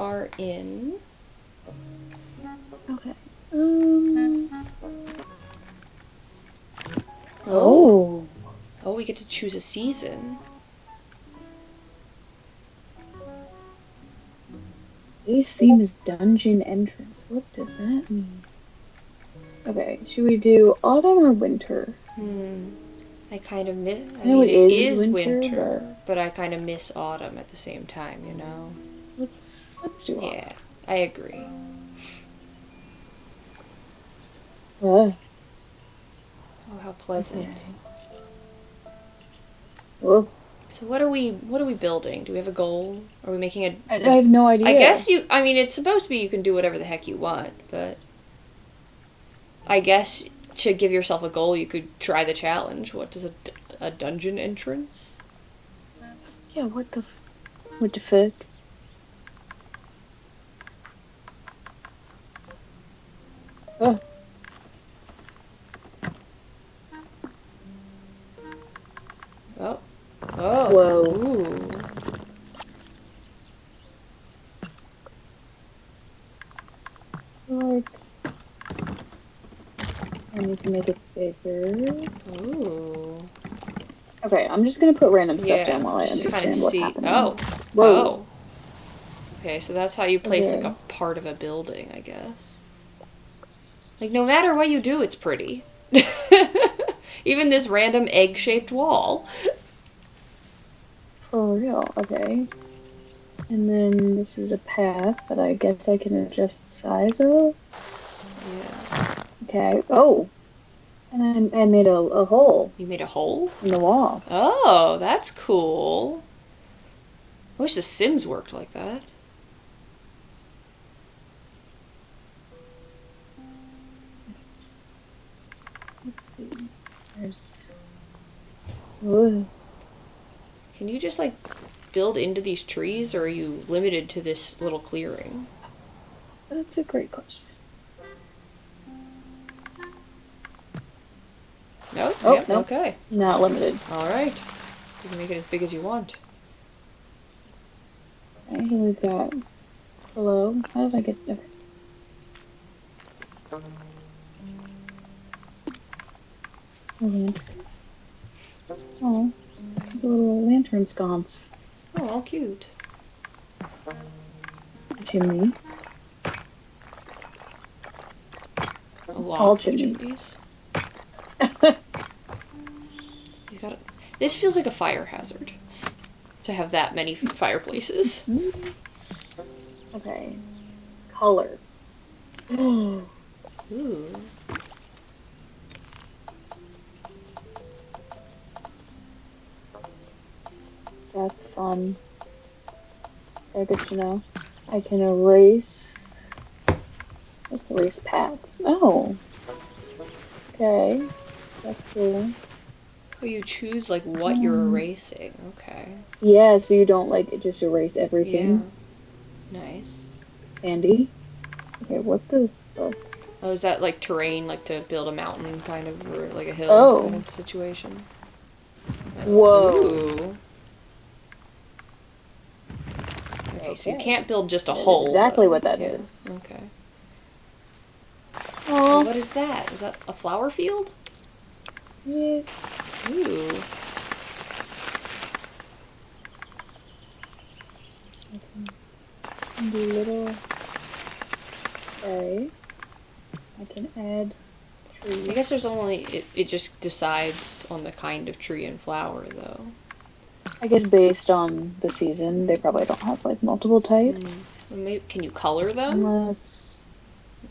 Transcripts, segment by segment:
are in... Okay. Oh. Oh, we get to choose a season. Base theme is dungeon entrance. What does that mean? Okay, should we do autumn or winter? I kind of miss... I I know mean, it it is is winter, but I kind of miss autumn at the same time, you know? let's do autumn. Yeah, I agree. Uh, Oh, how pleasant. okay. Oh, So what are we building? Do we have a goal? Are we making I have no I idea. guess I mean, it's supposed to be you can do whatever the heck you want, but I guess to give yourself a goal, you could try the challenge. What does a dungeon entrance? Yeah, what the fuck? Oh, Oh. Oh. whoa. Ooh. Like, I need to make it bigger. Ooh. Okay, I'm just gonna put random stuff down Yeah, while I just to kind of understand what's see. happening. Oh. Whoa. Oh. Okay, so that's how you place like Okay. a part of a building, I guess. Like no matter what you do, it's pretty. Even this random egg-shaped wall. For real. Okay. And then this is a path that I guess I can adjust the size of. Yeah. Okay. Oh, and I made a hole You made a hole? in the wall. Oh, that's cool. I wish The Sims worked like that. Let's see. There's. Ugh. Can you just like build into these trees, or are you limited to this little clearing? That's a great question. Nope. Oh, Yep. nope. Okay. Not limited. All right. You can make it as big as you want. Okay, here we've got. Hello. How did I get there? Lantern. Oh, the little lantern sconce. Oh, cute. Chimney. All Lots of chimneys. chimneys. You got. This feels like a fire hazard. To have that many fireplaces. Okay. Color. Oh, Ooh. that's fun. Very good to know. I can erase. Let's erase paths. Oh, okay. That's cool. Oh, you choose like what you're erasing. Okay. Yeah, so you don't like just erase Yeah. everything. Nice. Sandy. Okay, what the fuck? Oh, is that like terrain, like to build a mountain kind of, or like a hill kind Oh, of situation? whoa. Ooh. Okay, so you Okay. can't build just a That is hole, exactly though. what that Yeah. is. Okay. Oh, Oh, what is that? Is that a flower field? yes. Ooh. I can do little. Okay. I can add I guess trees. there's only it just decides on the kind of tree and flower, though. I guess based on the season, they probably don't have like multiple types. Maybe, can you color them? Unless,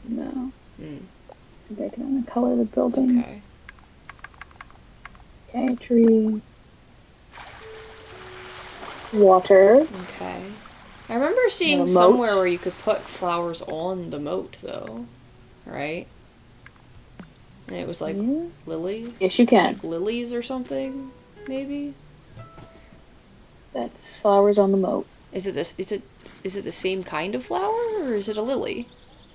no. Mm. I think I can only color the Okay. buildings. Okay, tree. Water. Okay. I remember Have a seeing somewhere moat. where you could put flowers on the moat, though. Right? And it was like Yeah. lily? Yes, you can. Like lilies or something, maybe? That's flowers on the moat. Is it this? Is it the same kind of flower, or is it a lily?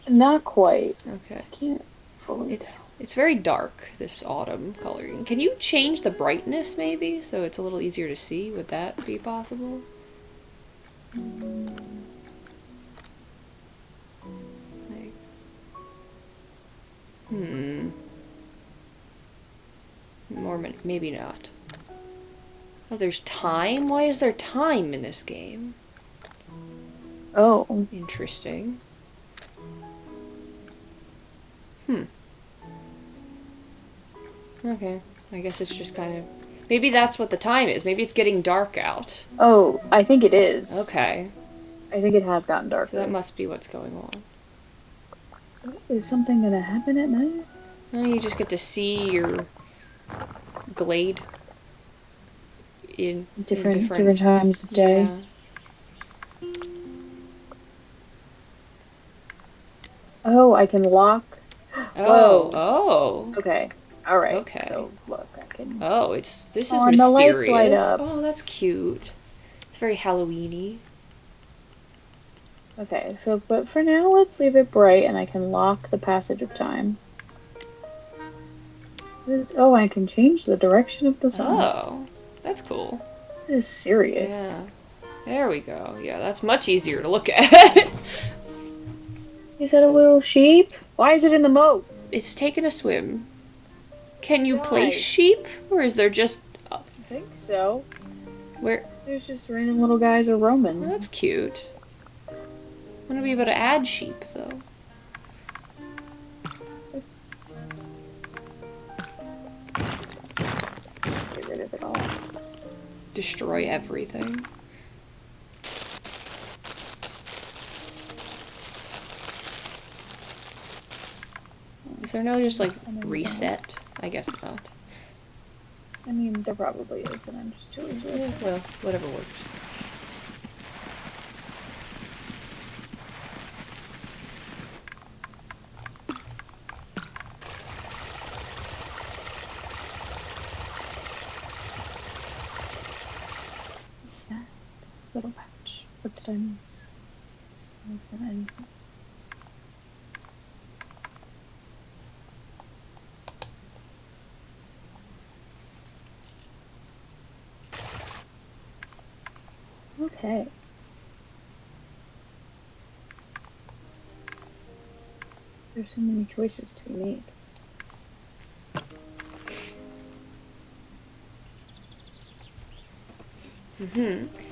Not quite. Okay. I can't fully tell. It's very dark, this autumn coloring. Can you change the brightness, maybe, so it's a little easier to see? Would that be possible? Hmm. Maybe not. Oh, there's time? Why is there time in this game? Oh. Interesting. Hmm. Okay. I guess it's just kind of... Maybe that's what the time is. Maybe it's getting dark out. Oh, I think it is. Okay. I think it has gotten darker. So that must be what's going on. Is something gonna happen at night? Well, you just get to see your glade in different times of day. Yeah. Oh, I can lock. Oh, Whoa. oh. Okay. All right. Okay. So look, I can. Oh, this is Oh, and the lights light mysterious. up. Oh, that's cute. It's very Halloween-y. Okay. So, but for now, let's leave it bright, and I can lock the passage of time. Oh, I can change the direction of the sun. Oh, that's cool. This is serious. Yeah. There we go. Yeah, that's much easier to look at. Is that a little sheep? Why is it in the moat? It's taking a swim. Can you Why? place sheep? Or is there just... I think so. Where? There's just random little guys are roaming. Oh, that's cute. I want to be able to add sheep, though. Let's get rid of it all. Destroy everything. Is there no just, like, reset? I guess not. I mean, there probably is, and I'm just too lazy. Yeah, well, whatever works. What's that? Little patch. What did I miss? Is that anything? Okay. There's so many choices to be made.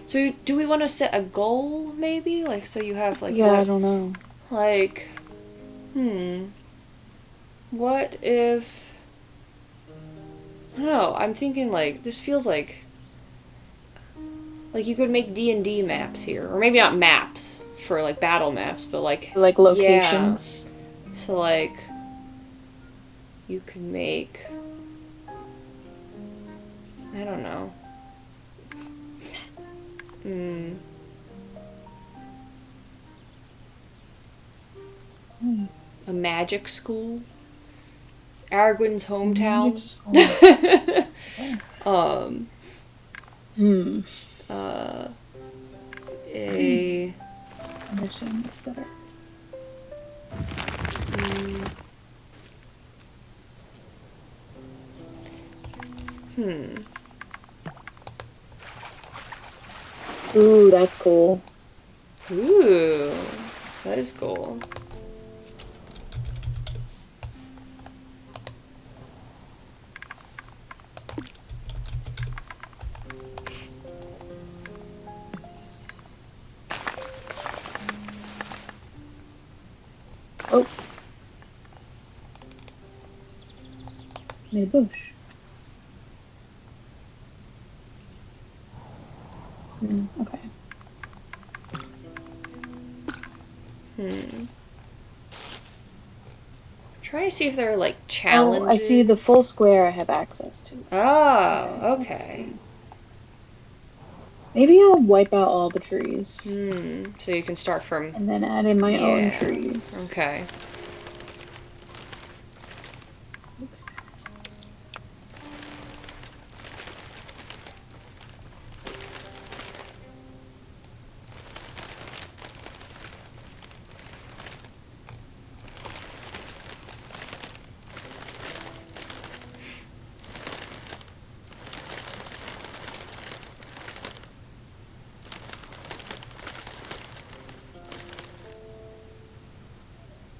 So do we want to set a goal, maybe? Like, so you have, like, Yeah, what, I don't know. like, what if, I don't know, I'm thinking, like, this feels like you could make D&D maps here. Or maybe not maps for, like, battle maps, but, like... Like locations. Yeah. So, like, you could make... I don't know. A magic school? Aragorn's hometown? A... Understand this better. Ooh, that's cool. Ooh, that is cool. Oh. Made a bush. Okay. Trying to see if there are, like, challenges. Oh, I see the full square I have access to. Oh, okay. Maybe I'll wipe out all the trees. So you can start from... And then add in my own trees. Okay.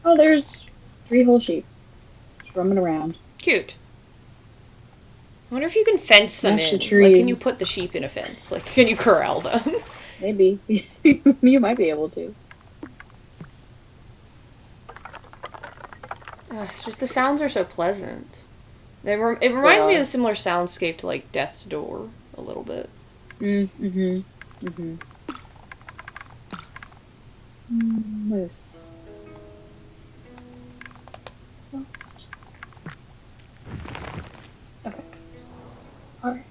Oh, there's 3 whole sheep. roaming around. Cute. I wonder if you can fence them Smash the in. Like, can you trees. put the sheep in a fence? Like, can you corral them? Maybe. You might be able to. It's just the sounds are so pleasant. It They reminds me of are. a similar soundscape to, like, Death's Door a little bit. Mm-hmm. Mm-hmm. What is... Oh. Okay. Alright.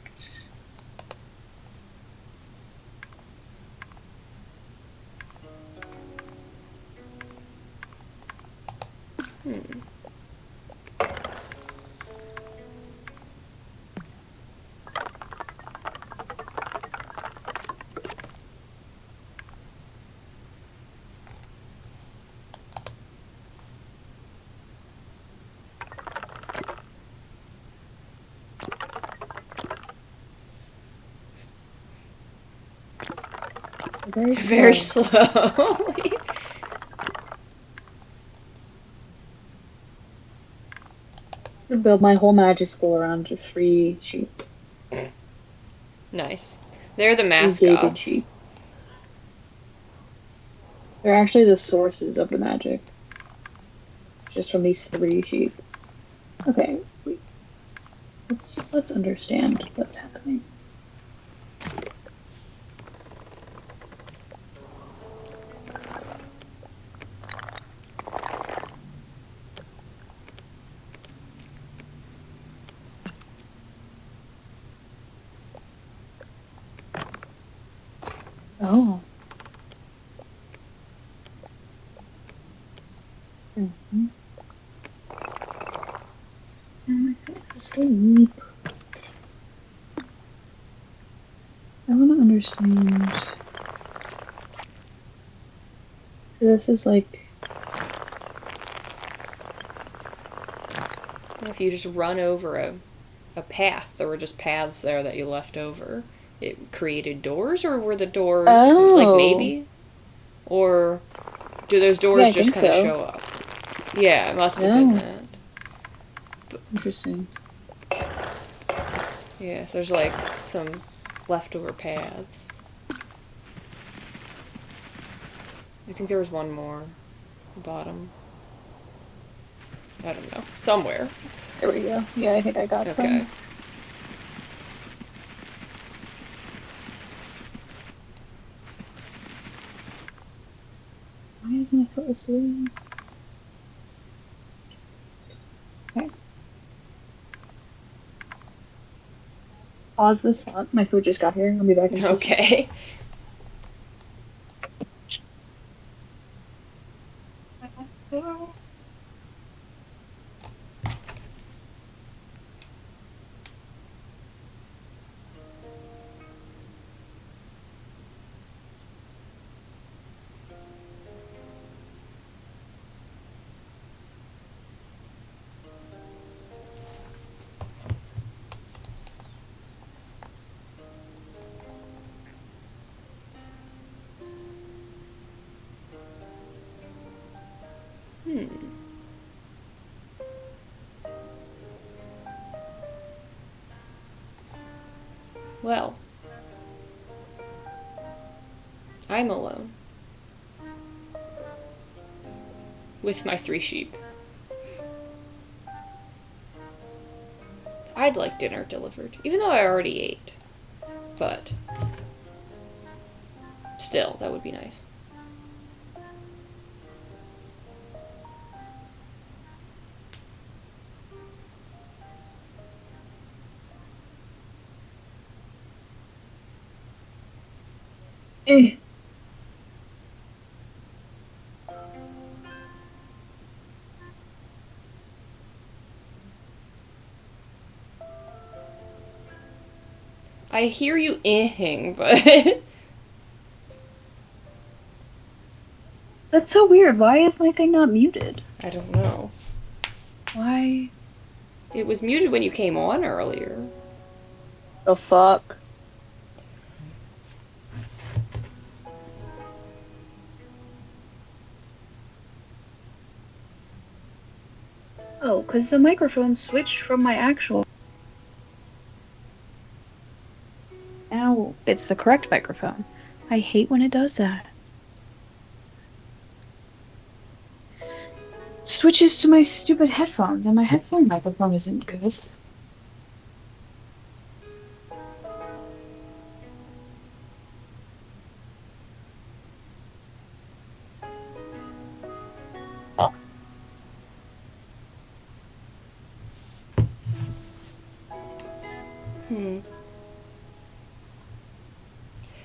Very slow. Very slowly. I build my whole magic school around just 3 sheep. Nice. They're the 3 gated mascots. sheep. They're actually the sources of the magic. Just from these 3 sheep. Okay, wait. Let's understand what's happening. Oh. Mm-hmm. And my thing's asleep. I want to understand. So this is like... If you just run over a path, there were just paths there that you left over. It created doors, or were the doors, like, Oh. maybe? Or do those Yeah, doors I just think kind of so. show up? Yeah, it must have been No. that. Interesting. Yeah, so there's, like, some leftover paths. I think there was one more. Bottom. I don't know. Somewhere. There we go. Yeah, I think I got Okay. some. Why is my foot asleep? Okay. Pause this thought. My food just got here. I'll be back in 2 seconds. Okay. Well, I'm alone. With my 3 sheep. I'd like dinner delivered, even though I already ate. But still, that would be nice. Eh. I hear you ihing, but That's so weird. Why is my thing not muted? I don't know. Why? It was muted when you came on earlier. The fuck? No, because the microphone switched from my actual. Now it's the correct microphone. I hate when it does that. Switches to my stupid headphones, and my headphone microphone isn't good.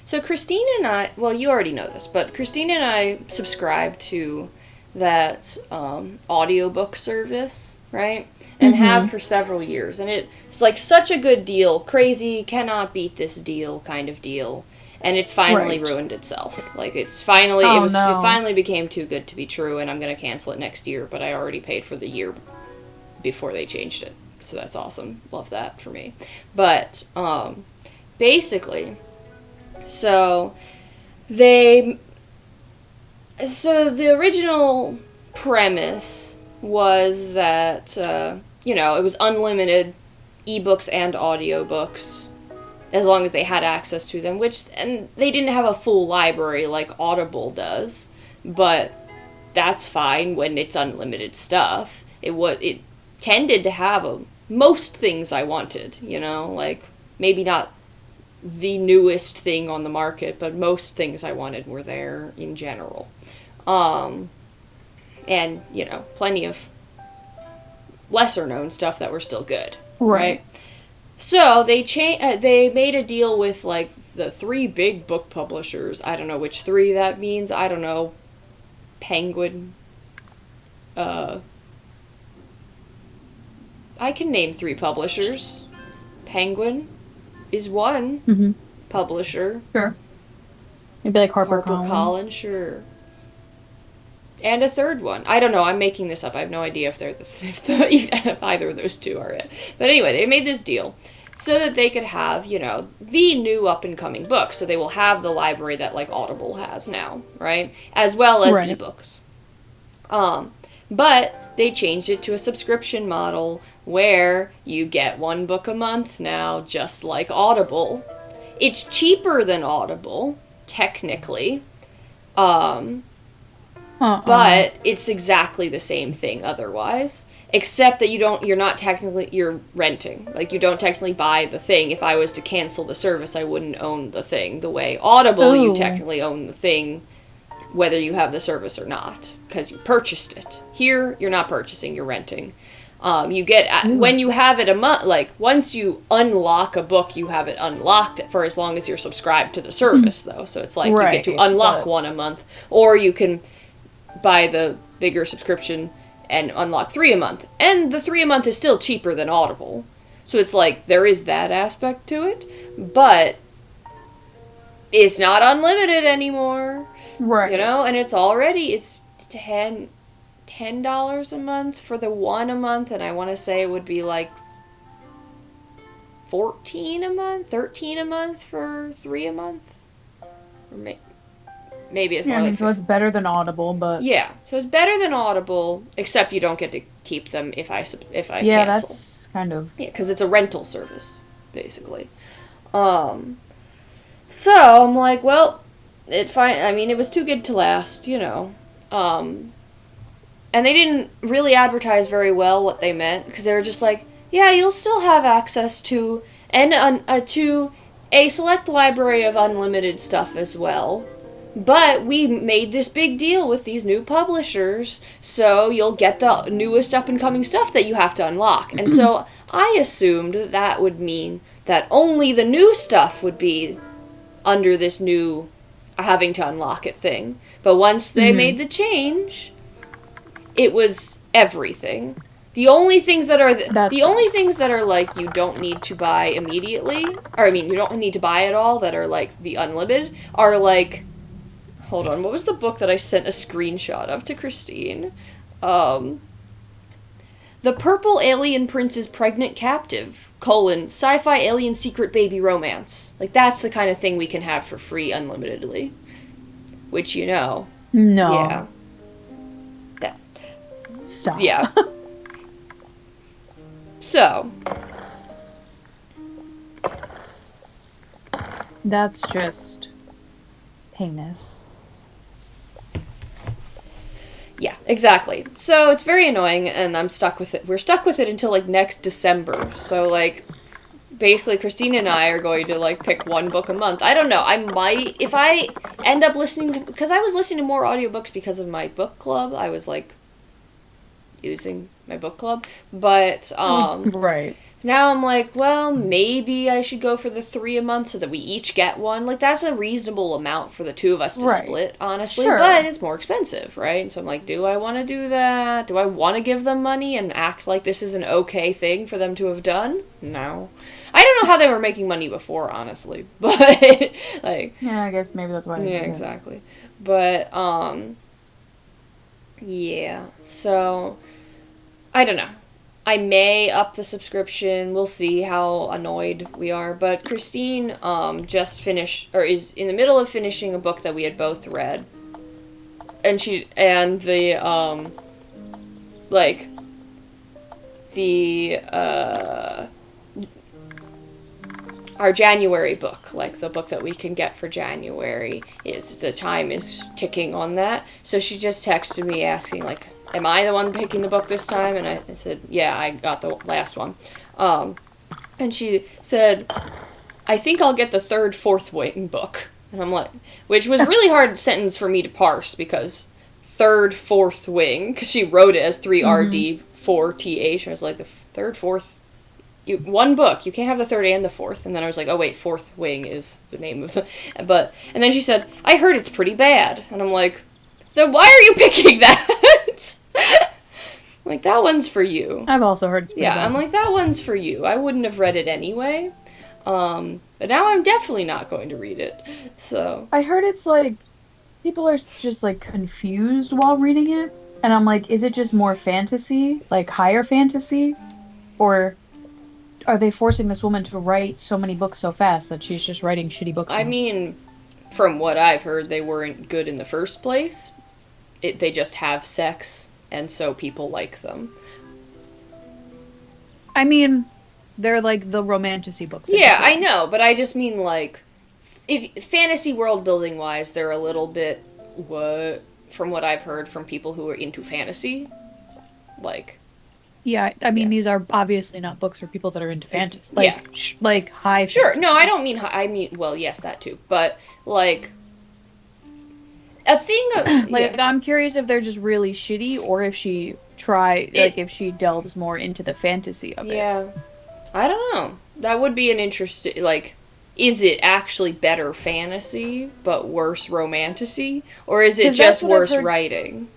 So Christine and I, well, you already know this, but Christine and I subscribe to that audiobook service, right? And have for several years. And it's like such a good deal, crazy, cannot beat this deal kind of deal. And it's finally ruined itself. Like it's finally, it finally became too good to be true, and I'm going to cancel it next year, but I already paid for the year before they changed it. So that's awesome. Love that for me. But basically, so the original premise was that it was unlimited ebooks and audiobooks as long as they had access to them, and they didn't have a full library like Audible does, but that's fine when it's unlimited stuff. It tended to have most things I wanted, like maybe not the newest thing on the market, but most things I wanted were there in general. And, plenty of lesser known stuff that were still good. Right? So they made a deal with like the 3 big book publishers. I don't know which 3 that means. I don't know. Penguin. I can name 3 publishers. Penguin is one publisher. Sure. Maybe like HarperCollins, sure. And a 3rd one. I don't know. I'm making this up. I have no idea if if either of those 2 are it. But anyway, they made this deal so that they could have, the new up-and-coming book. So they will have the library that, like, Audible has now, right? As well as ebooks. But they changed it to a subscription model where you get 1 book a month now, just like Audible. It's cheaper than Audible, technically. But it's exactly the same thing otherwise, except that you're renting. Like, you don't technically buy the thing. If I was to cancel the service, I wouldn't own the thing. The way Audible, you technically own the thing, whether you have the service or not, because you purchased it. Here, you're not purchasing, you're renting. You get, when you have it a month, like, once you unlock a book, you have it unlocked for as long as you're subscribed to the service, though. So it's like, you get to unlock one a month, or you can buy the bigger subscription and unlock 3 a month. And the 3 a month is still cheaper than Audible. So it's like, there is that aspect to it, but it's not unlimited anymore. Right. And it's $10 a month for the 1 a month, and I want to say it would be like $14 a month, $13 a month for 3 a month. Or maybe it's more like so it's better than Audible, but yeah, so it's better than Audible, except you don't get to keep them if I cancel. That's kind of because it's a rental service basically. So I'm like, well, it was too good to last, and they didn't really advertise very well what they meant, because they were just like, yeah, you'll still have access to to a select library of unlimited stuff as well. But we made this big deal with these new publishers, so you'll get the newest up-and-coming stuff that you have to unlock. And so I assumed that would mean that only the new stuff would be under this new having to unlock it thing. But once they made the change, it was everything. The only things that are like you don't need to buy immediately, or you don't need to buy at all, that are like the unlimited, are like, hold on, what was the book that I sent a screenshot of to Christine? The Purple Alien Prince's Pregnant Captive, sci-fi alien secret baby romance. Like, that's the kind of thing we can have for free unlimitedly. Which, No. Yeah. Stop. Yeah. So, That's just heinous. yeah, exactly. So it's very annoying, and I'm stuck with it. We're stuck with it until, like, next December. So, like, basically, Christina and I are going to, like, pick one book a month. I don't know. I might, if I end up listening to, because I was listening to more audiobooks because of my book club. I was, like, using my book club. But, Right. now I'm like, well, maybe I should go for the 3 a month so that we each get one. Like, that's a reasonable amount for the two of us to Right. split, honestly. Sure. But it's more expensive, right? And so I'm like, do I want to do that? Do I want to give them money and act like this is an okay thing for them to have done? No. I don't know how they were making money before, honestly. But, like... Yeah, I guess maybe that's why. Yeah, exactly. But, yeah. So, I don't know. I may up the subscription. We'll see how annoyed we are. But Christine just finished, or is in the middle of finishing a book that we had both read. And our January book, like the book that we can get for January, is the time is ticking on that. So she just texted me asking, like, am I the one picking the book this time? And I said, yeah, I got the last one. And she said, I think I'll get the third Fourth Wing book. And I'm like, which was a really hard sentence for me to parse, because third, fourth wing, because she wrote it as 3RD, 4TH. I was like, the third, fourth, one book, you can't have the third and the fourth. And then I was like, oh wait, Fourth Wing is the name of the, and then she said, I heard it's pretty bad. And I'm like, then why are you picking that? Like, that one's for you. I've also heard it's pretty bad. I'm like, that one's for you. I wouldn't have read it anyway. But now I'm definitely not going to read it. So. I heard it's like, people are just like confused while reading it. And I'm like, is it just more fantasy? Like higher fantasy? Or are they forcing this woman to write so many books so fast that she's just writing shitty books now? I mean, from what I've heard, they weren't good in the first place. They just have sex, and so people like them. I mean, they're like the romantasy books. Yeah, I know, but I just mean, like, if fantasy world building wise, they're a little bit from what I've heard from people who are into fantasy, like. Yeah, I mean, these are obviously not books for people that are into fantasy. Like, like high Sure, fantasy. no, I don't mean high, I mean, well, yes, that too, but, like, a thing of, like, I'm curious if they're just really shitty, or if she if she delves more into the fantasy of it. Yeah. I don't know. That would be an interesting, like, is it actually better fantasy, but worse romantasy? Or is it just worse writing?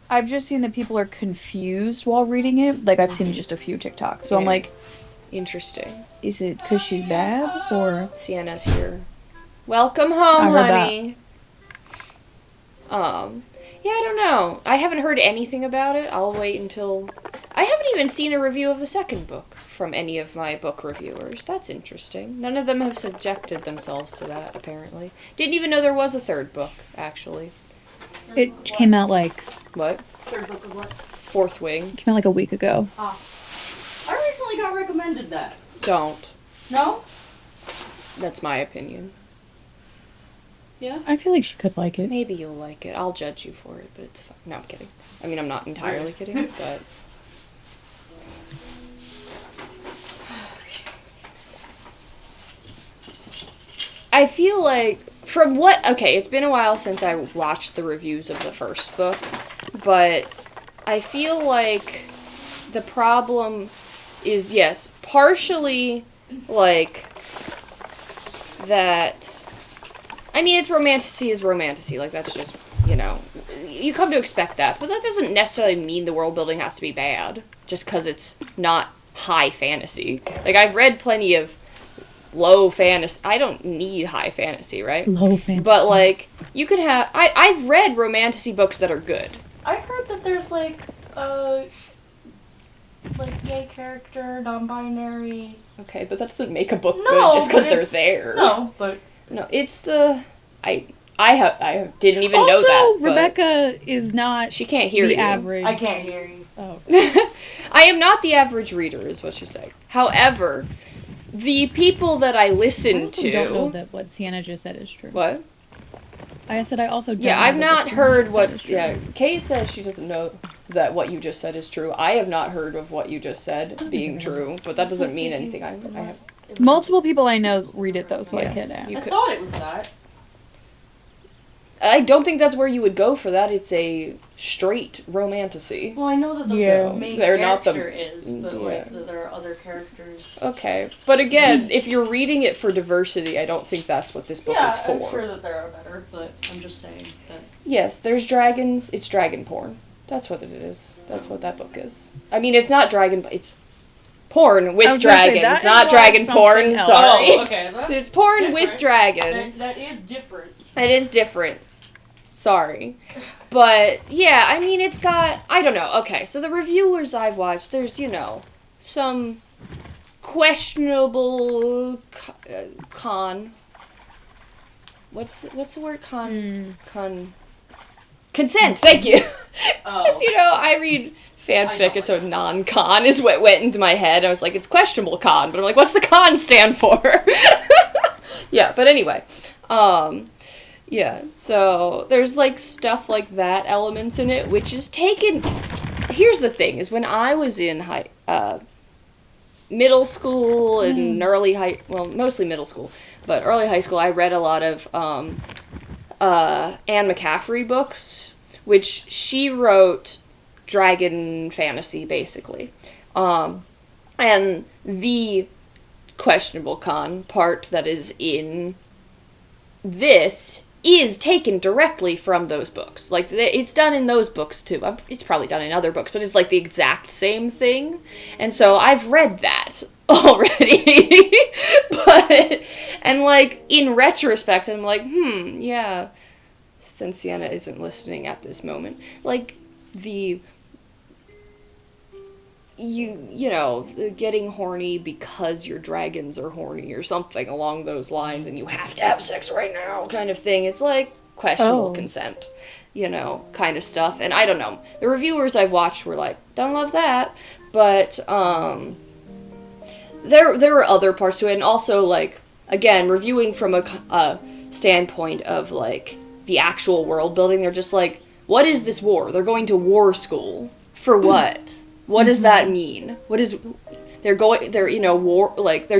I've just seen that people are confused while reading it. Like, I've seen just a few TikToks. So I'm like... Interesting. Is it because she's bad, or... Sienna's here. Welcome home, honey. Yeah, I don't know. I haven't heard anything about it. I'll wait until... I haven't even seen a review of the second book from any of my book reviewers. That's interesting. None of them have subjected themselves to that, apparently. Didn't even know there was a third book, actually. It came out like... What? Third book of what? Fourth Wing. It came out like a week ago. Ah. I recently got recommended that. Don't. No? That's my opinion. Yeah? I feel like she could like it. Maybe you'll like it. I'll judge you for it, but it's fine. No, I'm kidding. I mean, I'm not entirely kidding, but... I feel like, from what... Okay, it's been a while since I watched the reviews of the first book, but I feel like the problem is, yes, partially, like, that... I mean, it's romantasy, like, that's just, you know, you come to expect that, but that doesn't necessarily mean the world building has to be bad, just because it's not high fantasy. Like, I've read plenty of low fantasy, I don't need high fantasy, right? Low fantasy. But, like, you could have, I've read romantasy books that are good. I heard that there's, like, gay character, non-binary... Okay, but that doesn't make a book good just because they're there. No, but... No, it's the... I didn't even also, know that. Rebecca is not she can't hear the you. average. I can't hear you. Oh. I am not the average reader, is what you say. However, the people that I I listen also to... don't know that what Sienna just said is true. What? I said I also don't Yeah, know I've that not what Sienna heard just said is what... true. Yeah, Kate says she doesn't know that what you just said is true. I have not heard of what you just said being true, but that doesn't mean anything. I have... Multiple people I know read it though, so I Yeah, can't ask. you I could- thought it was that. I don't think that's where you would go for that. It's a straight romantasy. Well, I know that the Yeah. main They're not the- character is, but yeah. like that there are other characters. Okay, but again, if you're reading it for diversity, I don't think that's what this book Yeah, is for. I'm sure that there are better, but I'm just saying that. Yes, there's dragons. It's dragon porn. That's what it is. That's what that book is. I mean, it's not dragon, but it's porn I with was gonna say, dragons, that not involves dragon porn. something else. Sorry. Oh, okay. That's It's porn different. with dragons. That is different. It is different. Sorry. But, yeah, I mean, it's got... I don't know. Okay, so the reviewers I've watched, there's, some questionable con... What's the word? Consent, thank you. Oh. Because, I read fanfic, and so non-con is what went into my head. I was like, it's questionable con, but I'm like, what's the con stand for? Yeah, but anyway. Yeah, so there's, stuff like that, elements in it, which is taken... Here's the thing, is when I was in middle school and mostly middle school, but early high school, I read a lot of Anne McCaffrey books, which she wrote dragon fantasy, basically. And the questionable con part that is in this is taken directly from those books. It's done in those books, too. It's probably done in other books, but it's, the exact same thing. And so I've read that already. In retrospect, I'm like, yeah, since Sienna isn't listening at this moment, getting horny because your dragons are horny or something along those lines and you have to have sex right now kind of thing. It's questionable consent, kind of stuff. And I don't know. The reviewers I've watched were like, don't love that. But there were other parts to it. And also, again, reviewing from a standpoint of, the actual world building, they're just like, what is this war? They're going to war school. For what? What does that mean? War, they're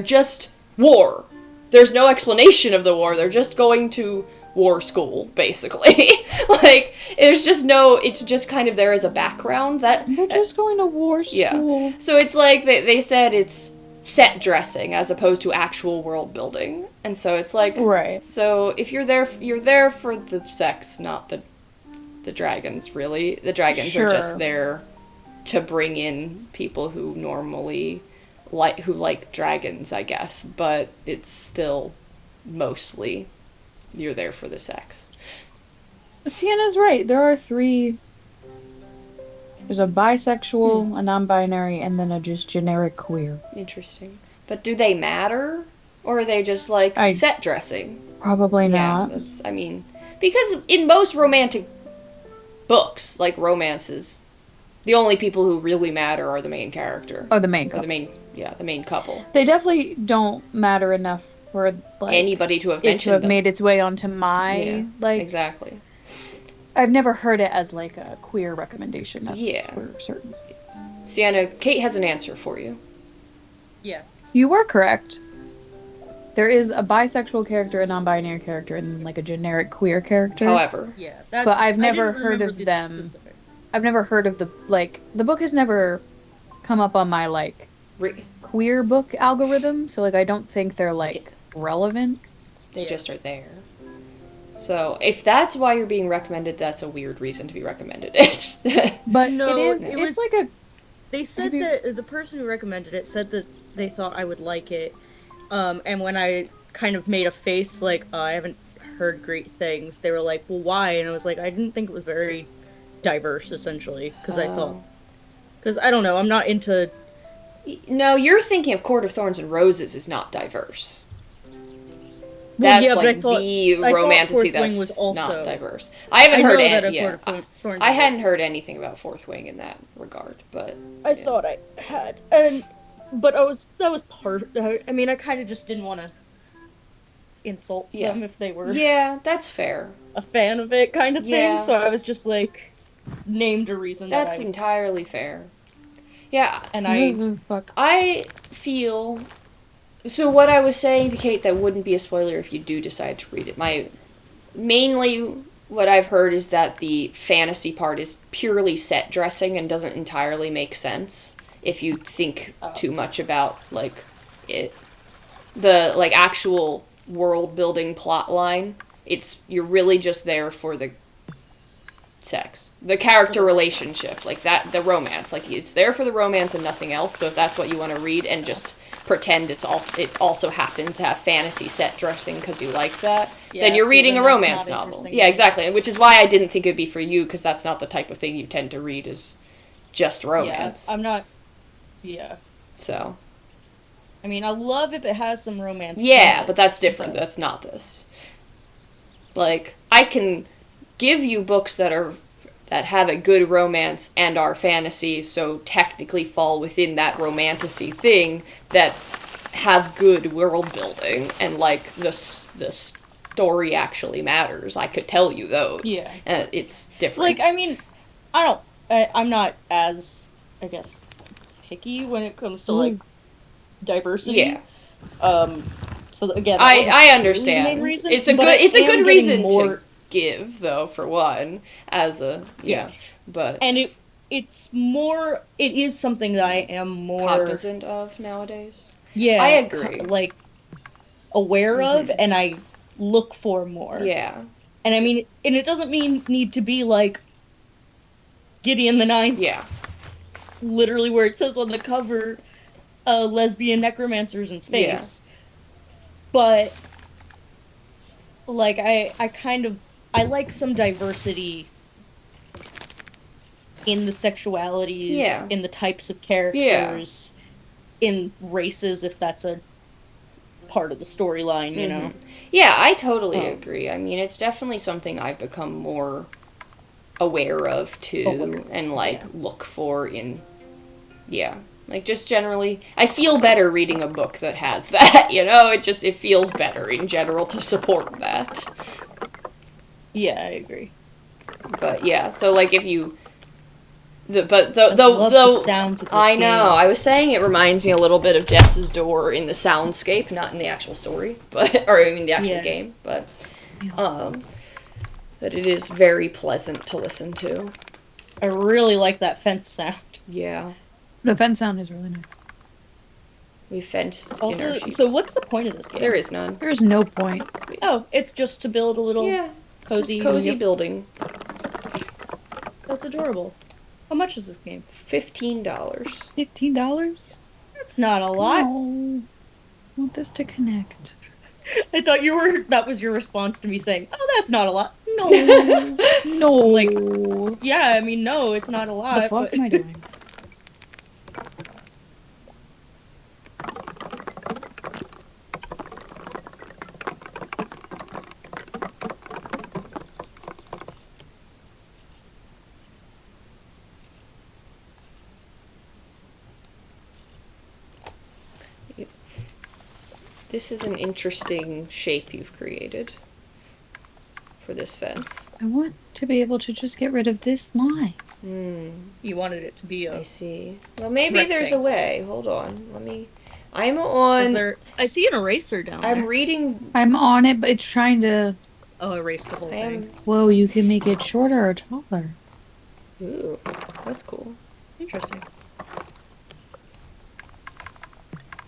just war. There's no explanation of the war. They're just going to war school, basically. It's just kind of there as a background. They're just going to war school. Yeah. So it's they said it's set dressing as opposed to actual world building. And so it's right. So if you're there for the sex, not the dragons, really. The dragons are just there to bring in people who normally like dragons, I guess, but it's still mostly you're there for the sex. Sienna's right. There are 3. There's a bisexual, a non-binary, and then a just generic queer. Interesting. But do they matter? Or are they just set dressing? Probably not. Because in most romantic books, romances, the only people who really matter are the main character. Oh, the main couple. The main couple. They definitely don't matter enough for anybody to have mentioned them. Made its way onto my exactly. I've never heard it as a queer recommendation. That's for certain. Sienna, Kate has an answer for you. Yes. You were correct. There is a bisexual character, a non-binary character, and a generic queer character. However. Yeah. But I've never heard of them. I've never heard of the book has never come up on my queer book algorithm, so I don't think they're relevant. They just are there. So if that's why you're being recommended, that's a weird reason to be recommended it. But no, it's like a... They said that the person who recommended it said that they thought I would like it, and when I kind of made a face I haven't heard great things, they were like, well, why? And I was like, I didn't think it was very diverse, essentially, because I don't know, I'm not into... No, you're thinking of Court of Thorns and Roses is not diverse. that's yeah, but like I thought the Fourth romantasy Wing was that's also. not diverse. I haven't heard that any. I've Yeah, heard of Thorns I and hadn't Roses. heard anything about Fourth Wing in that regard, but I yeah. thought I had, but that was part. I mean, I kind of just didn't want to insult Yeah. them if they were Yeah, that's fair. a fan of it, kind of Yeah. thing. So I was just like named a reason That's that entirely fair. Yeah, Fuck. I feel. So what I was saying to Kate, that wouldn't be a spoiler if you do decide to read it. Mainly what I've heard is that the fantasy part is purely set dressing and doesn't entirely make sense if you think too much about like it, the like actual world building plot line. You're really just there for the sex, the character relationship, like that, the romance. Like it's there for the romance and nothing else. So if that's what you want to read and just pretend it also happens to have fantasy set dressing because you like that, then you're reading a romance novel. Yeah, exactly. Which is why I didn't think it'd be for you, because that's not the type of thing you tend to read, is just romance. Yeah, I'm not. Yeah. So. I mean, I love if it has some romance. Yeah, but that's different. That's not this. Like, I can give you books that have a good romance and are fantasy, so technically fall within that romantasy thing, that have good world building and like the story actually matters. I could tell you those. Yeah, it's different. Like, I mean, I'm not as, I guess, picky when it comes to like diversity. Yeah. So again, I understand. Really the main reason, it's a good reason to give, though, for one, as a but and it is something that I am more cognizant of nowadays. Yeah, I agree. Like aware of, and I look for more. Yeah, and I mean, and it doesn't need to be like Gideon the Ninth. Yeah, literally where it says on the cover, lesbian necromancers in space. Yeah. But like I like some diversity in the sexualities, in the types of characters, in races, if that's a part of the storyline, you know? Yeah, I totally agree. I mean, it's definitely something I've become more aware of, too, and, like, look for in, like, just generally, I feel better reading a book that has that, you know? It feels better in general to support that. Yeah, I agree. But, yeah, so, like, if you... the sounds of this I game. know, I was saying it reminds me a little bit of Death's Door in the soundscape, not in the actual story, or I mean the actual game, but, that it is very pleasant to listen to. I really like that fence sound. Yeah. The fence sound is really nice. We fenced also, in our sheep. So what's the point of this game? There is none. There is no point. Oh, it's just to build a little cozy building. That's adorable. How much is this game? $15. $15? That's not a lot. No. I want this to connect. I thought that was your response to me saying, "Oh, that's not a lot." No. No. Like, yeah, I mean, no, it's not a lot. The fuck am I doing? This is an interesting shape you've created for this fence. I want to be able to just get rid of this line. You wanted it to be I see. Well, maybe there's a way. Hold on. I'm on... I see an eraser down there. I'm reading... I'm on it, but it's trying to... Oh, erase the whole thing. Whoa, you can make it shorter or taller. Ooh, that's cool. Interesting.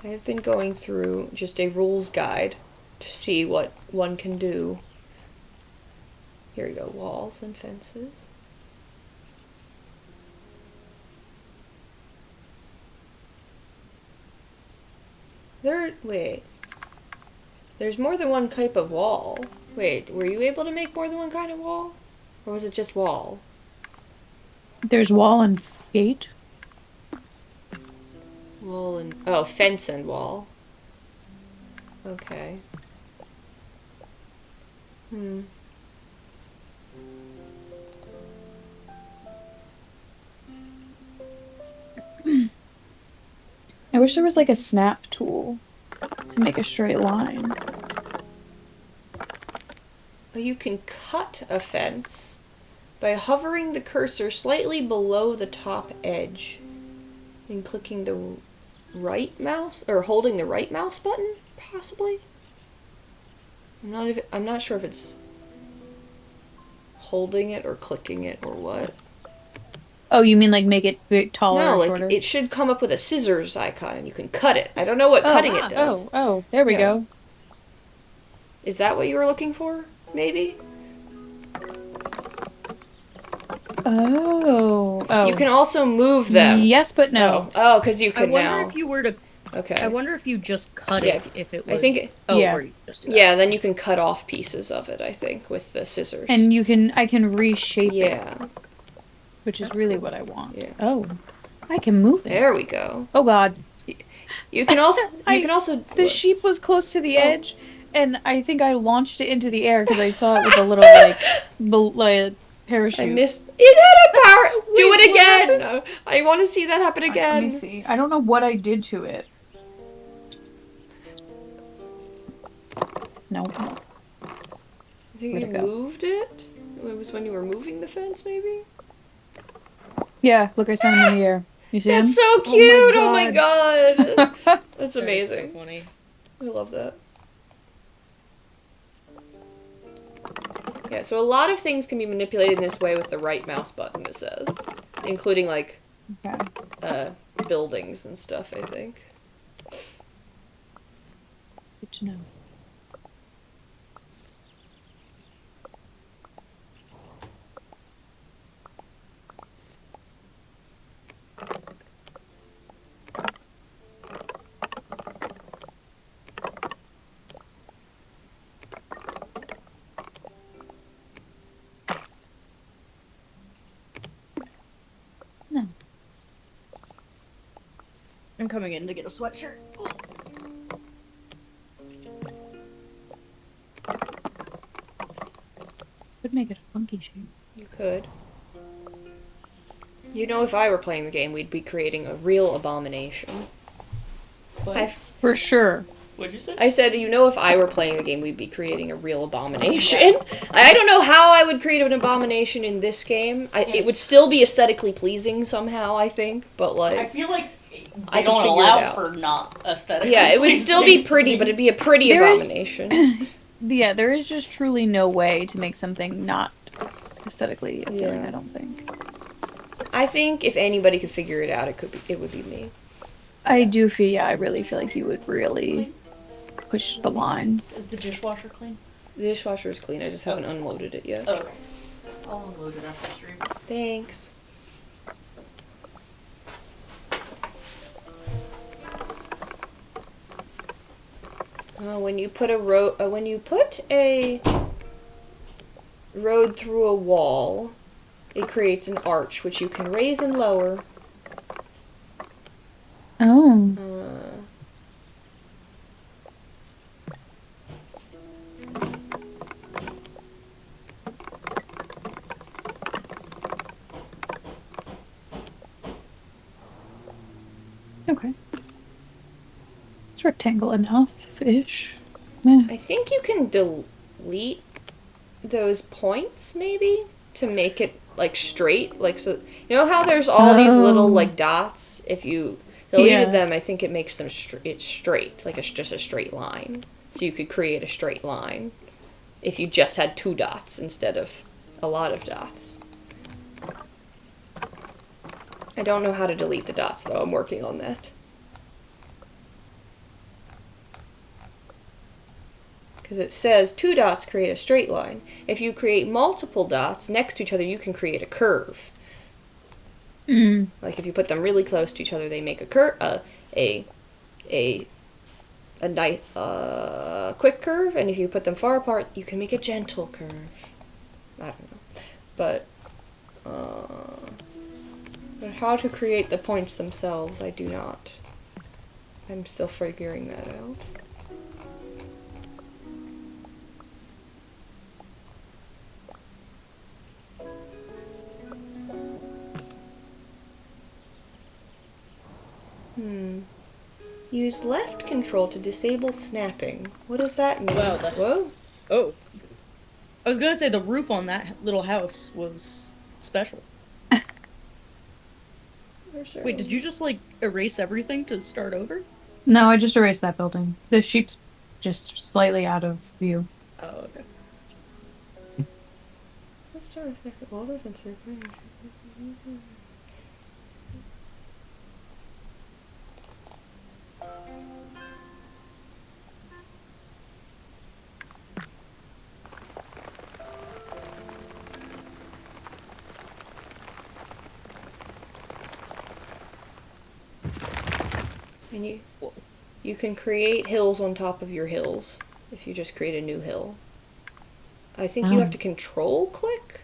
I have been going through just a rules guide to see what one can do. Here we go, walls and fences. Wait. There's more than one type of wall. Wait, were you able to make more than one kind of wall? Or was it just wall? There's wall and gate. Wall and... Oh, fence and wall. Okay. Hmm. I wish there was like a snap tool to make a straight line. Well, you can cut a fence by hovering the cursor slightly below the top edge and clicking the right mouse or holding the right mouse button, possibly. I'm not sure if it's holding it or clicking it or what. Oh, you mean like make it big, taller, No, or like shorter? it should come up with a scissors icon and you can cut it. I don't know what cutting it does. Oh, there we Yeah. go. Is that what you were looking for? Maybe? Oh. You can also move them. Yes, but no. Oh, because you I can wonder now. if you were to. Okay. I wonder if you just cut Yeah, it. If it was. I think. Oh, Yeah. or you just do that. Yeah, then you can cut off pieces of it, I think, with the scissors. And I can reshape it, yeah. which is really what I want. Yeah. Oh, I can move it. There we go. Oh God, You can also. the sheep was close to the Oh. edge, and I think I launched it into the air because I saw it with a little like parachute. I missed. It had a power. Do Wait, it what again. happened? I want to see that happen Let again. me see. I don't know what I did to it. No. I think Where'd you it go? moved it. It was when you were moving the fence, maybe. Yeah, look, I sent him in the air. You see him? That's so cute. Oh my God. god. That's That is amazing. So funny. I love that. Yeah, so a lot of things can be manipulated in this way with the right mouse button, it says. Including, like, Okay. buildings and stuff, I think. Good to know. No. I'm coming in to get a sweatshirt. Could make it a funky shape. You could. You know, if I were playing the game, we'd be creating a real abomination. What? For sure. What'd you say? I said, you know, if I were playing the game, we'd be creating a real abomination. I don't know how I would create an abomination in this game. It would still be aesthetically pleasing somehow, I think, but I like, feel like I they can don't figure it allow out. for not aesthetic. yeah, it would still be pretty, but it'd be a pretty There is- abomination. Yeah, there is just truly no way to make something not aesthetically appealing, Yeah. I don't think. I think if anybody could figure it out, it would be me. I do feel, yeah, I really feel like you would really push the line. Is the dishwasher clean? The dishwasher is clean. I just haven't unloaded it yet. Oh, okay. I'll unload it after stream. Thanks. When you put a road through a wall, it creates an arch which you can raise and lower. Oh. Okay. It's rectangle enough-ish. Yeah. I think you can delete those points maybe to make it like straight, like so. You know how there's all these little like dots. If you deleted Yeah. them, I think it makes them it's straight, like it's just a straight line. So you could create a straight line if you just had 2 dots instead of a lot of dots. I don't know how to delete the dots though. I'm working on that. Because it says 2 dots create a straight line. If you create multiple dots next to each other, you can create a curve. Mm. Like if you put them really close to each other, they make a curve, a nice, quick curve. And if you put them far apart, you can make a gentle curve. I don't know, but how to create the points themselves, I do not. I'm still figuring that out. Use left control to disable snapping. What does that mean? Wow, Whoa. Oh. I was gonna say the roof on that little house was special. Wait, did you just, like, erase everything to start over? No, I just erased that building. The sheep's just slightly out of view. Oh, okay. Let's start with effective water sensor. And you can create hills on top of your hills if you just create a new hill. I think you have to control click.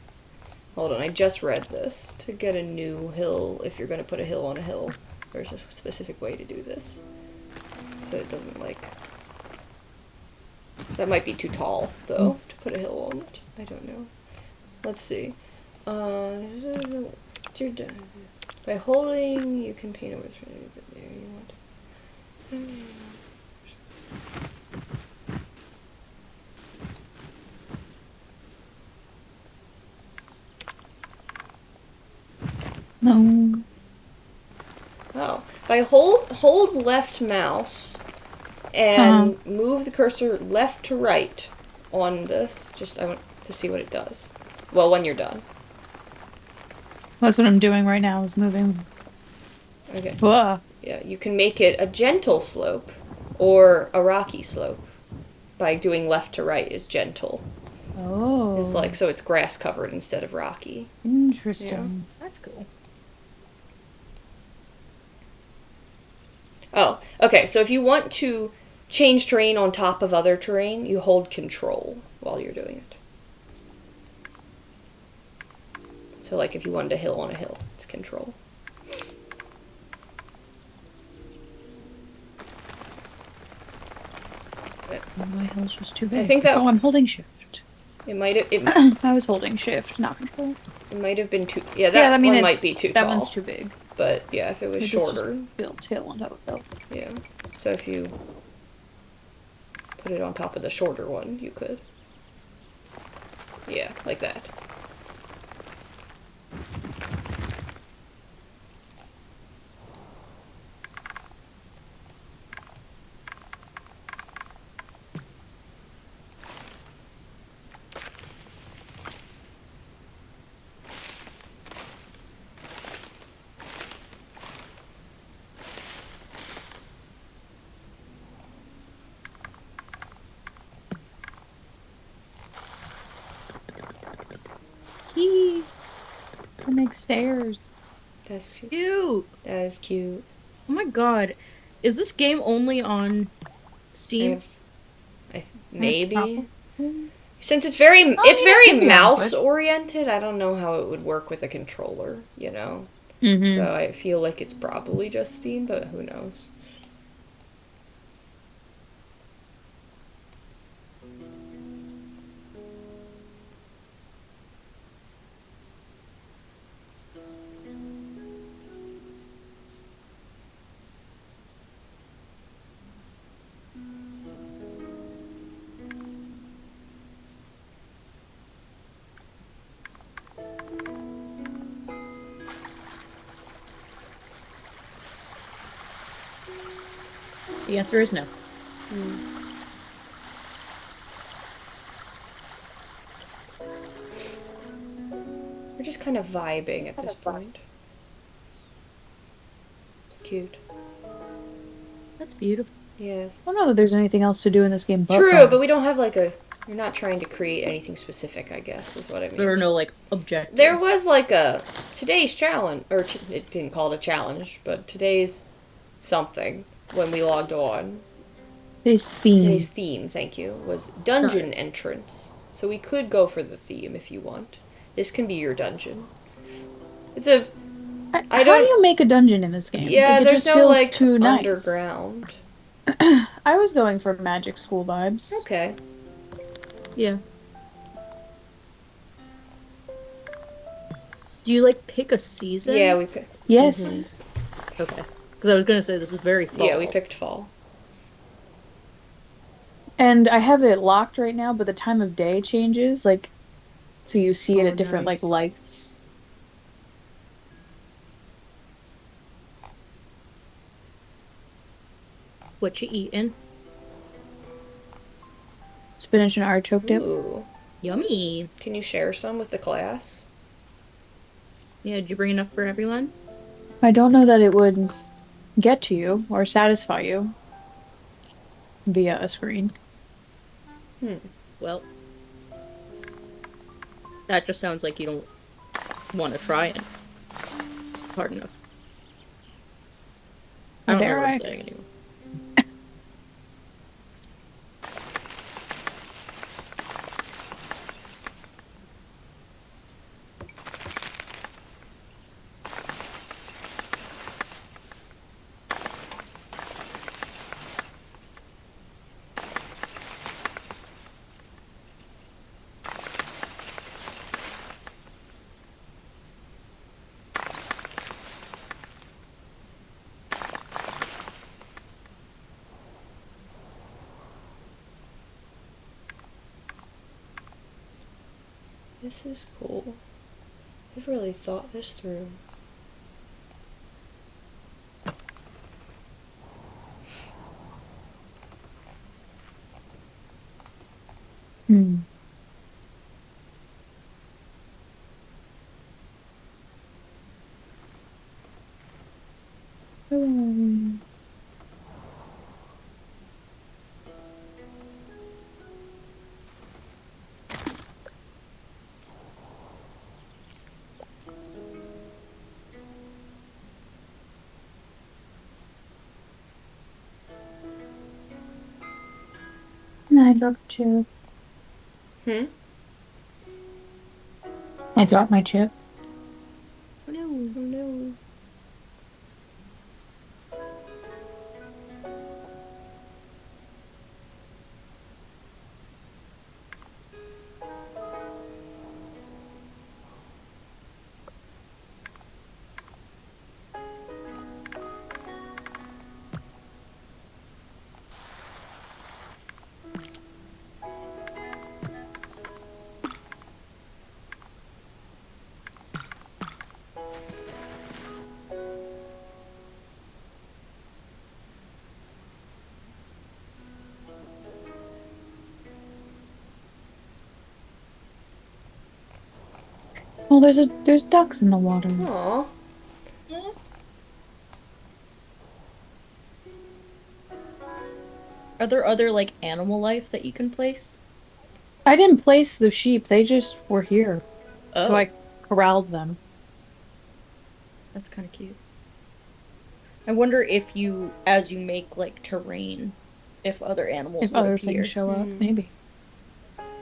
Hold on, I just read this. To get a new hill, if you're going to put a hill on a hill, there's a specific way to do this. So it doesn't like... That might be too tall, though, to put a hill on it. I don't know. Let's see. You're done. By holding, you can paint over there you want. No. Oh, by hold left mouse and move the cursor left to right on this. Just I want to see what it does. Well, when you're done. That's what I'm doing right now, is moving. Okay. Whoa. Yeah, you can make it a gentle slope or a rocky slope by doing left to right is gentle. Oh. It's like, so it's grass covered instead of rocky. Interesting. That's cool. Oh, okay, so if you want to change terrain on top of other terrain, you hold control while you're doing it. So like if you wanted a hill on a hill, it's control. My hill's just too big. I think that- Oh, I'm holding shift. It might have I was holding shift, not control. it might have been too that one might be too that tall. one's too big. But yeah, if it was This is shorter, built hill on top of hill. yeah. So if you put it on top of the shorter one, you could. Yeah, like that. Yee! To make stairs. That's cute. Cute. That is cute. Oh my god. Is this game only on Steam? Maybe. Since it's very yeah, it's it very can be on mouse Switch. oriented, I don't know how it would work with a controller, you know. Mm-hmm. So I feel like it's probably just Steam, but who knows. The answer is no. We're just kind of vibing at this point. It's cute. That's beautiful. Yes. I don't know that there's anything else to do in this game. True, but we don't have like a. You're not trying to create anything specific, I guess, is what I mean. There are no, like, objectives. There was like a today's challenge, or it didn't call it a challenge, but today's something when we logged on. Today's theme. Today's theme, thank you, was dungeon entrance. So we could go for the theme if you want. This can be your dungeon. It's a. How do you make a dungeon in this game? Yeah, Like, it there's just no feels like too nice. underground. I was going for magic school vibes. Okay. Yeah. Do you, like, pick a season? Yeah, we pick. Yes. Okay. Because I was gonna say this is very fall. Yeah, we picked fall. And I have it locked right now, but the time of day changes, like, so you see it Oh, at different, nice. like, lights. What you eating? Spinach and artichoke dip. Ooh. Yummy. Can you share some with the class? Yeah, did you bring enough for everyone? I don't know that it would get to you or satisfy you via a screen. Well, that just sounds like you don't want to try it hard enough. I don't know Dare what I'm I? saying anymore. This is cool. I've really thought this through. Hmm. I dropped chip. Hmm? I dropped my chip. Oh no. Oh no. Oh, there's ducks in the water. Aw. Are there other, like, animal life that you can place? I didn't place the sheep, they just were here. Oh, So I corralled them. that's kind of cute. I wonder if you, as you make, like, terrain, if other animals If would other appear. things show up, Mhm. maybe.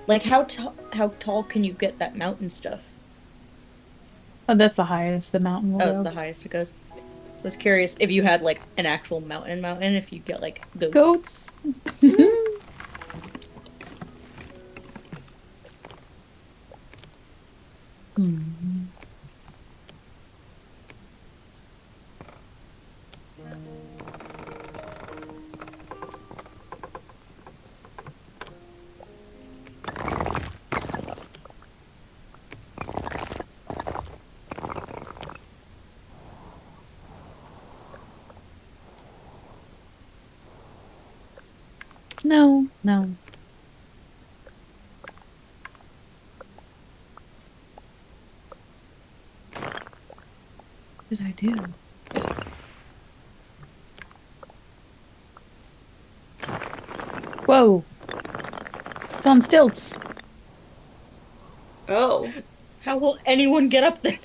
Like, how tall can you get that mountain stuff? Oh, that's the highest the mountain will Oh, go. it's the highest it goes. So I was curious if you had, like, an actual mountain, if you get, like, goats. Goats. Hmm. No, no. What did I do? Whoa. It's on stilts. Oh. How will anyone get up there?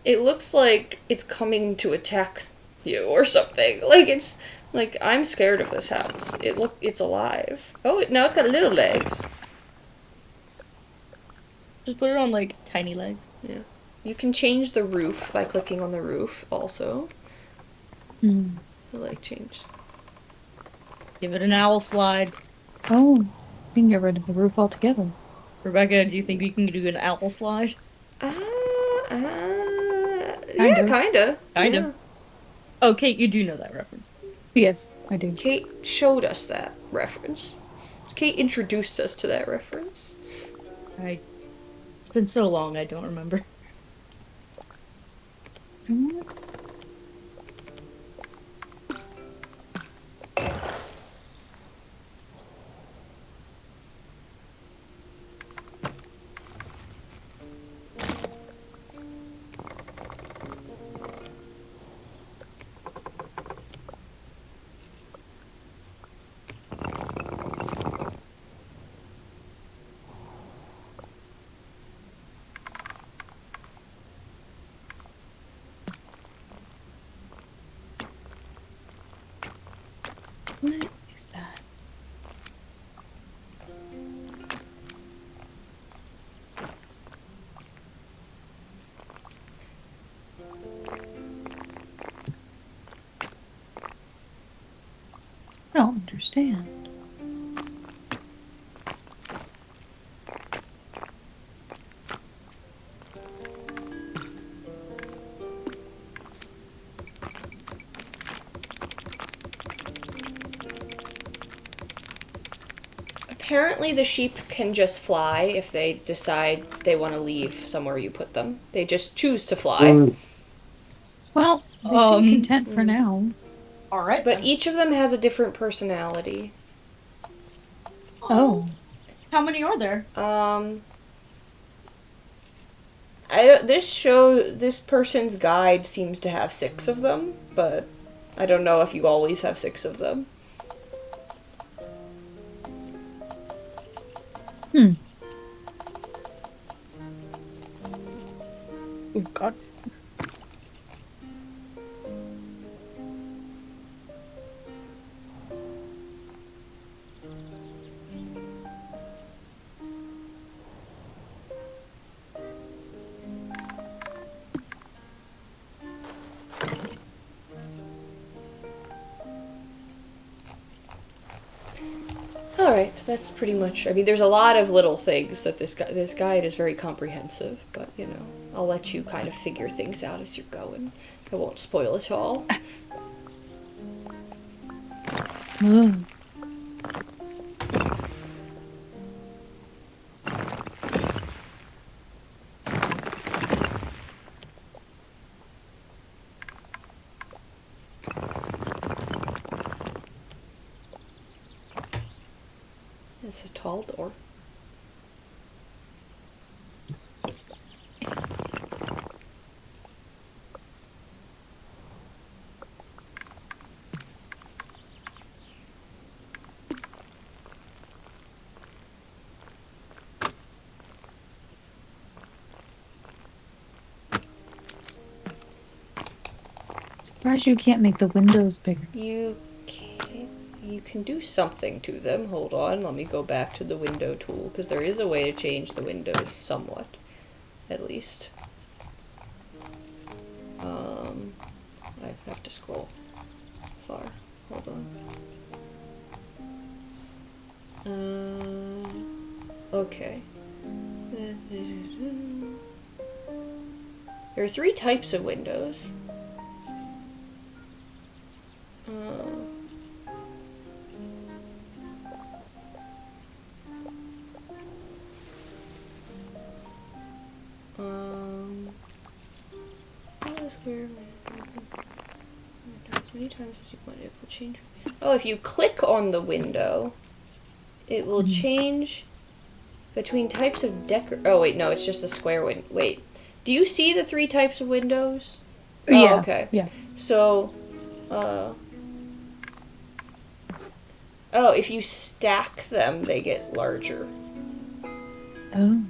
It looks like it's coming to attack you or something. Like it's like I'm scared of this house. It's alive. Oh, now it's got little legs. Just put it on, like, tiny legs. Yeah. You can change the roof by clicking on the roof also. Hmm. The leg changed. Give it an owl slide. Oh, you can get rid of the roof altogether. Rebecca, do you think you can do an owl slide? Yeah, Kind of. kinda. Kind Yeah. of. Oh, Kate, you do know that reference. Yes, I do. Kate showed us that reference. Kate introduced us to that reference. It's been so long, I don't remember. What is that? I don't understand. Apparently, the sheep can just fly if they decide they want to leave somewhere you put them. They just choose to fly. Well, they seem content for now. All right. But each of them has a different personality. Oh. How many are there? This person's guide seems to have 6 of them, but I don't know if you always have 6 of them. Oh, God. Alright, that's pretty much... I mean, there's a lot of little things that this guide is very comprehensive, but, you know, I'll let you kind of figure things out as you're going. I won't spoil it all. It's a tall door. Surprised you can't make the windows bigger. You can do something to them. Hold on, let me go back to the window tool, because there is a way to change the windows somewhat, at least. I have to scroll far. Hold on. Okay. There are 3 types of windows. As many times as you want, it will change. Oh, if you click on the window, it will change between types of Oh, wait, no, it's just the square window. Wait, do you see the 3 types of windows? Yeah. Oh, okay. Yeah. So, oh, if you stack them, they get larger. Oh.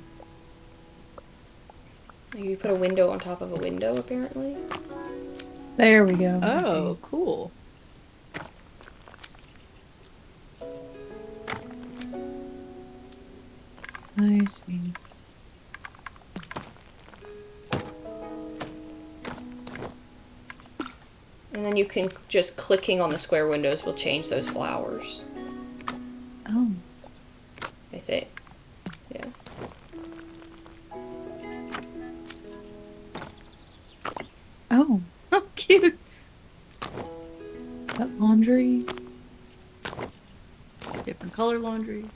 You put a window on top of a window, apparently. There we go. Oh, cool. I see. And then you can just clicking on the square windows will change those flowers. Oh. I think. Yeah. Oh. Oh, cute. color laundry.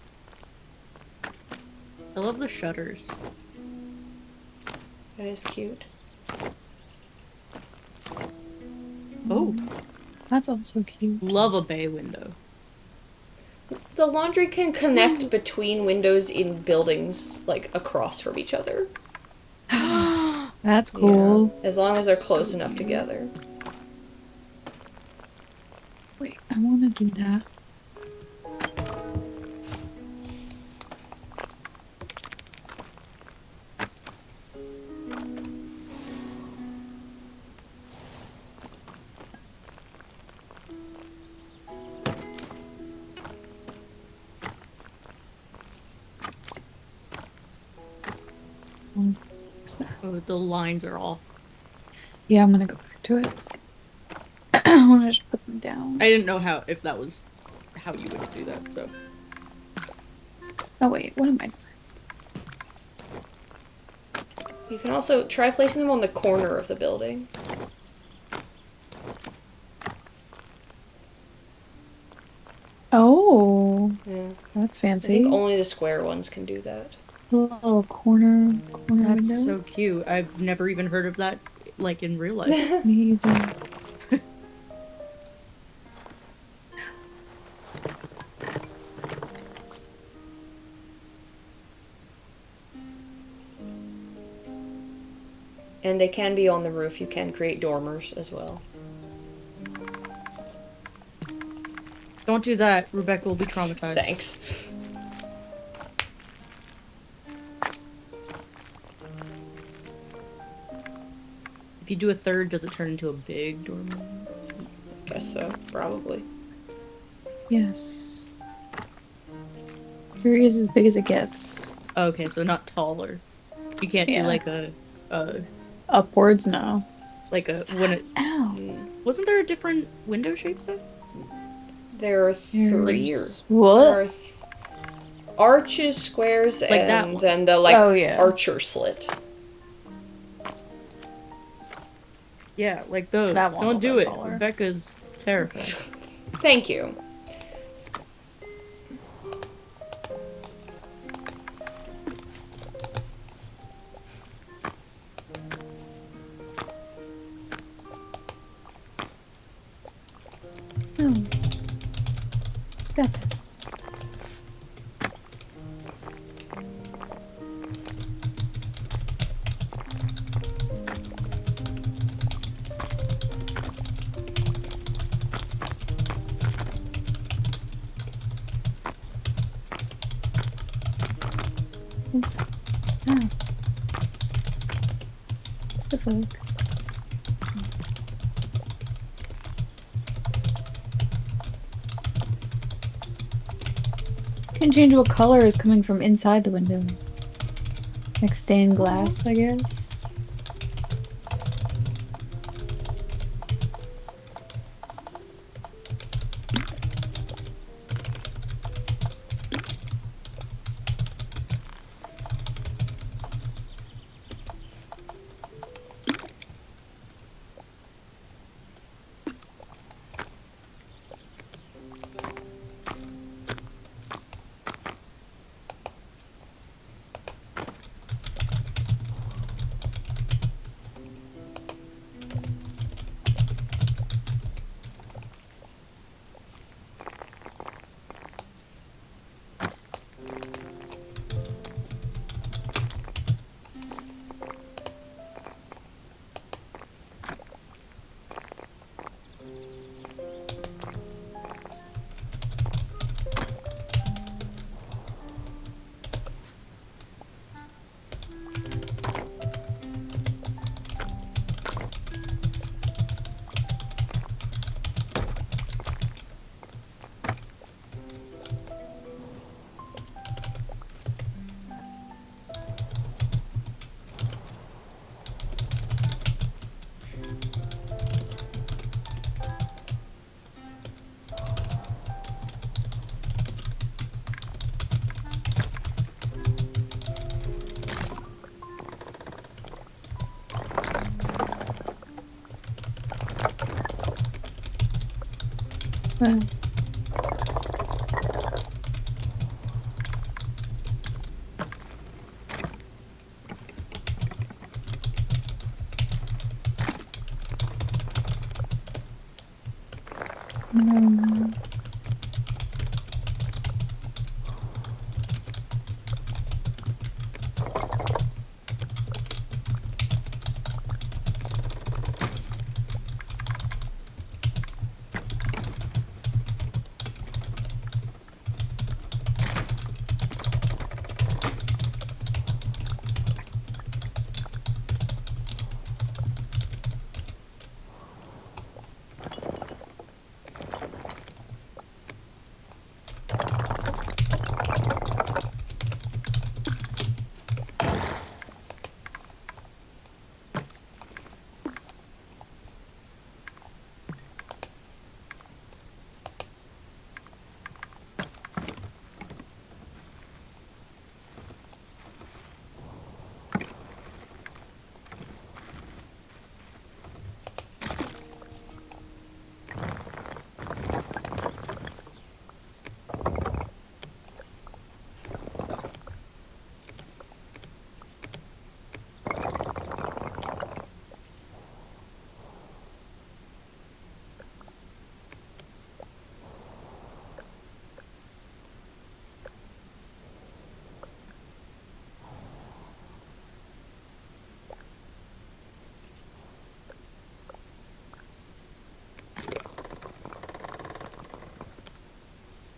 I love the shutters. That is cute. Oh, That's also cute. love a bay window. The laundry can connect between windows in buildings, like, across from each other. That's cool. Yeah, as long as they're close So enough cute. together. Wait, I want to do that. What's that? Oh, the lines are off. Yeah, I'm gonna go back to it. I want to just put them down. I didn't know if that was how you would do that, so. Oh wait, what am I doing? You can also try placing them on the corner of the building. Oh, Yeah. that's I fancy. think only the square ones can do that. Little corner That's window. so cute. I've never even heard of that, like, in real life. Me either. And they can be on the roof. You can create dormers as well. Don't do that. Rebecca will be traumatized. Thanks. If you do a third, does it turn into a big dormer? Guess so, probably. Yes. Here is as big as it gets. Okay, so not taller. You can't Yeah. do like a Upwards, no. when it Ow. wasn't there a different window shape though? There are three or Here's- there What? are arches, squares, Like that and one. then the like Oh, yeah. archer slit. Yeah, like those. That one Don't will do go it. taller. Rebecca's terrified. Thank you. No. Step it. Oops. Ow. The fuck? Can change what color is coming from inside the window. Like stained glass, I guess. Well, No.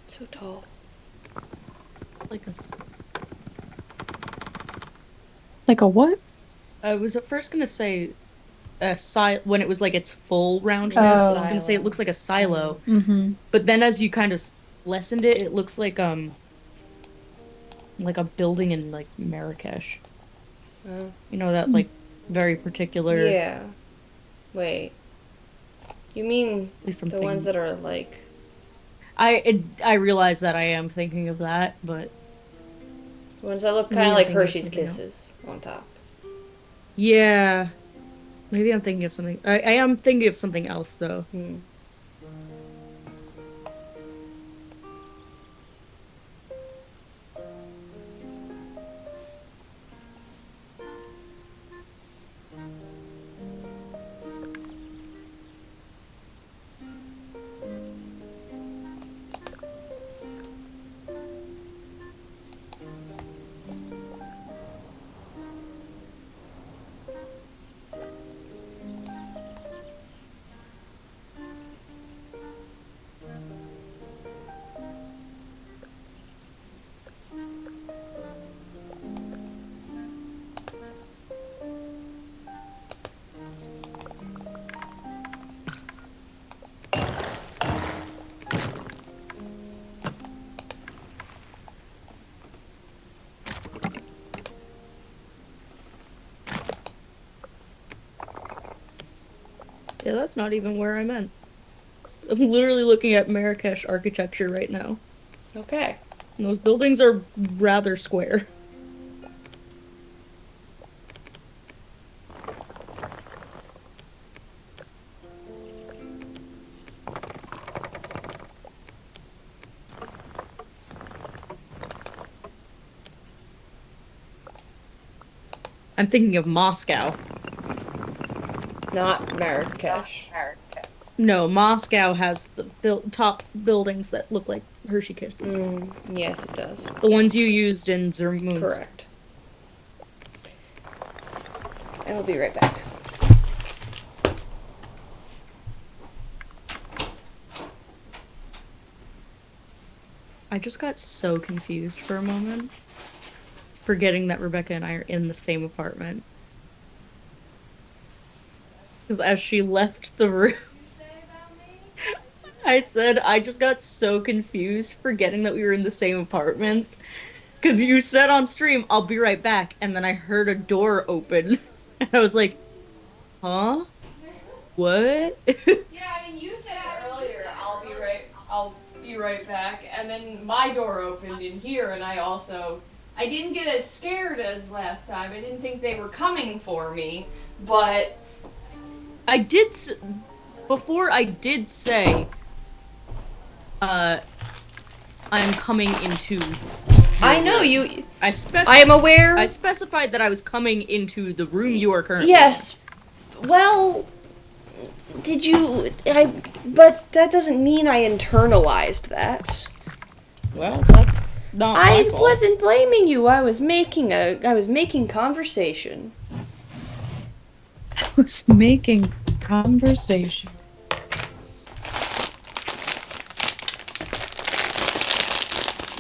So tall. Like Like a what? I was at first gonna say when it was like its full round Yeah, face. I Oh. was gonna say it looks like a silo, Mm-hmm. but then as you kind of lessened it, it looks like a building in like Marrakesh. Oh. You know that like very particular. Yeah. Wait. You mean At least I'm the ones thinking- that are like... I realize that I am thinking of that, but The ones that look Maybe kind I'm of like thinking of Hershey's something else. Kisses on top. yeah, maybe I'm thinking of something. I am thinking of something else though. Hmm. Yeah, that's not even where I meant. I'm literally looking at Marrakesh architecture right now. Okay. And those buildings are rather square. I'm thinking of Moscow. Not Marrakesh. No, Moscow has the top buildings that look like Hershey Kisses. Yes, it does. The ones you used in Zermuz. Correct. I will be right back. I just got so confused for a moment, forgetting that Rebecca and I are in the same apartment. Because as she left the room, I said I just got so confused, forgetting that we were in the same apartment. Because you said on stream, I'll be right back, and then I heard a door open. And I was like, huh? What? Yeah, I mean, you said earlier, I'll be right back, and then my door opened in here, and I didn't get as scared as last time. I didn't think they were coming for me, but... Before I did say, I'm coming into... I know, you... I am aware... I specified that I was coming into the room you are currently Yes. Well... did you? But that doesn't mean I internalized that. Well, that's not my I fault. wasn't blaming you. I was making conversation. I was making conversation.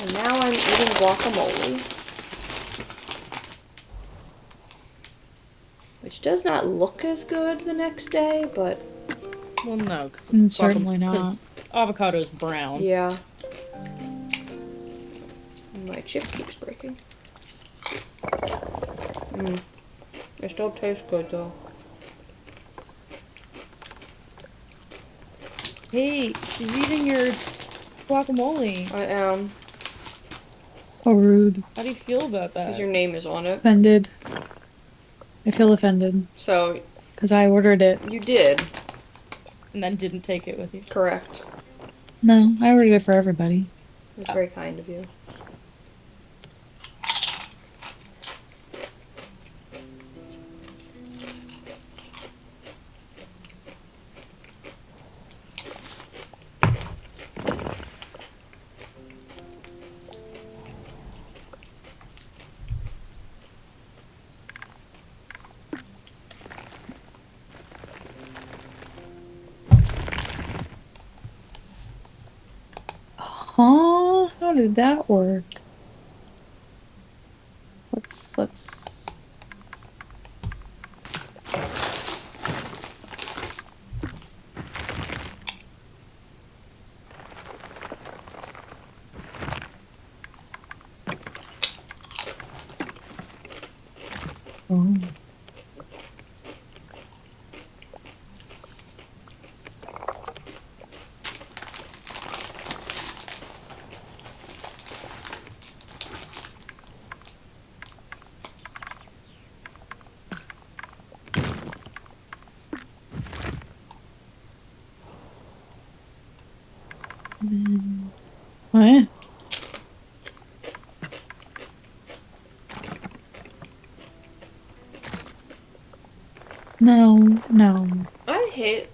And now I'm eating guacamole. Which does not look as good the next day, but Well, no, because Certainly not. avocado's brown. yeah. My chip keeps breaking. It still tastes good though. Hey, you're eating your guacamole. I am. Oh, rude. How do you feel about that? Because your name is on it. Offended. I feel offended. So, Because I ordered it. you did. And then didn't take it with you. Correct. No, I ordered it for everybody. It was very kind of you. Huh? How did that work? Let's... Oh. What? No. I hate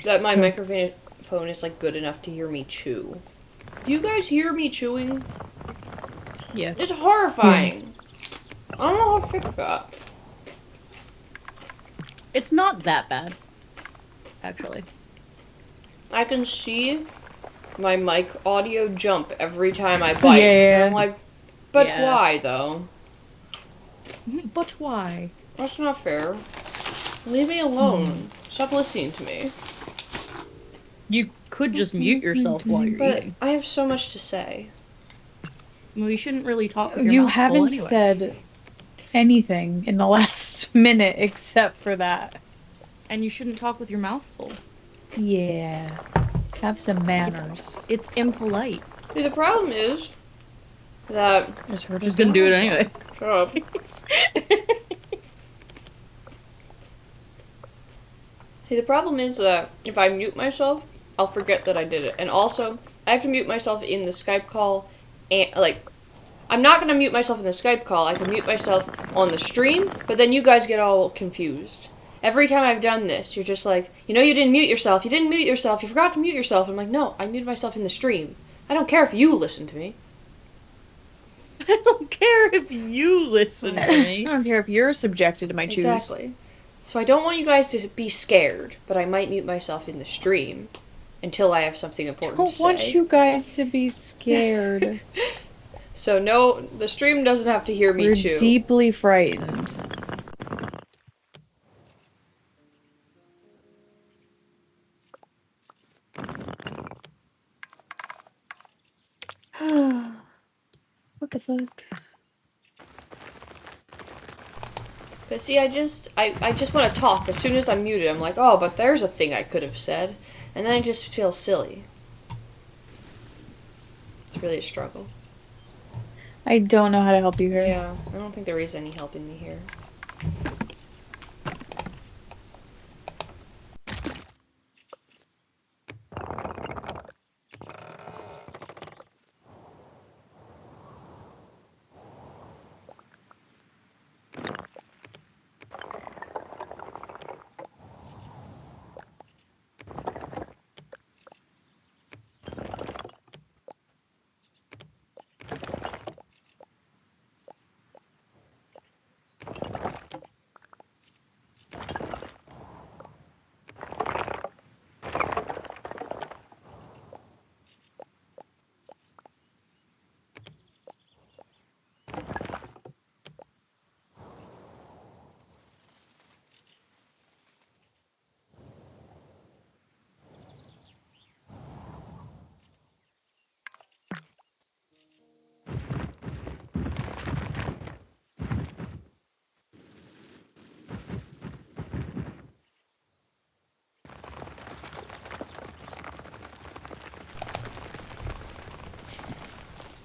that my So- microphone is like good enough to hear me chew. Do you guys hear me chewing? Yeah. It's horrifying. I don't know how to fix that. It's not that bad. Actually. I can see my mic audio jump every time I bite. Yeah. And I'm like, but Yeah. why though? But why? That's not fair. Leave me alone. Stop listening to me. You could just mute yourself while you're But eating. I have so much to say. Well, you shouldn't really talk with your You mouth full haven't anyway. said anything in the last minute except for that. And you shouldn't talk with your mouth full. Yeah. Have some manners. It's impolite. See, the problem is that... Just heard Just it gonna do it go. anyway. Shut up. See, the problem is that if I mute myself, I'll forget that I did it. And also, I have to mute myself in the Skype call. And, like, I'm not going to mute myself in the Skype call. I can mute myself on the stream, but then you guys get all confused. Every time I've done this, you're just like, you know, you didn't mute yourself. You didn't mute yourself. You forgot to mute yourself. I'm like, no, I muted myself in the stream. I don't care if you listen to me. I don't care if you listen to I me. don't care if you're subjected to my choose. Exactly. So I don't want you guys to be scared, but I might mute myself in the stream until I have something important I to don't want say. you guys to be scared. So no, the stream doesn't have to hear me We're chew. deeply frightened. What the fuck? But see, I just want to talk. As soon as I'm muted, I'm like, oh, but there's a thing I could have said. And then I just feel silly. It's really a struggle. I don't know how to help you here. Yeah, I don't think there is any helping me here.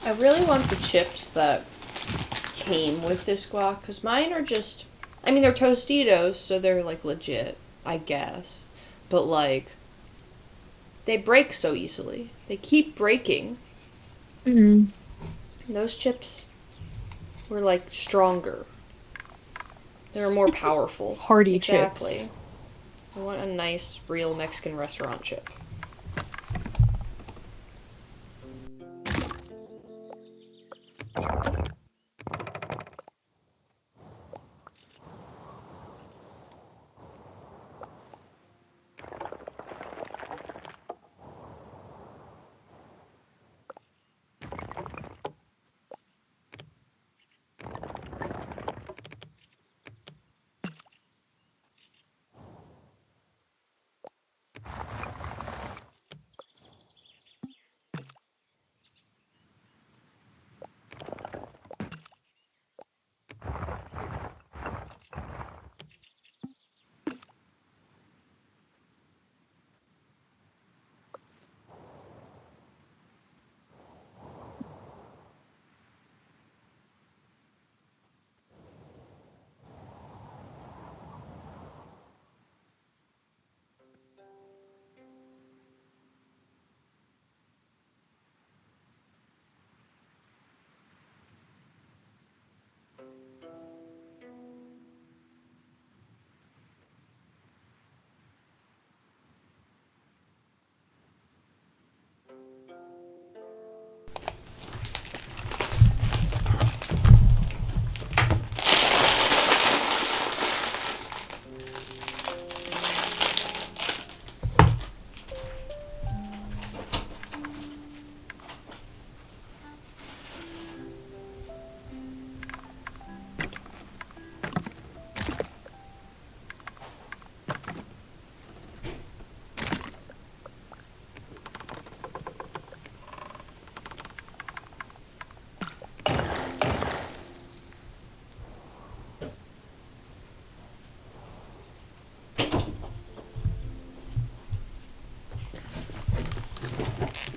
I really want the chips that came with this guac, because mine are just, I mean, they're Tostitos, so they're, like, legit, I guess. But, like, they break so easily. They keep breaking. Mm. Those chips were, like, stronger. They were more powerful. Hearty Exactly. chips. I want a nice, real Mexican restaurant chip.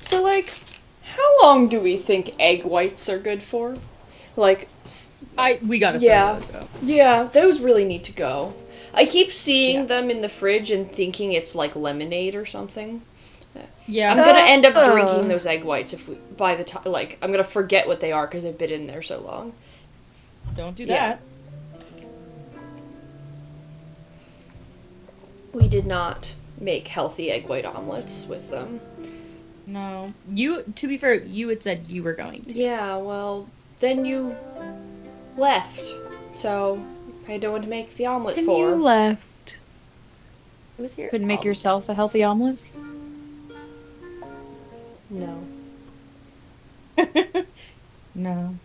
So, like, how long do we think egg whites are good for? Like, We gotta yeah, throw those out. yeah, those really need to go. I keep seeing Yeah. them in the fridge and thinking it's like lemonade or something. Yeah. I'm gonna end up Ugh. drinking those egg whites if we, by the time, like, I'm gonna forget what they are because they've been in there so long. Don't do Yeah. that. We did not make healthy egg white omelets with them. No. To be fair, you had said you were going to. Yeah, well, then you left, so I had no one to make the omelet And for. you left. It was here. Couldn't make yourself a healthy omelet? No. No.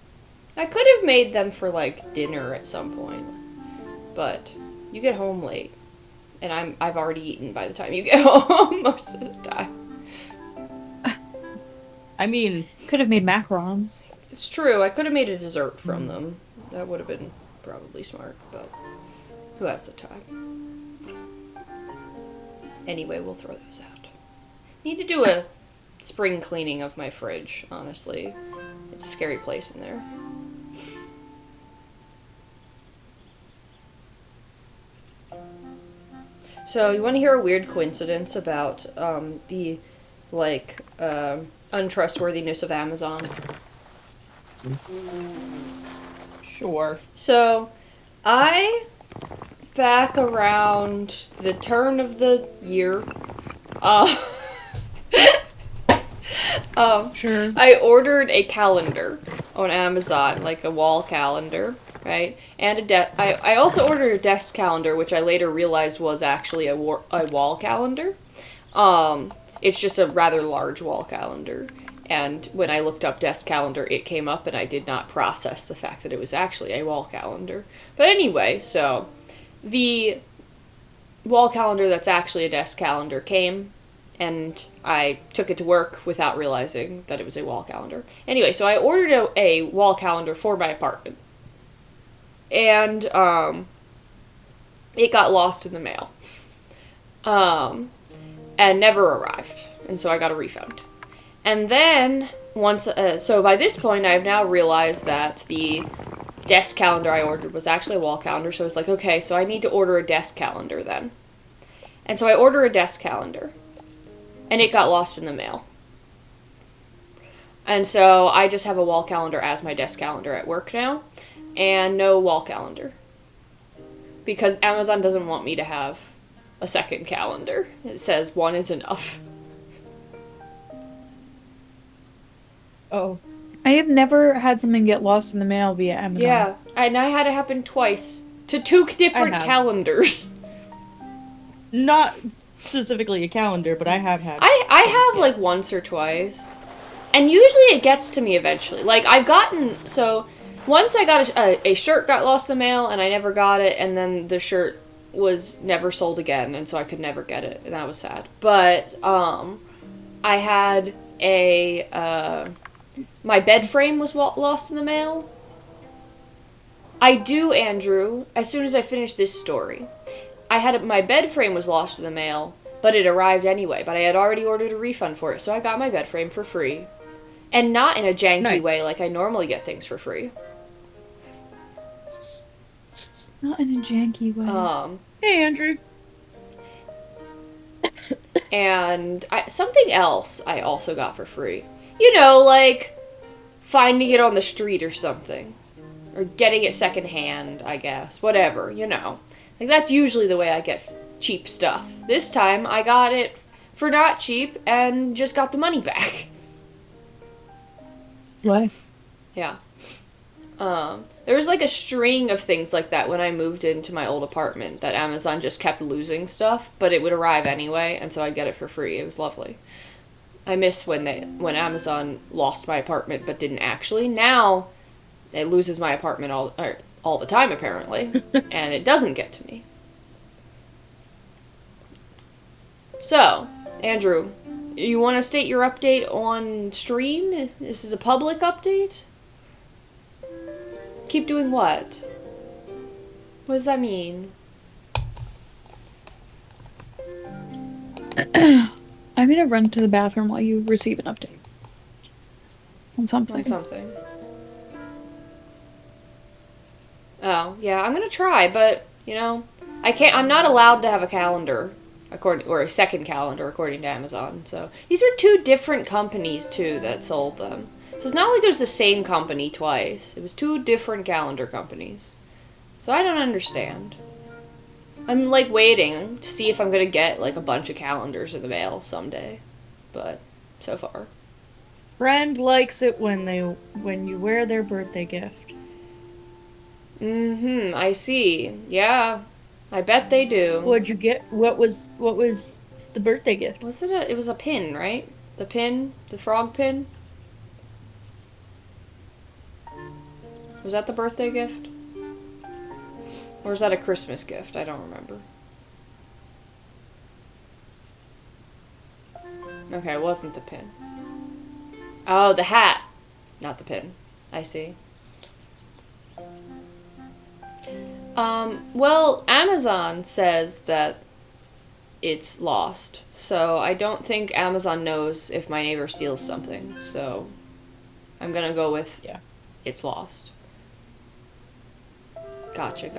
I could have made them for, like, dinner at some point, but you get home late, and I've already eaten by the time you get home most of the time. I mean, Could have made macarons. It's true, I could have made a dessert from them. That would have been probably smart, but who has the time? Anyway, we'll throw those out. Need to do a spring cleaning of my fridge, honestly. It's a scary place in there. So, you want to hear a weird coincidence about the, like, untrustworthiness of Amazon? sure. So, back around the turn of the year, uh, Sure. I ordered a calendar on Amazon, like a wall calendar, right? And I also ordered a desk calendar, which I later realized was actually a wall calendar. It's just a rather large wall calendar. And when I looked up desk calendar, it came up, and I did not process the fact that it was actually a wall calendar. But anyway, so the wall calendar that's actually a desk calendar came, and I took it to work without realizing that it was a wall calendar. Anyway, so I ordered a wall calendar for my apartment. And it got lost in the mail. And never arrived. And so I got a refund. And then so by this point, I've now realized that the desk calendar I ordered was actually a wall calendar. So I was like, okay, so I need to order a desk calendar then. And so I order a desk calendar, and it got lost in the mail. And so I just have a wall calendar as my desk calendar at work now, and no wall calendar. Because Amazon doesn't want me to have a second calendar. It says one is enough. Oh. I have never had something get lost in the mail via Amazon. Yeah, and I had it happen twice to two different have. calendars. Not specifically a calendar, but I have had. I have like once or twice, and usually it gets to me eventually. Like I've gotten once I got a shirt got lost in the mail and I never got it, and then the shirt was never sold again, and so I could never get it, and that was sad. But I had my bed frame was lost in the mail. I do, Andrew, as soon as I finish this story. My bed frame was lost in the mail, but it arrived anyway. But I had already ordered a refund for it, so I got my bed frame for free. And not in a janky way like I normally get things for free. Not in a janky way. Hey, Andrew. And something else I also got for free. You know, like finding it on the street or something. Or getting it secondhand, I guess. Whatever, you know. Like, that's usually the way I get cheap stuff. This time, I got it for not cheap and just got the money back. Life. Yeah. There was like a string of things like that when I moved into my old apartment that Amazon just kept losing stuff, but it would arrive anyway, and so I'd get it for free. It was lovely. I miss when Amazon lost my apartment but didn't actually. Now, it loses my apartment all the time, apparently, and it doesn't get to me. So, Andrew, you want to state your update on stream? This is a public update? Keep doing what? What does that mean? I'm gonna run to the bathroom while you receive an update. On something. On something. Oh, yeah, I'm gonna try, but, you know, I'm not allowed to have a calendar, or a second calendar, according to Amazon, so. These are two different companies, too, that sold them. So it's not like it was the same company twice. It was two different calendar companies. So I don't understand. I'm, like, waiting to see if I'm gonna get, like, a bunch of calendars in the mail someday. But, so far. Friend likes it when you wear their birthday gift. Mm-hmm, I see. Yeah, I bet they do. What'd you get? What was the birthday gift? It was a pin, right? The pin? The frog pin? Was that the birthday gift? Or is that a Christmas gift? I don't remember. Okay, it wasn't the pin. Oh, the hat! Not the pin. I see. Well, Amazon says that it's lost, so I don't think Amazon knows if my neighbor steals something, so I'm gonna go with, yeah, it's lost. Gotcha.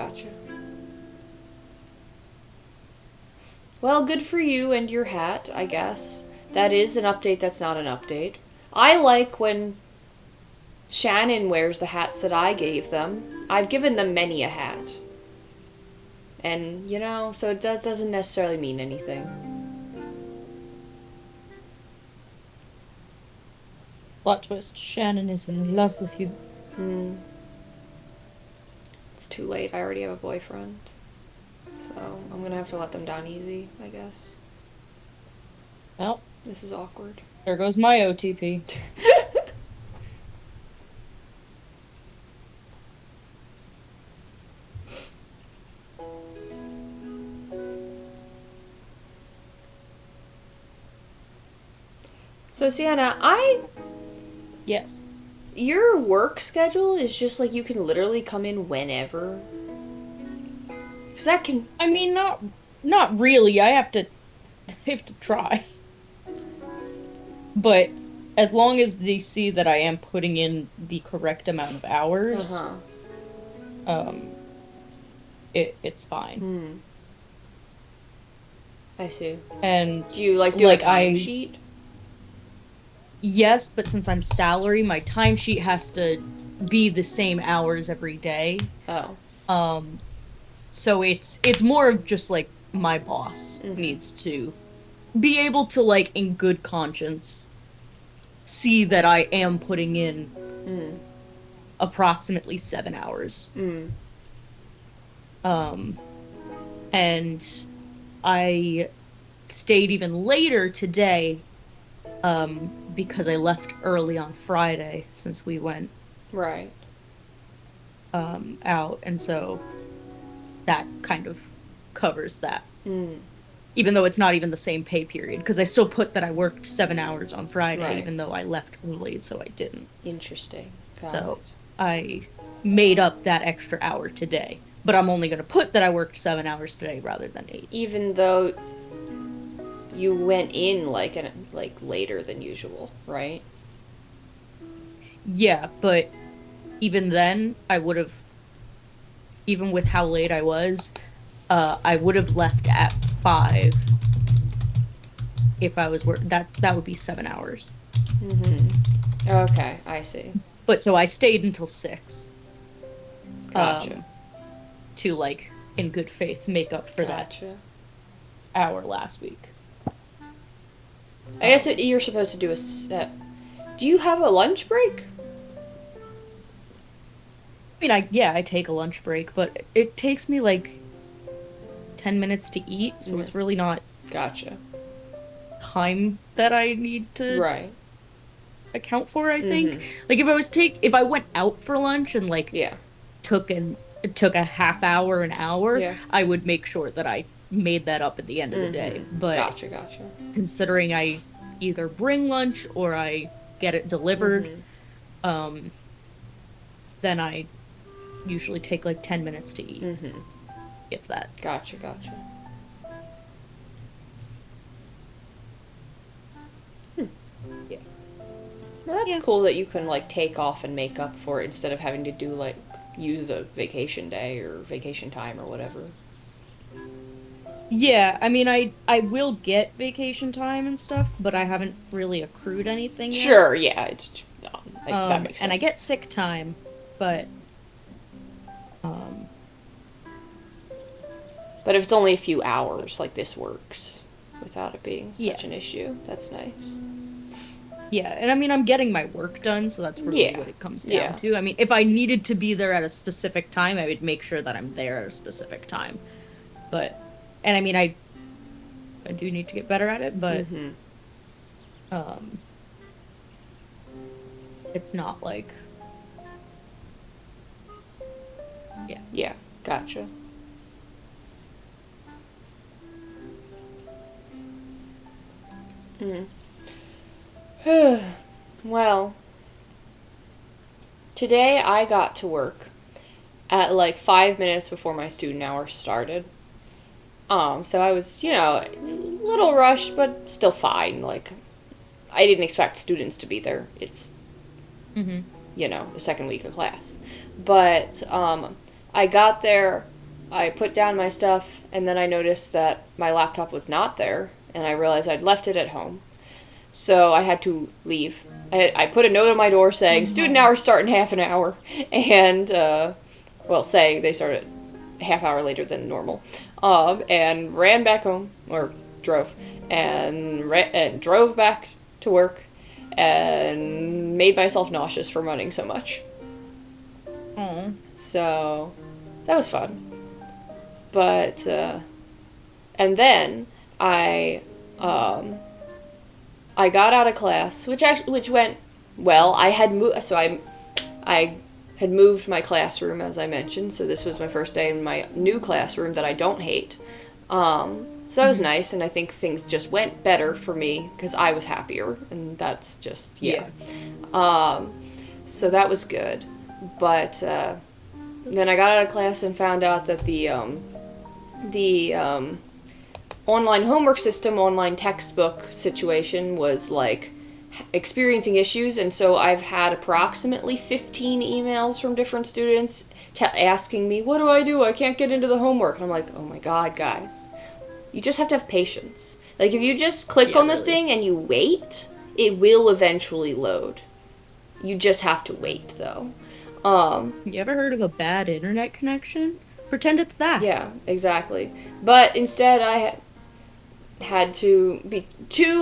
Well, good for you and your hat, I guess. That is an update that's not an update. I like when Shannon wears the hats that I gave them. I've given them many a hat. And, you know, so it doesn't necessarily mean anything. Plot twist. Shannon is in love with you. It's too late. I already have a boyfriend. So, I'm gonna have to let them down easy, I guess. Well, this is awkward. There goes my OTP. So, Sienna, Yes. Your work schedule is just like you can literally come in whenever? Because that can... I mean, not really. I have to try. But as long as they see that I am putting in the correct amount of hours, it's fine. Hmm. I see. And Do you do like, a timesheet? yes, but since I'm salary, my timesheet has to be the same hours every day. Oh. So it's more of just like my boss needs to be able to, like, in good conscience, see that I am putting in approximately 7 hours. And I stayed even later today, because I left early on Friday since we went Right. out, and so that kind of covers that. Mm. Even though it's not even the same pay period, because I still put that I worked 7 hours on Friday, Right. even though I left early, so I didn't. Interesting. Got So it. I made up that extra hour today, but I'm only going to put that I worked 7 hours today rather than 8. Even though you went in like later than usual, right? Yeah, but even then, I would have, even with how late I was, I would have left at 5 if I was that would be 7 hours. Okay, I see. But so I stayed until 6. Gotcha. To, like, in good faith, make up for Gotcha. that hour last week. I guess you're supposed to do do you have a lunch break? I mean, I take a lunch break, but it takes me, like, 10 minutes to eat, so it's really not Gotcha. time that I need to Right. account for, I think. Like, if I went out for lunch and, like, took a half hour, an hour, I would make sure that I made that up at the end of the day. But Gotcha. considering I either bring lunch or I get it delivered, then I usually take like 10 minutes to eat, if that. Gotcha. Yeah. Well, that's cool that you can like take off and make up for it instead of having to do like use a vacation day or vacation time or whatever. Yeah, I mean, I will get vacation time and stuff, but I haven't really accrued anything yet. Sure, yeah, it's that makes sense. And I get sick time, but but if it's only a few hours, like this works without it being such an issue. That's nice. Yeah, and I mean, I'm getting my work done, so that's really what it comes down to. I mean, if I needed to be there at a specific time, I would make sure that I'm there at a specific time. And I mean, I do need to get better at it, but it's not like... Yeah, gotcha. Well, today I got to work at like 5 minutes before my student hour started. So I was, a little rushed, but still fine. Like, I didn't expect students to be there. It's, the second week of class. But, I got there, I put down my stuff, and then I noticed that my laptop was not there, and I realized I'd left it at home. So I had to leave. I put a note on my door saying, student hours start in half an hour, and, say they started a half hour later than normal. And ran back home, or drove, and drove back to work, and made myself nauseous from running so much. So, that was fun. But, and then I got out of class, which went well. I had I had moved my classroom, as I mentioned, so this was my first day in my new classroom that I don't hate. So that was nice, and I think things just went better for me because I was happier, and that's just, so that was good. But then I got out of class and found out that the online homework system, online textbook situation was, like, experiencing issues, and so I've had approximately 15 emails from different students asking me, what do? I can't get into the homework. And I'm like, oh my god, guys. You just have to have patience. Like, if you just click on the thing and you wait, it will eventually load. You just have to wait, though. You ever heard of a bad internet connection? Pretend it's that. Yeah, exactly. But instead, I had to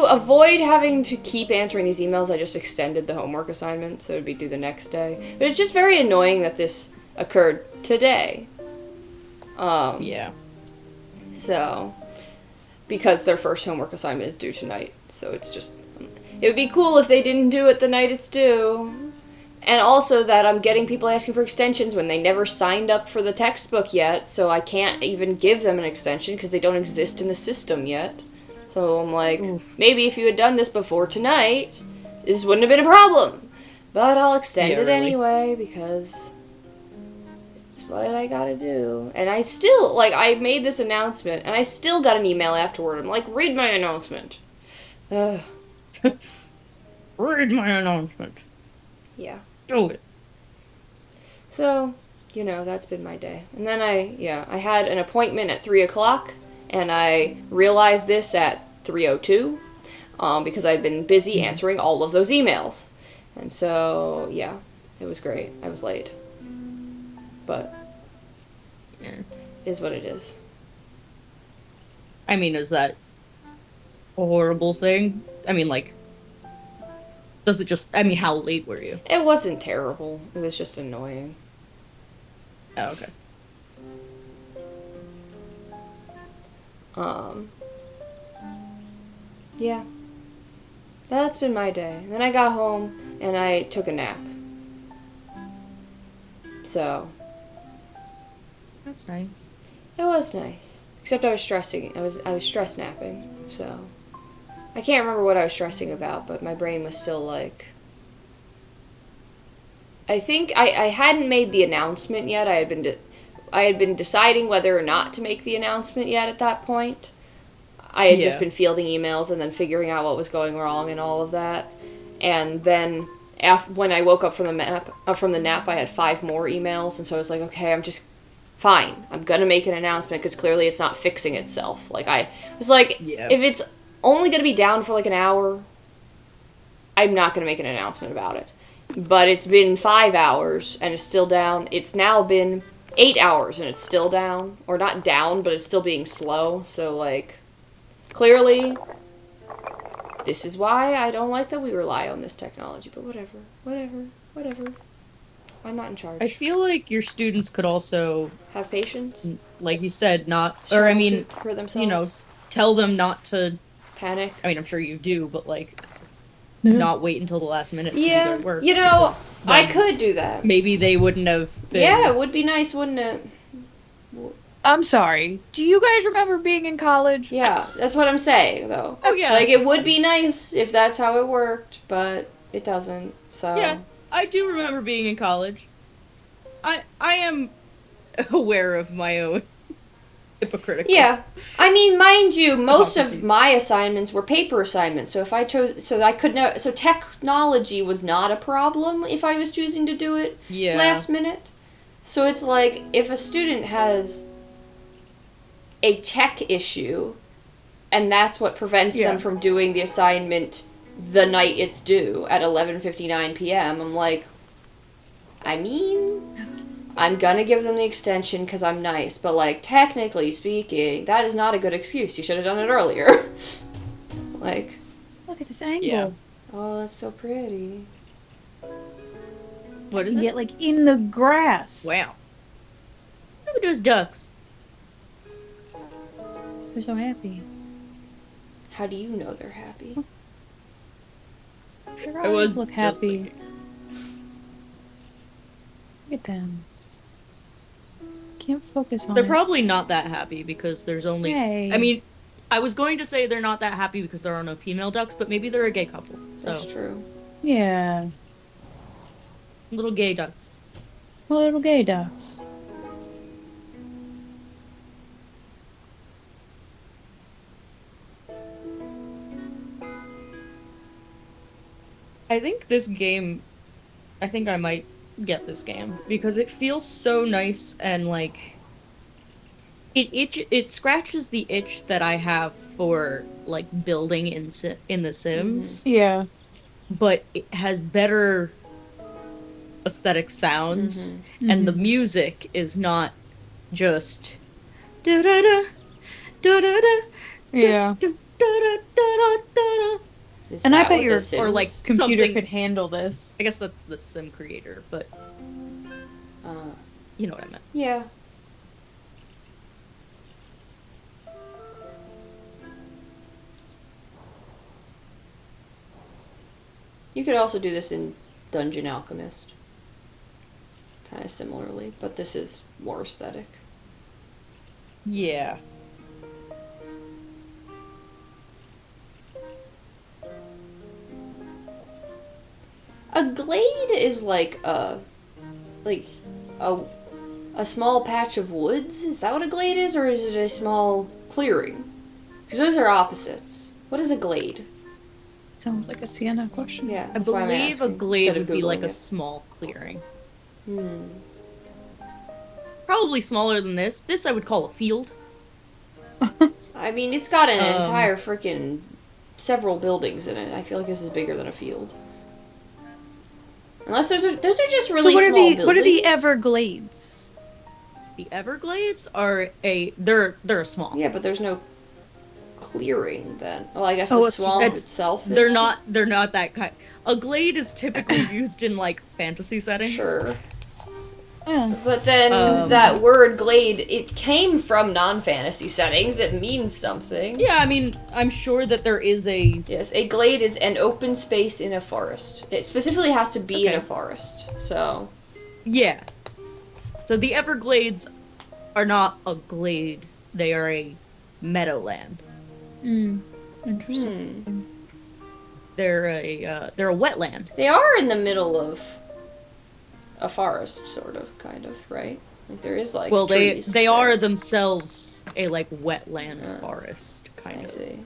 avoid having to keep answering these emails, I just extended the homework assignment, so it would be due the next day. But it's just very annoying that this occurred today. Yeah. So, because their first homework assignment is due tonight. So it's just, it would be cool if they didn't do it the night it's due. And also that I'm getting people asking for extensions when they never signed up for the textbook yet, so I can't even give them an extension because they don't exist in the system yet. So I'm like, maybe if you had done this before tonight, this wouldn't have been a problem. But I'll extend it anyway because it's what I gotta do. And I still, like, I made this announcement and I still got an email afterward. I'm like, read my announcement. Read my announcement. Yeah. Do it. So, you know, that's been my day. And then I had an appointment at 3 o'clock, and I realized this at 3:02, because I'd been busy answering all of those emails. And so, yeah, it was great. I was late. But, it is what it is. I mean, is that a horrible thing? I mean, like, does it just, I mean, how late were you? It wasn't terrible. It was just annoying. Oh, okay. Yeah. That's been my day. And then I got home and I took a nap. So. That's nice. It was nice. Except I was stressing. I was stress napping. So. I can't remember what I was stressing about, but my brain was still like... I think I hadn't made the announcement yet. I had been deciding whether or not to make the announcement yet at that point. I had just been fielding emails and then figuring out what was going wrong and all of that. And then when I woke up from the nap, I had 5 more emails, and so I was like, okay, I'm just fine. I'm gonna make an announcement because clearly it's not fixing itself. Like, I was like, if it's only gonna be down for like an hour, I'm not gonna make an announcement about it. But it's been 5 hours and it's still down. It's now been 8 hours and it's still down. Or not down, but it's still being slow. So, like, clearly, this is why I don't like that we rely on this technology. But whatever. I'm not in charge. I feel like your students could also have patience, like you said, for themselves. You know, tell them not to panic. I mean, I'm sure you do, but like, not wait until the last minute to do their work. You know, I could do that. Maybe they wouldn't have been... Yeah, it would be nice, wouldn't it? I'm sorry. Do you guys remember being in college? Yeah, that's what I'm saying, though. Oh, yeah. Like, it would be nice if that's how it worked, but it doesn't, so... Yeah, I do remember being in college. I am aware of my own hypocritical... Yeah. I mean, mind you, most of my assignments were paper assignments, so if I chose... So technology was not a problem if I was choosing to do it last minute. So it's like, if a student has a tech issue, and that's what prevents them from doing the assignment the night it's due at 11:59 p.m., I'm like, I mean, I'm gonna give them the extension because I'm nice, but, like, technically speaking, that is not a good excuse. You should have done it earlier. Like, look at this angle. Yeah. Oh, that's so pretty. What is You it? get, like, in the grass. Wow. Look at those ducks. They're so happy. How do you know they're happy? Their I eyes was look just happy. thinking. Look at them. Can't focus on They're it. probably not that happy because there's only... Yay. I mean, I was going to say they're not that happy because there are no female ducks, but maybe they're a gay couple. So, That's true. Yeah. little gay ducks. Little gay ducks. I think this game, I think I might get this game because it feels so nice and like it scratches the itch that I have for like building in The Sims, Yeah. but it has better aesthetic sounds and the music is not just da da da da da da Yeah. da da da da. Is And I that bet what your- The Sims? or, like, Computer something- could handle this. I guess that's the sim creator, but you know what I meant. Yeah. You could also do this in Dungeon Alchemist. Kind of similarly, but this is more aesthetic. Yeah. A glade is like a a small patch of woods. Is that what a glade is, or is it a small clearing? Because those are opposites. What is a glade? Sounds like a Sienna question. Yeah, I that's why I'm believe a asking, glade instead of would be like Googling a it. small clearing. Hmm. Probably smaller than this. This I would call a field. I mean, it's got an Um, entire freaking several buildings in it. I feel like this is bigger than a field. Unless those are just really So what are small the buildings. what are the Everglades? The Everglades are they're small. Yeah, but there's no clearing then. Well, I guess Oh, the it's- swamp it's- itself is... They're not that kind. A glade is typically used in like fantasy settings. Sure. Yeah. But then that word glade, it came from non-fantasy settings. It means something. Yeah, I mean, I'm sure that there is a Yes, a glade is an open space in a forest. It specifically has to be in a Okay. forest. So, yeah. So the Everglades are not a glade. They are a meadowland. Interesting. They're a wetland. they are in the middle of a forest, sort of, kind of, right? Like there is like Well, trees they there. are themselves a like wetland Yeah. forest kind I of. see.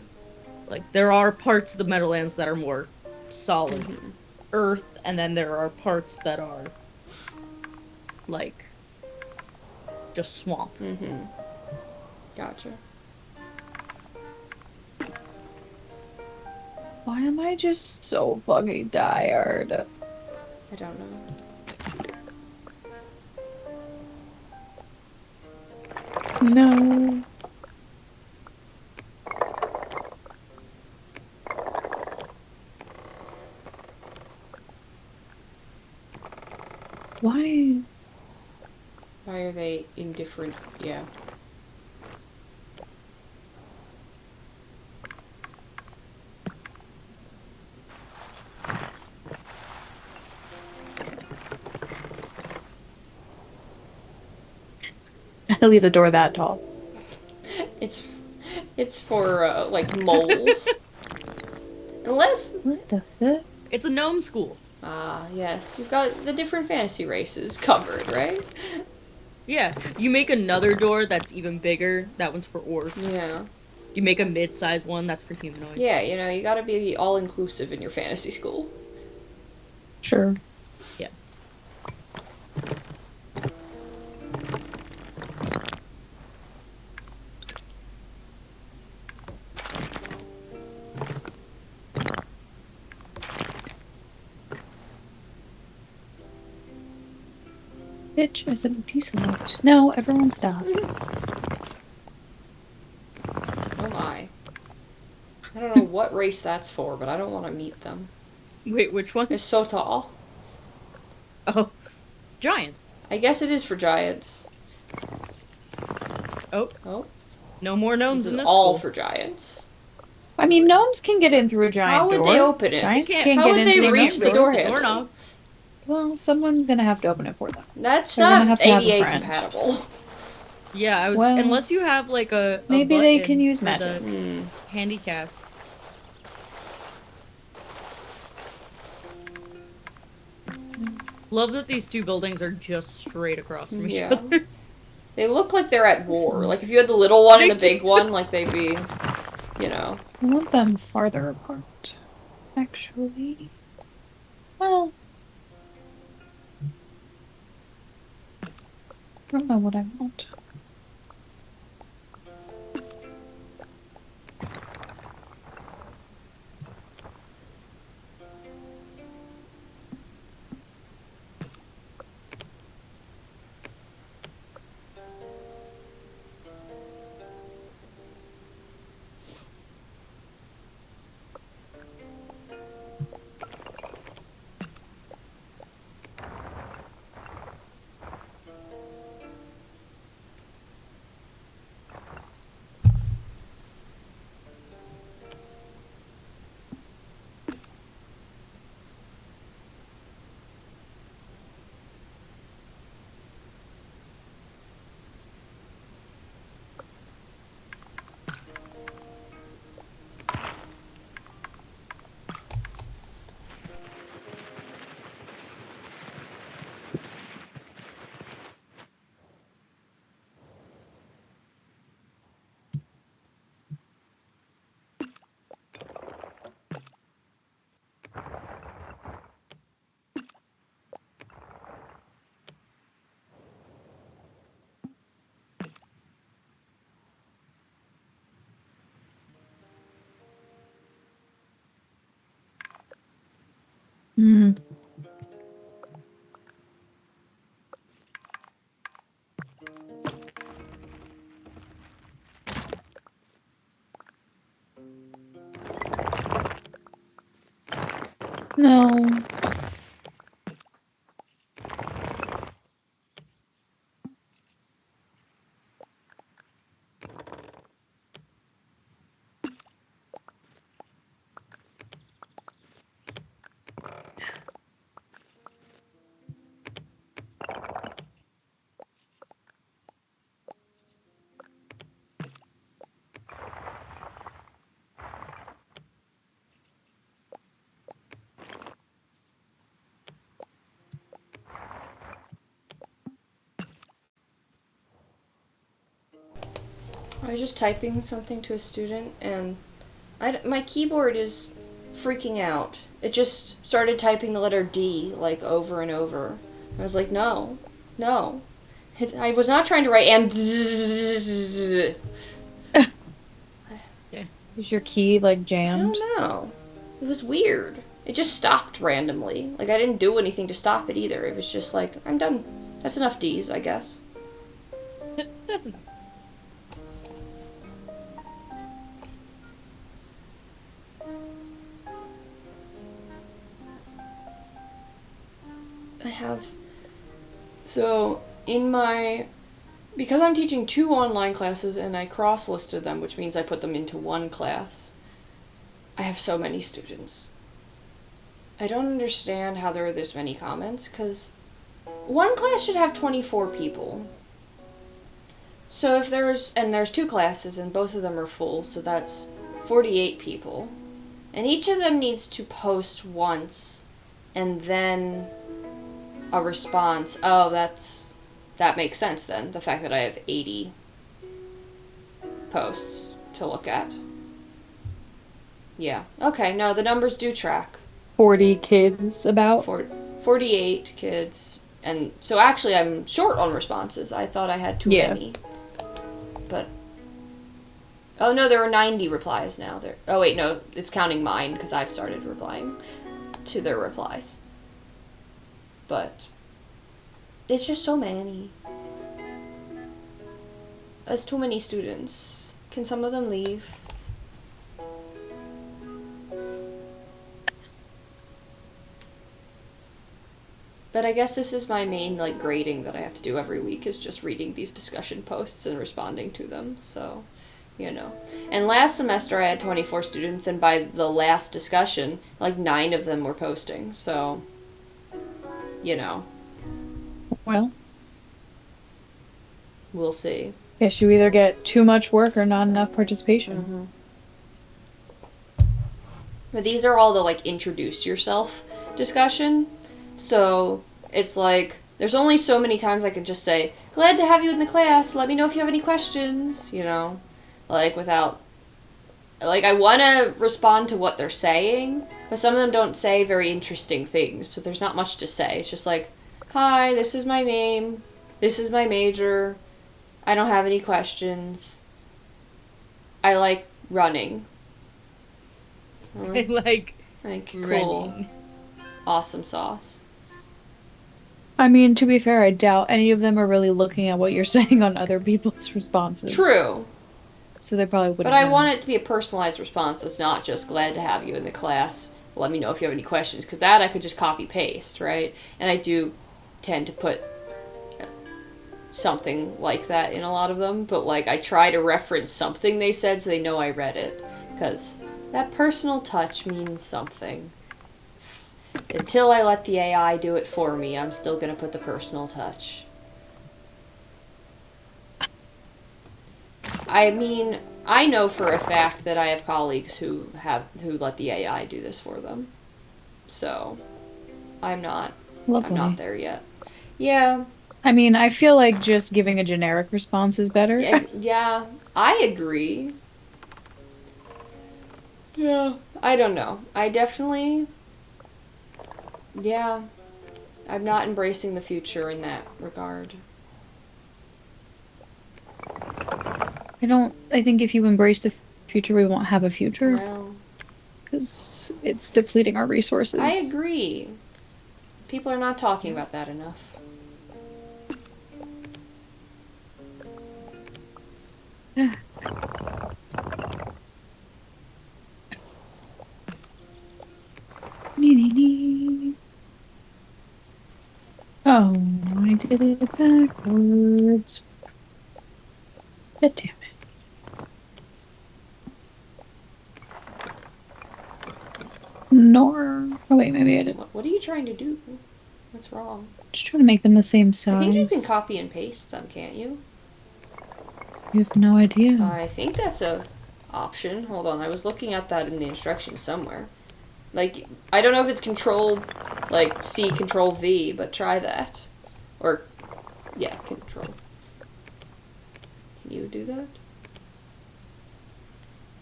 Like there are parts of the meadowlands that are more solid Mm-hmm. earth, and then there are parts that are like just swamp. Mm-hmm. Gotcha. Why am I just so fucking tired? I don't know. No. Why? Why are they indifferent? Yeah. I leave the door that tall. It's for like moles. Unless What the fuck? It's a gnome school. yes, you've got the different fantasy races covered, right? Yeah, you make another door that's even bigger. That one's for orcs. Yeah. You make a mid-sized one that's for humanoids. Yeah, you know, you gotta be all inclusive in your fantasy school. Sure. Yeah. Bitch, I said decent. No, everyone stop. Oh my. I don't know what race that's for, but I don't want to meet them. Wait, which one? They're so tall. Oh, giants. I guess it is for giants. Oh, Oh, no more gnomes this in is this all school. for giants. I mean, gnomes can get in through a giant How would door. they open it? Giants Can't- can't how get would in they through reach a the giant door The handle? doorknob. Well, someone's gonna have to open it for them. That's They're gonna not have to have a ADA friend. compatible. Yeah, I was. Well, unless you have like a maybe they button can use for magic. the Hmm. handicap. Love that these two buildings are just straight across from each Yeah. other. They look like they're at war. Like if you had the little one and the They big one, like they'd be, you know. I want them farther apart. Actually. Well, I don't know what I want. Hmm. No. I was just typing something to a student, and my keyboard is freaking out. It just started typing the letter D, like, over and over. I was like, no, no. I was not trying to write and. Is your key like I jammed? don't know. It was weird. It just stopped randomly. Like, I didn't do anything to stop it either. It was just like, I'm done. That's enough D's, I guess. That's enough. I have. So, because I'm teaching 2 online classes and I cross-listed them, which means I put them into one class, I have so many students. I don't understand how there are this many comments, because one class should have 24 people. So if there's 2 classes and both of them are full, so that's 48 people. And each of them needs to post once and then a response. Oh, that makes sense then, the fact that I have 80 posts to look at. Yeah. Okay, no, the numbers do track. 40 kids about? 48 kids. And so actually I'm short on responses. I thought I had too many. But oh no, there are 90 replies now. Oh wait, no, it's counting mine because I've started replying to their replies. But it's just so many. That's too many students. Can some of them leave? But I guess this is my main, like, grading that I have to do every week, is just reading these discussion posts and responding to them, so, you know. And last semester I had 24 students, and by the last discussion, like, 9 of them were posting, so, you know. Well, we'll see. Guess you either get too much work or not enough participation. Mm-hmm. But these are all the, like, introduce yourself discussion. So it's like, there's only so many times I can just say, glad to have you in the class, let me know if you have any questions, you know, like, without like, I want to respond to what they're saying, but some of them don't say very interesting things, so there's not much to say. It's just like, hi, this is my name, this is my major, I don't have any questions, I like running. I like Cool. running. Awesome sauce. I mean, to be fair, I doubt any of them are really looking at what you're saying on other people's responses. True. So they probably wouldn't But I know. want it to be a personalized response. It's not just glad to have you in the class. Let me know if you have any questions. Because that I could just copy paste, right? And I do tend to put something like that in a lot of them. But, like, I try to reference something they said so they know I read it. Because that personal touch means something. Until I let the AI do it for me, I'm still going to put the personal touch. I mean, I know for a fact that I have colleagues who let the AI do this for them. So, I'm not there yet. Yeah. I mean, I feel like just giving a generic response is better. Yeah, I agree. Yeah. I don't know. I definitely... Yeah. I'm not embracing the future in that regard. I think if you embrace the future, we won't have a future. Well... Because it's depleting our resources. I agree. People are not talking about that enough. Oh, I did it backwards. God damn it. Nor. Oh, wait, maybe I didn't. What are you trying to do? What's wrong? Just trying to make them the same size. I think you can copy and paste them, can't you? You have no idea. I think that's a option. Hold on, I was looking at that in the instructions somewhere. Like, I don't know if it's control, like, C, control V, but try that. Or, yeah, control. Can you do that?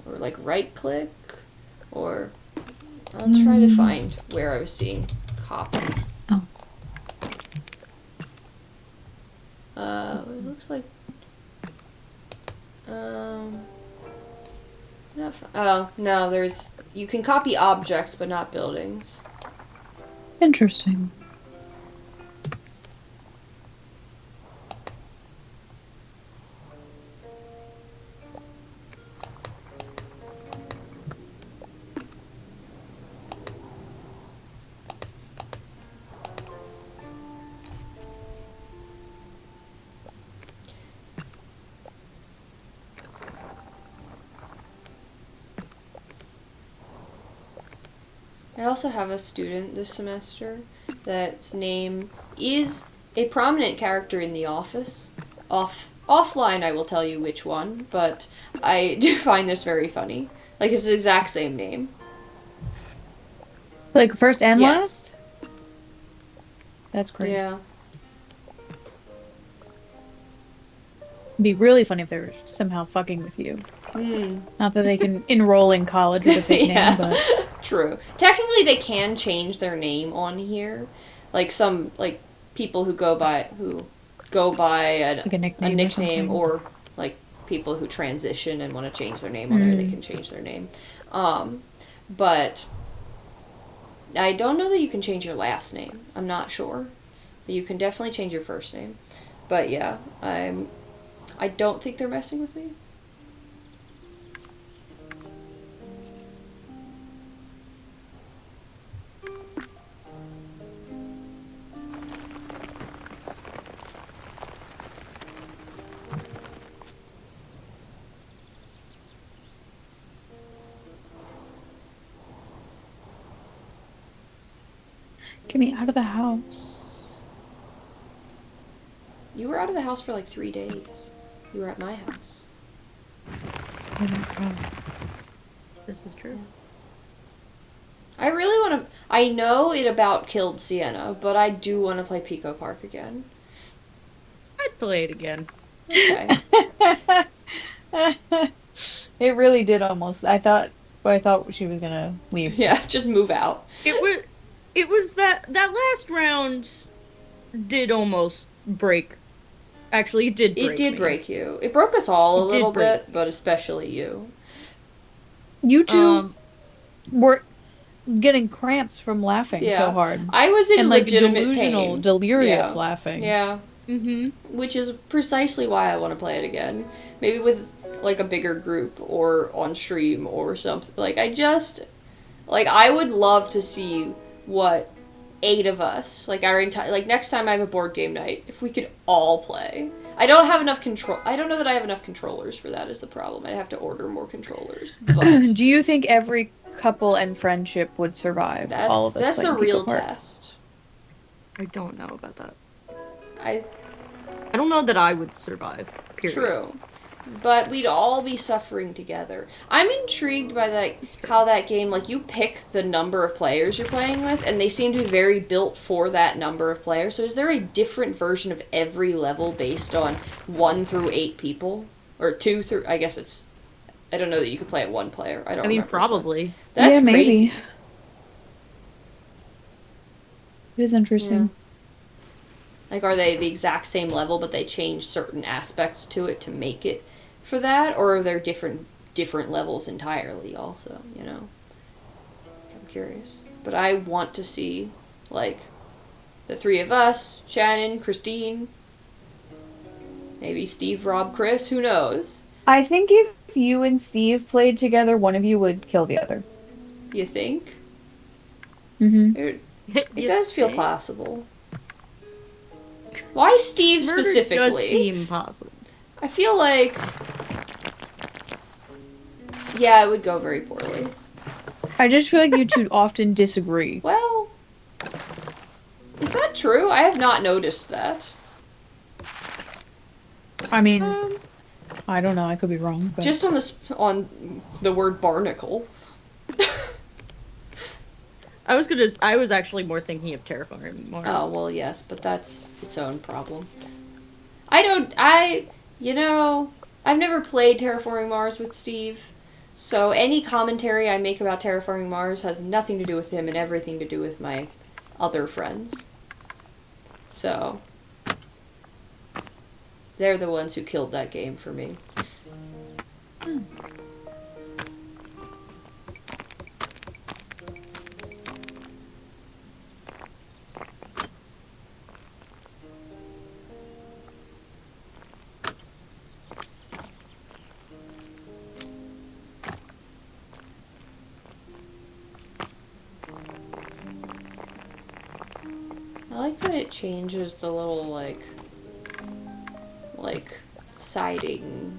Or, like, right click? Or, I'll try to find where I was seeing copy. Oh. It looks like, no, you can copy objects, but not buildings. Interesting. I also have a student this semester that's name is a prominent character in The Office. Offline, I will tell you which one, but I do find this very funny. Like, it's the exact same name. Like first and Yes. last? That's crazy. Yeah. It'd be really funny if they were somehow fucking with you. Hmm. Not that they can enroll in college with a fake Yeah. name, but True. Technically, they can change their name on here. Like some people who go by like a nickname. nickname, or or like people who transition and want to change their name on there, they can change their name. But I don't know that you can change your last name. I'm not sure, but you can definitely change your first name. But yeah, I don't think they're messing with me. Get me out of the house. You were out of the house for like 3 days. You were at my house. Where's our house? This is true. I really want to... I know it about killed Sienna, but I do want to play Pico Park again. I'd play it again. Okay. It really did almost. I thought she was gonna leave. Yeah, just move out. It was that last round did almost break. Actually, it did break It did me. break you. It broke us all a It did little break bit, but especially you. You two Um, were getting cramps from laughing Yeah. so hard. I was in And like legitimate delusional, pain. delirious Yeah. laughing. Yeah. mm-hmm. Which is precisely why I want to play it again. Maybe with, like, a bigger group or on stream or something. Like, I would love to see what 8 of us, like, our entire, like, next time I have a board game night, if we could all play. I don't have enough I don't know that I have enough controllers for that is the problem. I have to order more controllers. But Do you think every couple and friendship would survive all of us that's the playing real Pico Park? test. I don't know about that. I I don't know that I would survive. Period. True. But we'd all be suffering together. I'm intrigued by how that game, like, you pick the number of players you're playing with, and they seem to be very built for that number of players. So is there a different version of every level based on 1 through 8 people? Or 2 through, I guess it's, I don't know that you could play at 1 player. I don't I mean, remember. probably. That's Yeah, maybe. crazy. It is interesting. Like, are they the exact same level, but they change certain aspects to it to make it for that? Or are there different levels entirely also, you know? I'm curious. But I want to see, like, the 3 of us, Shannon, Christine, maybe Steve, Rob, Chris, who knows? I think if you and Steve played together, one of you would kill the other. You think? Mm-hmm. It does feel possible. Why Steve Murder specifically? does seem possible. I feel like... Yeah, it would go very poorly. I just feel like you two often disagree. Well... Is that true? I have not noticed that. I mean, I don't know. I could be wrong. But... Just on the word barnacle. I was actually more thinking of Terraforming Mars. Oh, well, yes, but that's its own problem. You know, I've never played Terraforming Mars with Steve, so any commentary I make about Terraforming Mars has nothing to do with him and everything to do with my other friends. So, they're the ones who killed that game for me. I like that it changes the little, like siding,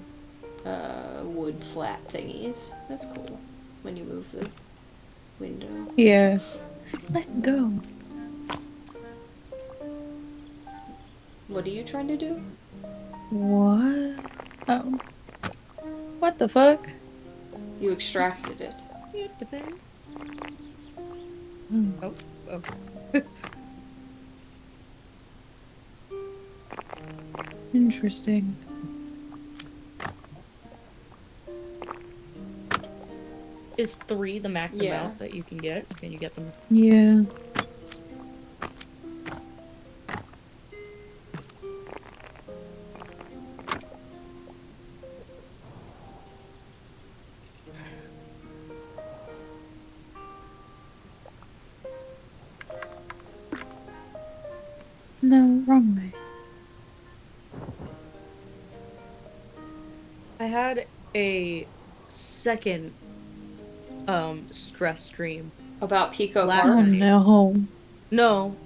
wood slat thingies. That's cool. When you move the window. Yeah. Let go. What are you trying to do? What? Oh. What the fuck? You extracted it. It depends. Oh. Oh. Interesting. Is 3 the max Yeah. amount that you can get? Can you get them? Yeah. No, wrong way. I had a second stress stream. About Pico Last Park? Oh night. no. No,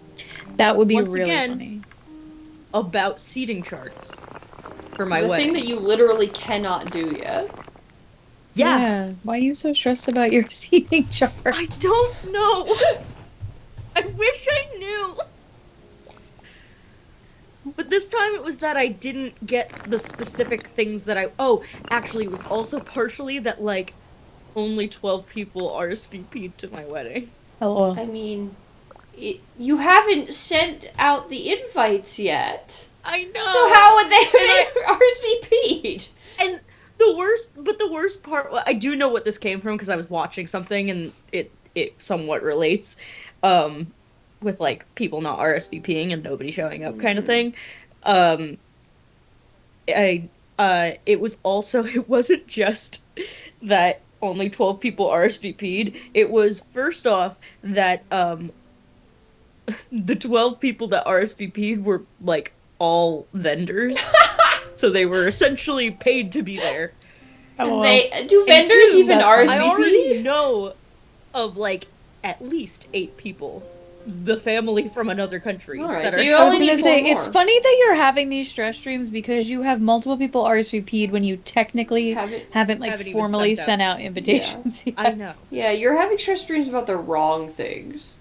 That would be Once really again, funny. about seating charts for my The wedding. thing that you literally cannot do yet. Yeah. Why are you so stressed about your seating chart? I don't know. I wish I knew. But this time it was that I didn't get the specific things that actually it was also partially that, like, only 12 people RSVP'd to my wedding. Hello. I mean, you haven't sent out the invites yet. I know! So how would they have RSVP'd? And the worst part, I do know what this came from because I was watching something and it somewhat relates, with like people not RSVPing and nobody showing up kind of thing. Um, it was also, it wasn't just that only 12 people RSVP'd. It was first off that the 12 people that RSVP'd were like all vendors. So they were essentially paid to be there. Oh, Do vendors two, even that's fine. I already RSVP? know of like at least 8 people, the family from another country. All right, that so are you I was only gonna need say, four it's more. funny that you're having these stress streams because you have multiple people RSVP'd when you technically Haven't- haven't like haven't even formally sent sent out invitations yet. I know, Yeah, you're having stress dreams about the wrong things.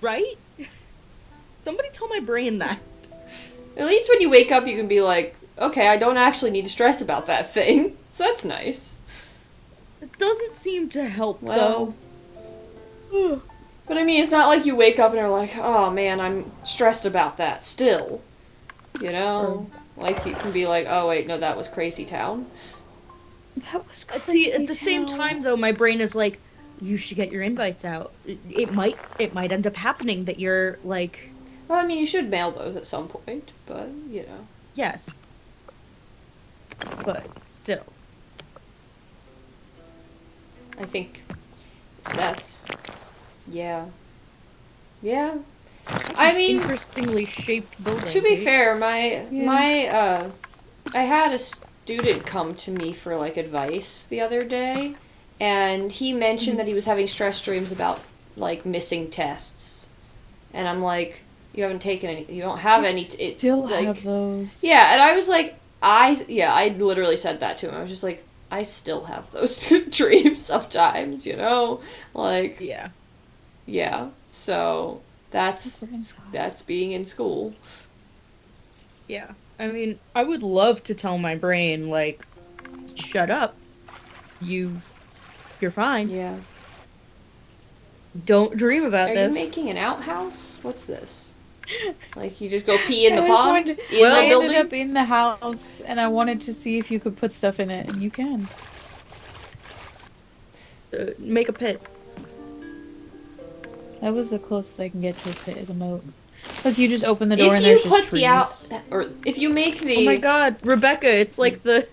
right? Somebody tell my brain that. At least when you wake up, you can be like, okay, I don't actually need to stress about that thing. So that's nice. It doesn't seem to help Well, though. but I mean, it's not like you wake up and are like, oh man, I'm stressed about that still. You know? Like, you can be like, oh wait, no, that was Crazy Town. That was crazy. See, at the same time though, my brain is like, you should get your invites out. It might end up happening that you're like, Well, I mean, you should mail those at some point, but, you know. yes, but still. I think that's... Yeah. Yeah. I mean, Interestingly shaped building. to be Kate. fair, I had a student come to me for, like, advice the other day, and he mentioned that he was having stress dreams about, like, missing tests. And I'm like, you haven't taken any, you don't have any, Still like, have those. yeah, and I was like, I literally said that to him. I was just like, I still have those dreams sometimes, you know? Like, Yeah. yeah. So, that's being in school. Yeah. I mean, I would love to tell my brain, like, shut up. You're fine. Yeah. Don't dream about Are this. you making an outhouse? What's this? Like, you just go pee in the I just pond? wanted- In Well, the I building? ended up in the house and I wanted to see if you could put stuff in it, and you can. Make a pit. That was the closest I can get to a pit is a moat. Look, you just open the door If and you there's put just the trees. or if you make the... Oh my god, Rebecca, it's like the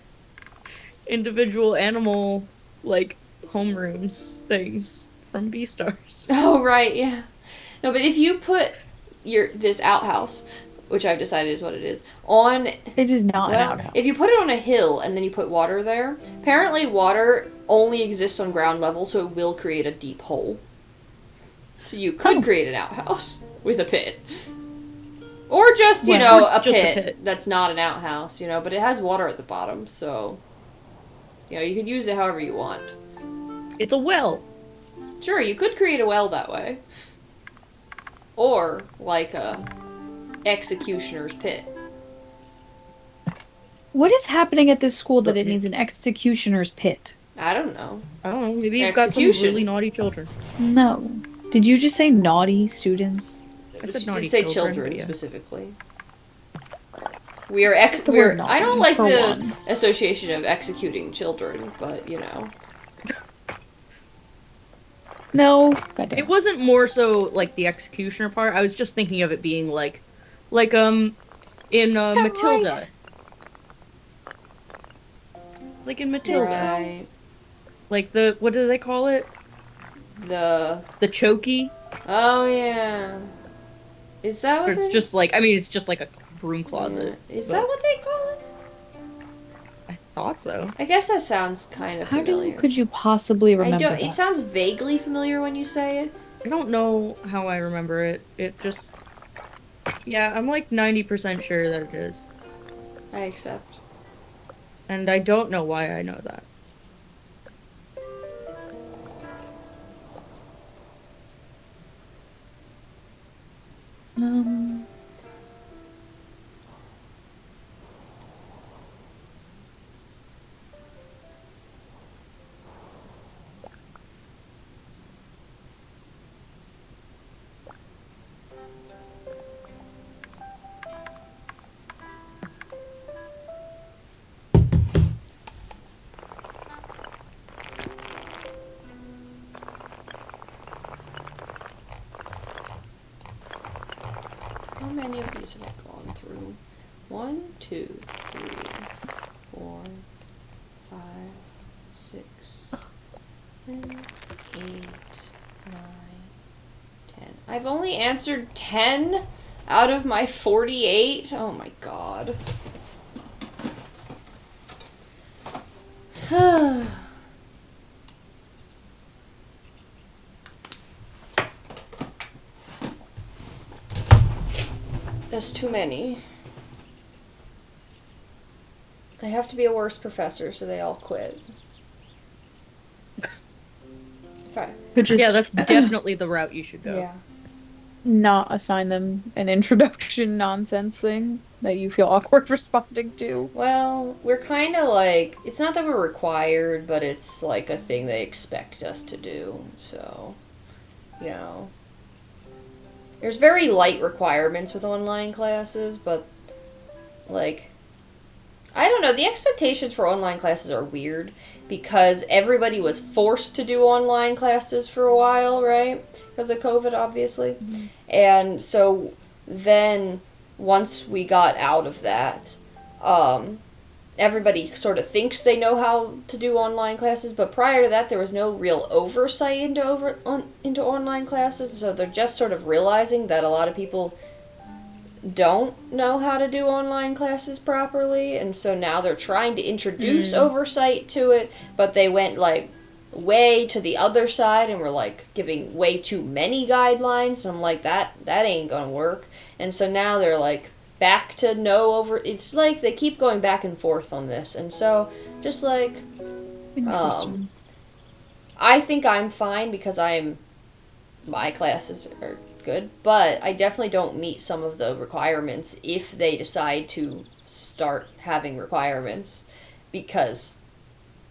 individual animal, like, homerooms things from Beastars. Oh, right, yeah. No, but if you put this outhouse, which I've decided is what it is, on... It is not an Well, outhouse. if you put it on a hill and then you put water there, apparently water only exists on ground level, so it will create a deep hole. So you could create an outhouse with a pit. Or just, you know, a just a pit, pit. that's not an outhouse, you know, but it has water at the bottom, so... You know, you could use it however you want. It's a well. Sure, you could create a well that way. Or, like a executioner's pit. What is happening at this school that The it pit. needs an executioner's pit? I don't know. I don't know, maybe you've got some Execution. really naughty children. No. Did you just say naughty students? I She said naughty did say children, children but yeah. specifically. We are The word I don't naughty, like for the one. association of executing children, but you know. No. Goddamn. It wasn't more so like the executioner part. I was just thinking of it being like in Matilda. Like in Matilda. Right. Like the, what do they call it? The The chokey. Oh yeah. Is that what Or it's they- just like, I mean, it's just like a broom closet. Yeah. Is but that what they call it? I thought so. I guess that sounds kind of How familiar. could you possibly I remember don't. that? It sounds vaguely familiar when you say it. I don't know how I remember it. It just, yeah, I'm like 90% sure that it is. I accept. And I don't know why I know that. Um, many of these have I gone through? 1, 2, 3, 4, 5, 6, 7, 8, 9, 10. I've only answered 10 out of my 48. Oh my god. That's too many. I have to be a worse professor so they all quit. Could just Yeah, that's definitely the route you should go. Yeah. not assign them an introduction nonsense thing that you feel awkward responding to. Well, we're kind of like, it's not that we're required, but it's like a thing they expect us to do, so, you know. There's very light requirements with online classes, but, like, I don't know, the expectations for online classes are weird, because everybody was forced to do online classes for a while, right? Because of COVID, obviously. Mm-hmm. And so then, once we got out of that, everybody sort of thinks they know how to do online classes, but prior to that, there was no real oversight into online classes, so they're just sort of realizing that a lot of people don't know how to do online classes properly, and so now they're trying to introduce oversight to it, but they went, like, way to the other side and were, like, giving way too many guidelines, and I'm like, that ain't gonna work. And so now they're, like, back to it's like they keep going back and forth on this, and so, just, like, Interesting. I think I'm fine because my classes are good, but I definitely don't meet some of the requirements if they decide to start having requirements, because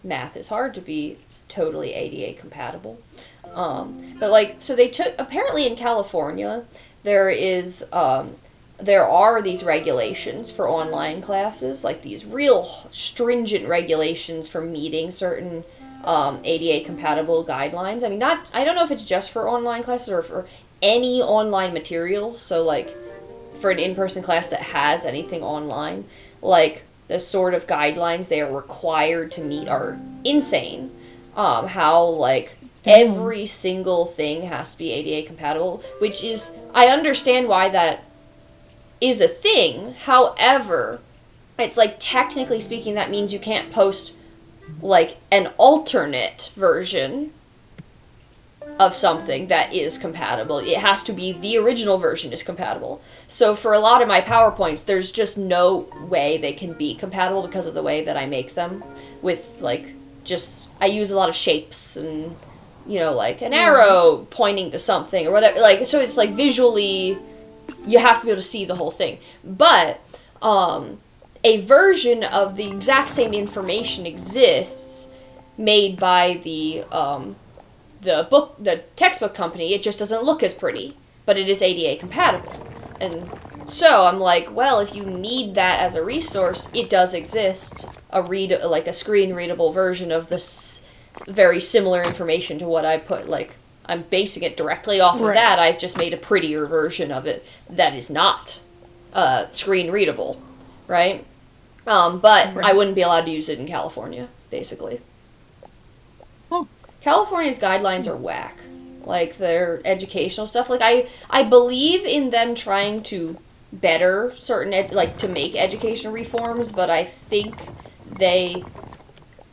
math is hard to be totally ADA compatible. But like, so they took, apparently in California, there are these regulations for online classes, like these real stringent regulations for meeting certain ADA compatible guidelines. I mean, I don't know if it's just for online classes or for any online materials, so like for an in-person class that has anything online, like the sort of guidelines they are required to meet are insane. How like every single thing has to be ADA compatible, which is, I understand why that is a thing. However, it's like technically speaking that means you can't post like an alternate version of something that is compatible. It has to be the original version is compatible. So for a lot of my PowerPoints, there's just no way they can be compatible because of the way that I make them with, like, just, I use a lot of shapes and, you know, like an arrow pointing to something or whatever. Like, so it's like visually, you have to be able to see the whole thing. But a version of the exact same information exists made by the textbook company. It just doesn't look as pretty, but it is ADA compatible. And so I'm like, well, if you need that as a resource, it does exist. A screen readable version of this very similar information to what I put. Like, I'm basing it directly off of that. I've just made a prettier version of it that is not screen readable, right? But I wouldn't be allowed to use it in California, basically. California's guidelines are whack. Like, their educational stuff. Like, I believe in them trying to better certain, to make educational reforms, but I think they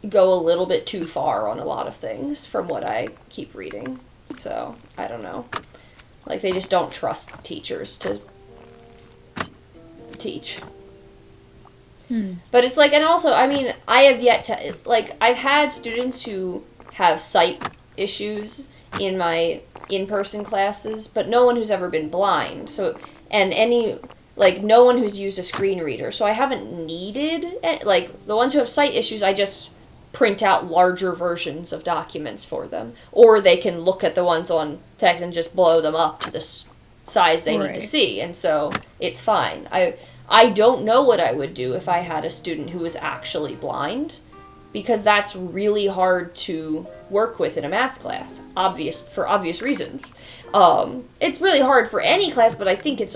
go a little bit too far on a lot of things from what I keep reading. So, I don't know. Like, they just don't trust teachers to teach. But it's like, and also, I mean, I have yet to, like, I've had students who have sight issues in my in-person classes, but no one who's ever been blind. So, and no one who's used a screen reader. So I haven't needed, like, the ones who have sight issues, I just print out larger versions of documents for them. Or they can look at the ones on text and just blow them up to the size they need to see. And so it's fine. I don't know what I would do if I had a student who was actually blind, because that's really hard to work with in a math class, for obvious reasons. It's really hard for any class, but I think it's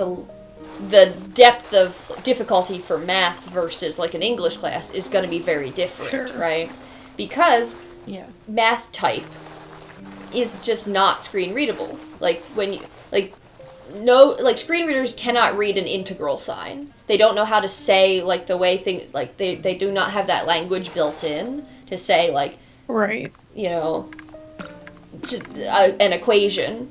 the depth of difficulty for math versus like an English class is going to be very different, Sure. right? Because Yeah. math type is just not screen readable. Like when you no, like screen readers cannot read an integral sign. They don't know how to say like the way thing like they do not have that language built in to say like, Right. you know, an equation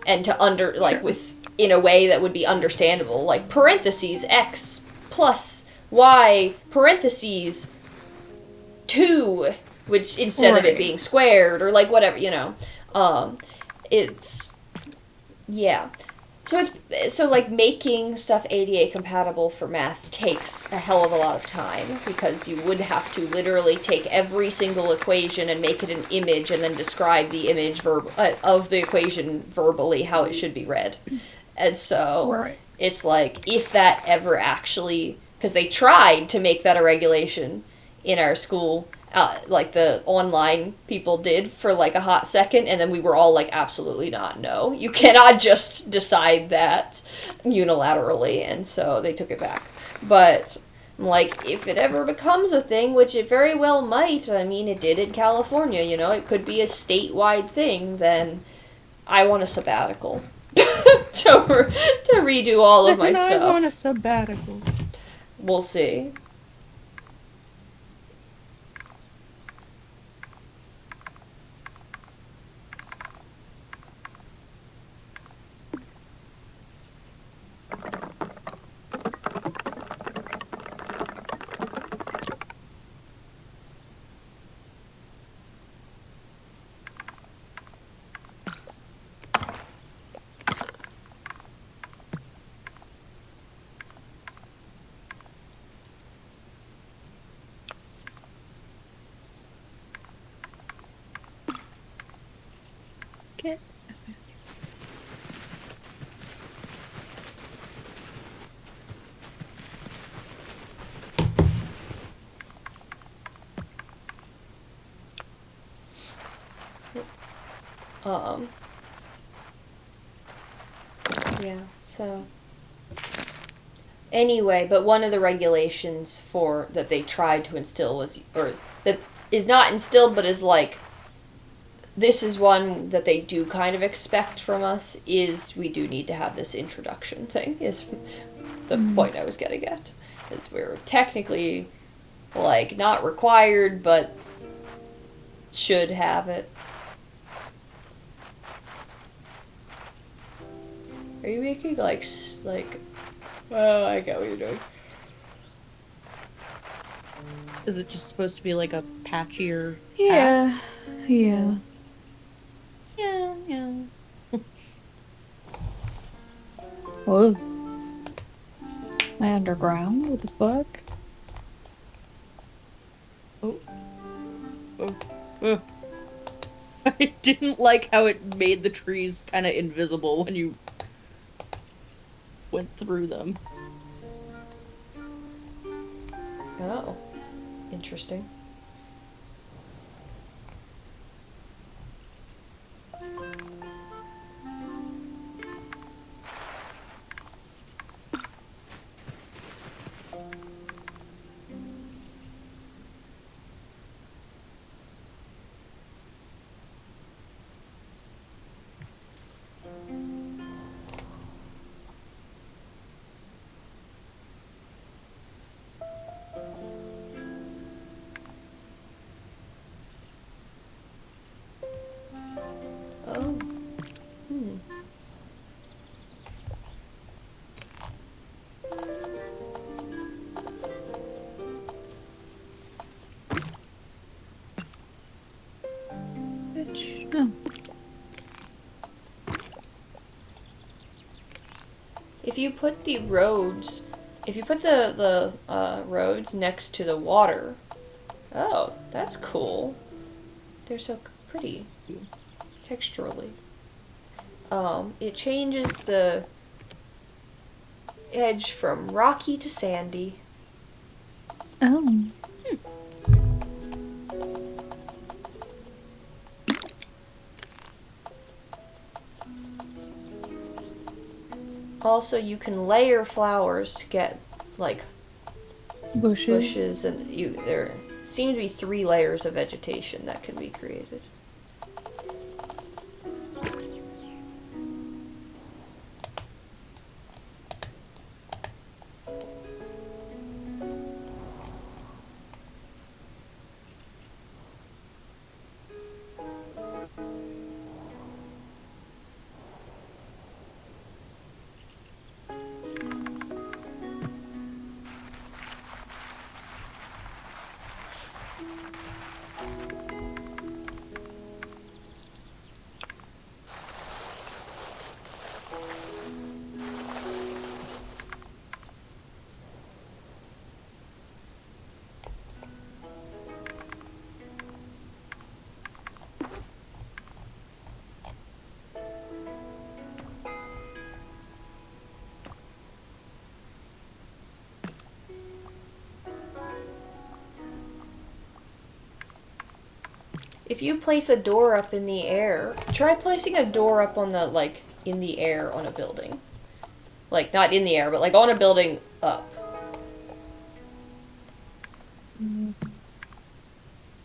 and to like Sure. with in a way that would be understandable, like parentheses x plus y parentheses 2, which instead of it Right. being squared or like whatever, it's yeah. So like making stuff ADA compatible for math takes a hell of a lot of time because you would have to literally take every single equation and make it an image and then describe the image of the equation verbally how it should be read. And so Right. it's like if that ever actually, because they tried to make that a regulation in our school, like the online people did for like a hot second, and then we were all like, absolutely not, no. You cannot just decide that unilaterally, and so they took it back. But, like, if it ever becomes a thing, which it very well might, I mean, it did in California, it could be a statewide thing, then I want a sabbatical to redo all of my stuff. I want a sabbatical. We'll see. Get Yeah, so anyway, but one of the regulations for that they tried to instill was, or that is not instilled, but is like, this is one that they do kind of expect from us, is we do need to have this introduction thing, is the point I was getting at. Is we're technically, like, not required, but should have it. Are you making, like, oh, I get what you're doing. Is it just supposed to be like a patchier? Yeah. Yeah. Yeah. Whoa. Am I underground with a book? I didn't like how it made the trees kind of invisible when you went through them. Oh, interesting. Oh. Bitch. No. If you put the roads, if you put the roads next to the water, oh, that's cool. They're so pretty, texturally. It changes the edge from rocky to sandy. Oh. Also, you can layer flowers to get, like, bushes, and there seem to be 3 layers of vegetation that can be created. If you place a door up in the air, try placing a door up on the, like, in the air on a building. Like, not in the air, but, like, on a building up.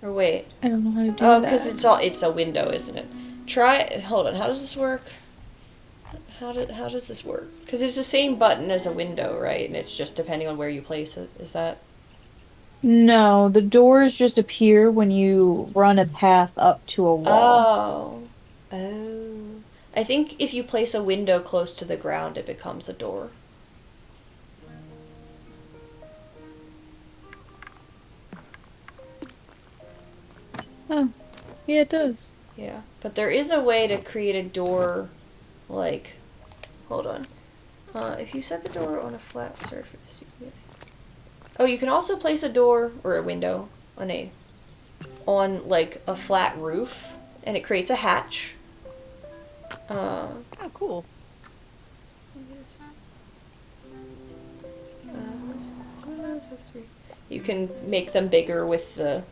Or wait. I don't know how to do Oh, that. because it's a window, isn't it? Hold on, how does this work? How does this work? Because it's the same button as a window, right? And it's just depending on where you place it. Is that... No, the doors just appear when you run a path up to a wall. Oh. I think if you place a window close to the ground, it becomes a door. Oh, yeah, it does. Yeah. But there is a way to create a door, like... Hold on. If you set the door on a flat surface, you can... Oh, you can also place a door, or a window, on like, a flat roof, and it creates a hatch. Oh, cool. You can make them bigger with the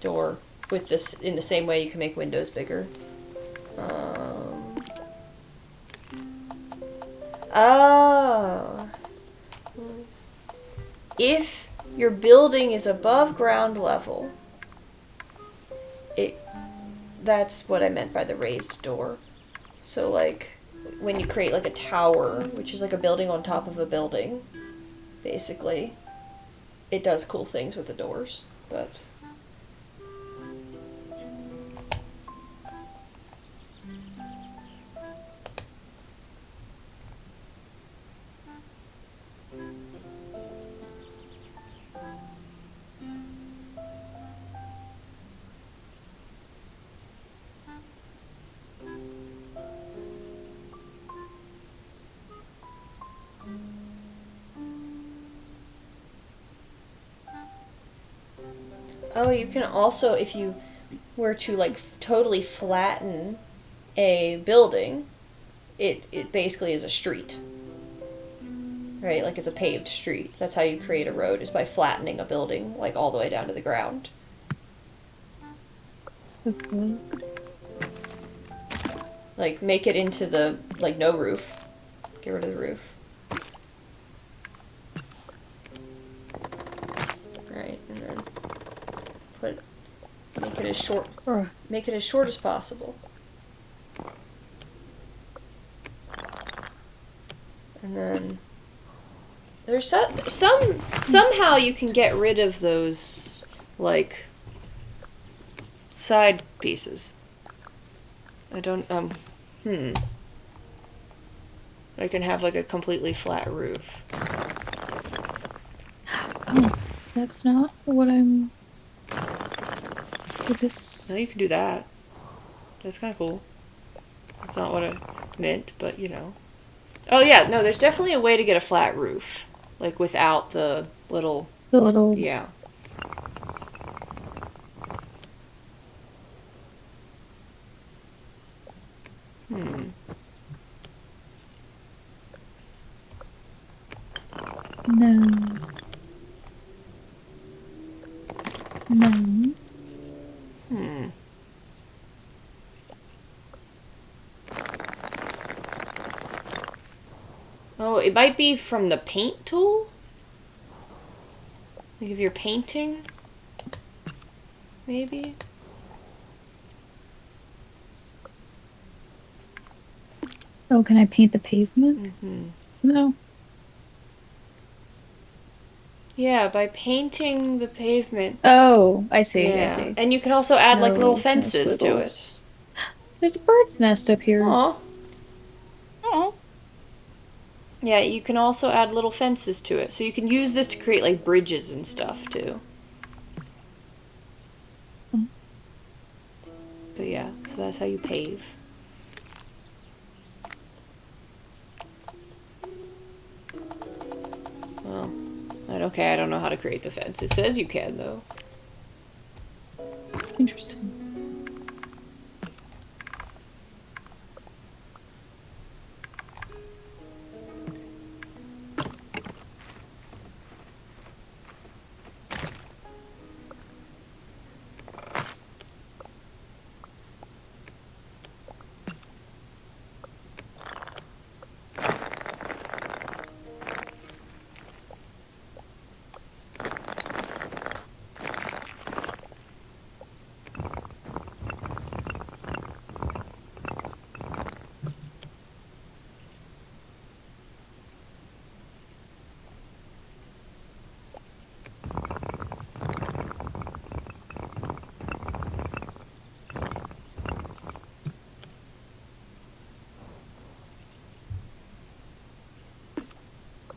door, with this, in the same way you can make windows bigger. Oh. If your building is above ground level, that's what I meant by the raised door. So, like, when you create, like, a tower, which is like a building on top of a building, basically, it does cool things with the doors, but... Oh, you can also, if you were to, like, totally flatten a building, it basically is a street. Right? Like, it's a paved street. That's how you create a road, is by flattening a building, like, all the way down to the ground. Okay. Like, make it into the, like, no roof. Get rid of the roof. Right, and then make it as short as possible. And then there's somehow you can get rid of those, like, side pieces. I don't I can have, like, a completely flat roof. Oh, that's not what I'm... With this... No, you can do that. That's kind of cool. That's not what I meant, but, you know. Oh, yeah, no, there's definitely a way to get a flat roof. Like, without the little... The little... Yeah. No. No. Oh, it might be from the paint tool? Like if you're painting? Maybe? Oh, can I paint the pavement? Mm-hmm. No. Yeah, by painting the pavement. Oh, I see. I Yeah. see. And you can also add like little No, no fences to it. squiggles. There's a bird's nest up here. Aw. Oh. Yeah, you can also add little fences to it. So you can use this to create like bridges and stuff too. But yeah, so that's how you pave. Well, I don't know how to create the fence. It says you can though. Interesting.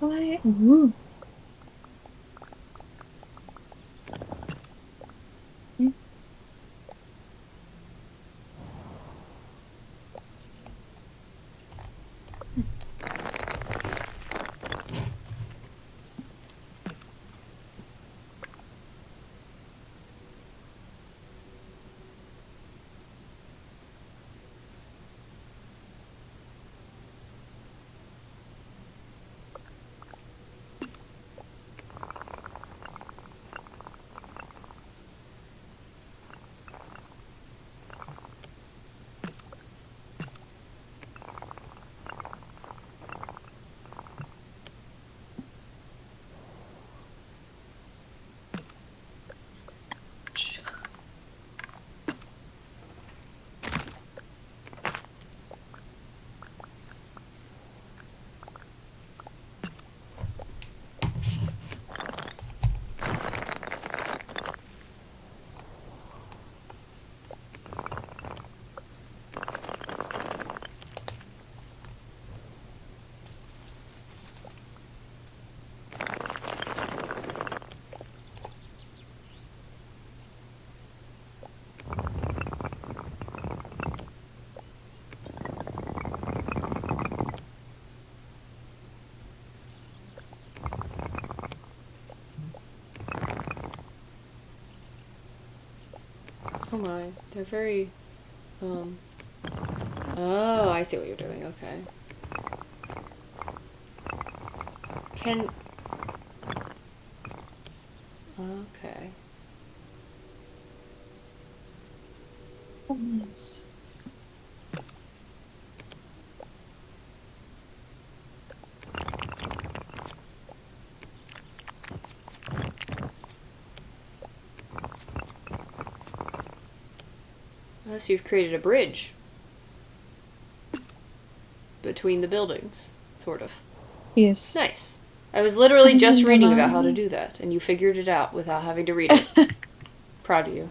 Why? Ooh. Oh my, they're very, oh, I see what you're doing, okay. Can, okay. Almost. So you've created a bridge between the buildings, sort of. Yes. Nice. I was literally just Dun, dun, reading dun, about how to dun. do that, and you figured it out without having to read it. Proud of you.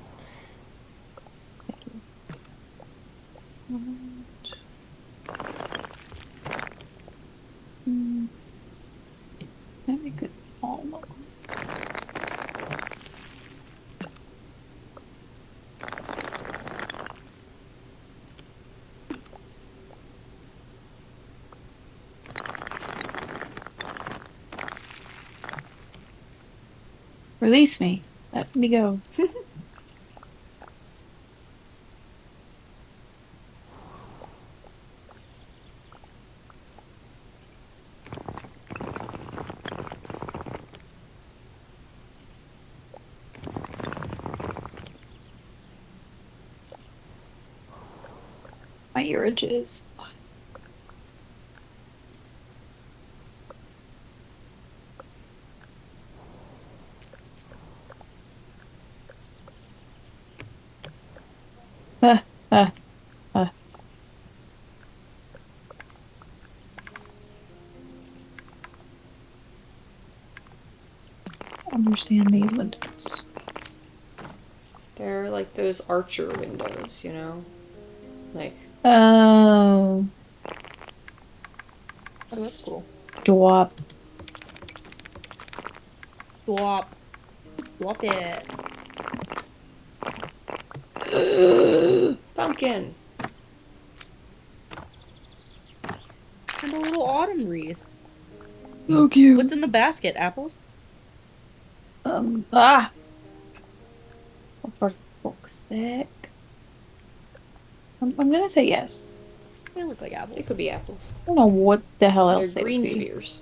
I make it all look. Release me. Let me go. My ear itches. Uh, uh. Understand these windows. They're like those archer windows, you know? Like, Oh. Oh, that's cool. Stop. Swap. Swap it. pumpkin. And a little autumn wreath. So cute. What's in the basket? Apples? Ah! Oh, for fuck's sake. I'm gonna say yes. They look like apples. They could be apples. I don't know what the hell They're else they green would be. spheres.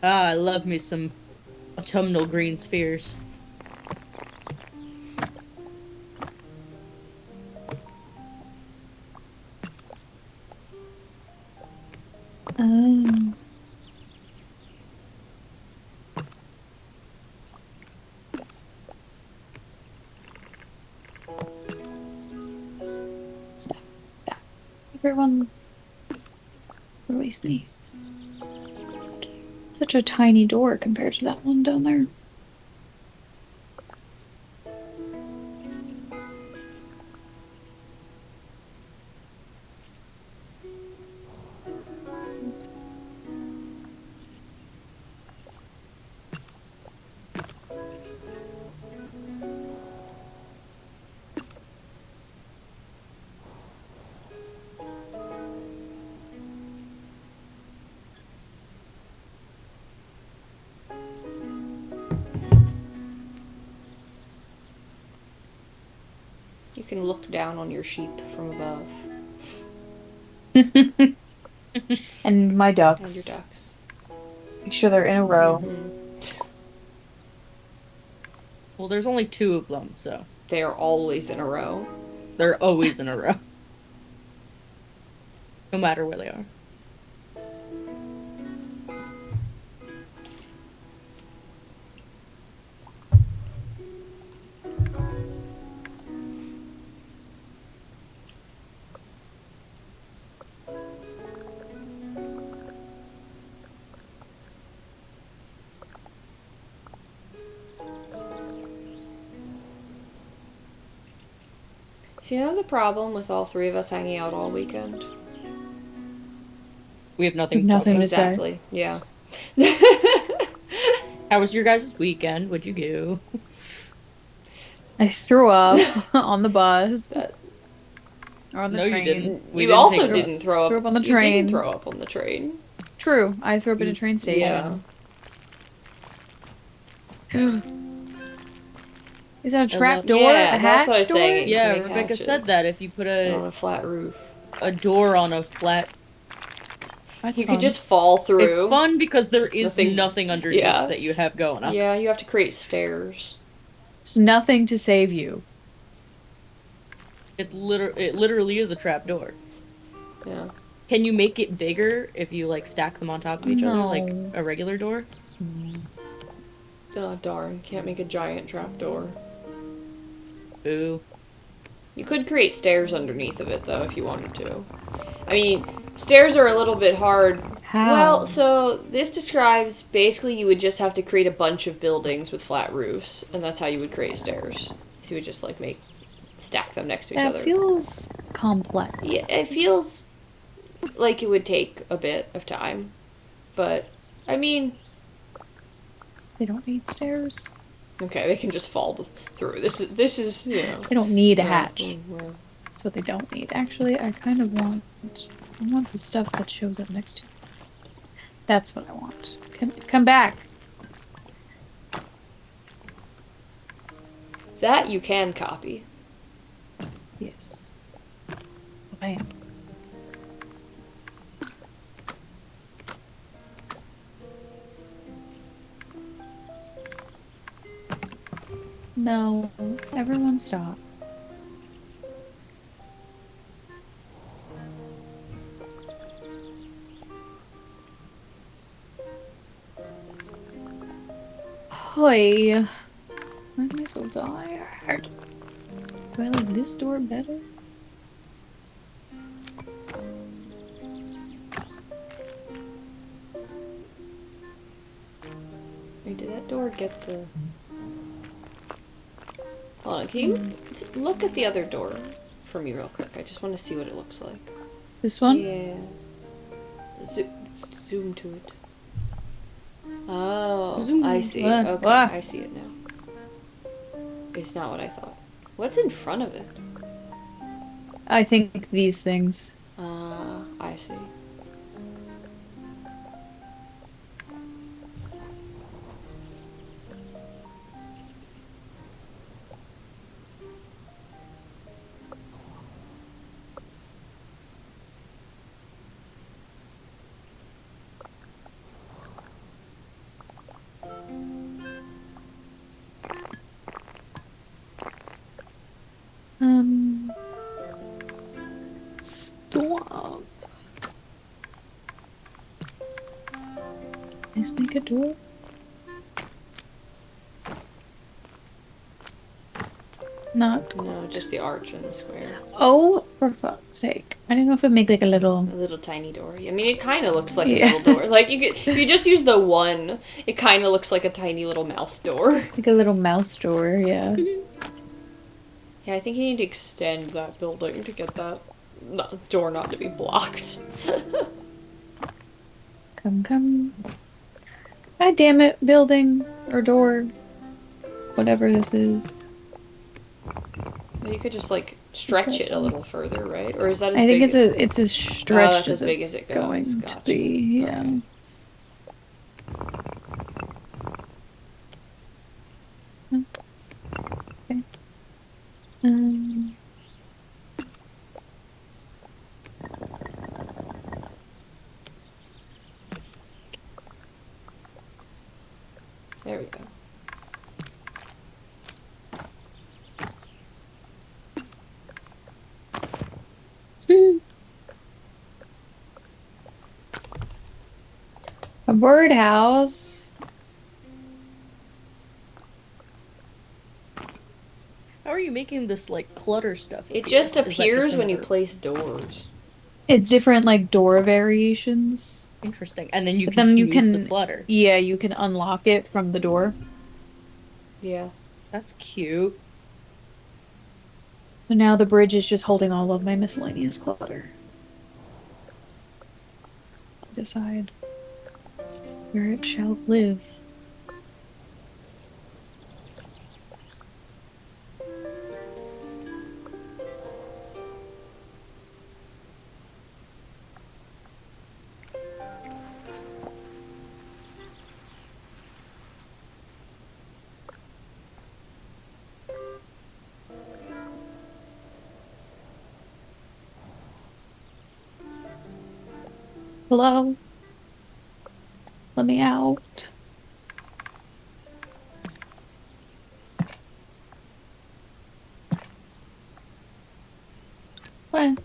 I love me some autumnal green spheres. Oh. Stop. Stop. Everyone, release me. Such a tiny door compared to that one down there. You can look down on your sheep from above. And my ducks. And your ducks. Make sure they're in a row. Mhm. Well, there's only 2 of them, so They are always in a row. they're always in a row. No matter where they are. So you know the problem with all 3 of us hanging out all weekend? We have nothing to Nothing talk to about. Exactly. Yeah. How was your guys' weekend? What'd you do? I threw up on the bus. That- Or on the No, you train. didn't. We you didn't also take a bus. didn't throw up. Threw up on the You didn't train. throw up on the train. True. I threw up in a You- train Yeah. station. Is that a I trap love- door? Yeah, a that's what I hatch was saying. door? It Yeah, can make Rebecca hatches. said that if you put On a flat roof. a door on a flat, That's You fun. could just fall through. it's fun because there is Nothing- nothing underneath yeah. that you have going on. Yeah, you have to create stairs. There's nothing to save you. It literally is a trap door. Yeah. Can you make it bigger if you like stack them on top of each other like No. a regular door? Oh, darn. Can't make a giant trap door. Boo. You could create stairs underneath of it, though, if you wanted to. I mean, stairs are a little bit hard. How? Well, so this describes basically you would just have to create a bunch of buildings with flat roofs, and that's how you would create stairs. So you would just like stack them next to each that other. feels complex. Yeah, it feels like it would take a bit of time, but I mean, They don't need stairs. okay, they can just fall through. This is you know. They don't need a yeah, hatch. well, That's what they don't need. Actually, I kind of want. I want the stuff that shows up next to it. That's what I want. Come back. that you can copy. Yes. Bam. No. Everyone stop. Hoy. Why am I so tired? Do I like this door better? Wait, did that door get the... Hold on, can you look at the other door for me real quick? I just want to see what it looks like. This one? Yeah. Zoom to it. Oh, Zoom. I see. What? Okay, What? I see it now. It's not what I thought. What's in front of it? I think these things. I see. Stop. Let's make a door. Not cool. No, just the arch and the square. Oh, for fuck's sake. I didn't know if it'd make like a little... A little tiny door. I mean, it kind of looks like Yeah. a little door. Like, if you just use the one, it kind of looks like a tiny little mouse door. Like a little mouse door, yeah. Yeah, I think you need to extend that building to get that door not to be blocked. Come, come. God damn it, building or door. Whatever this is. Well, you could just, like, stretch it a little further, right? Or is that as I think big it's a stretch that's as big as it goes. going to Gotcha. be, yeah. Okay. Okay. Um, There we go. a birdhouse. How are you making this like clutter stuff? It appear? just Is that appears when you another- place doors. It's different like door variations. Interesting, and then you But can then you smooth can- the clutter. Yeah, you can unlock it from the door. Yeah. That's cute. So now the bridge is just holding all of my miscellaneous clutter. Decide where it shall live. Hello? Let me out. What?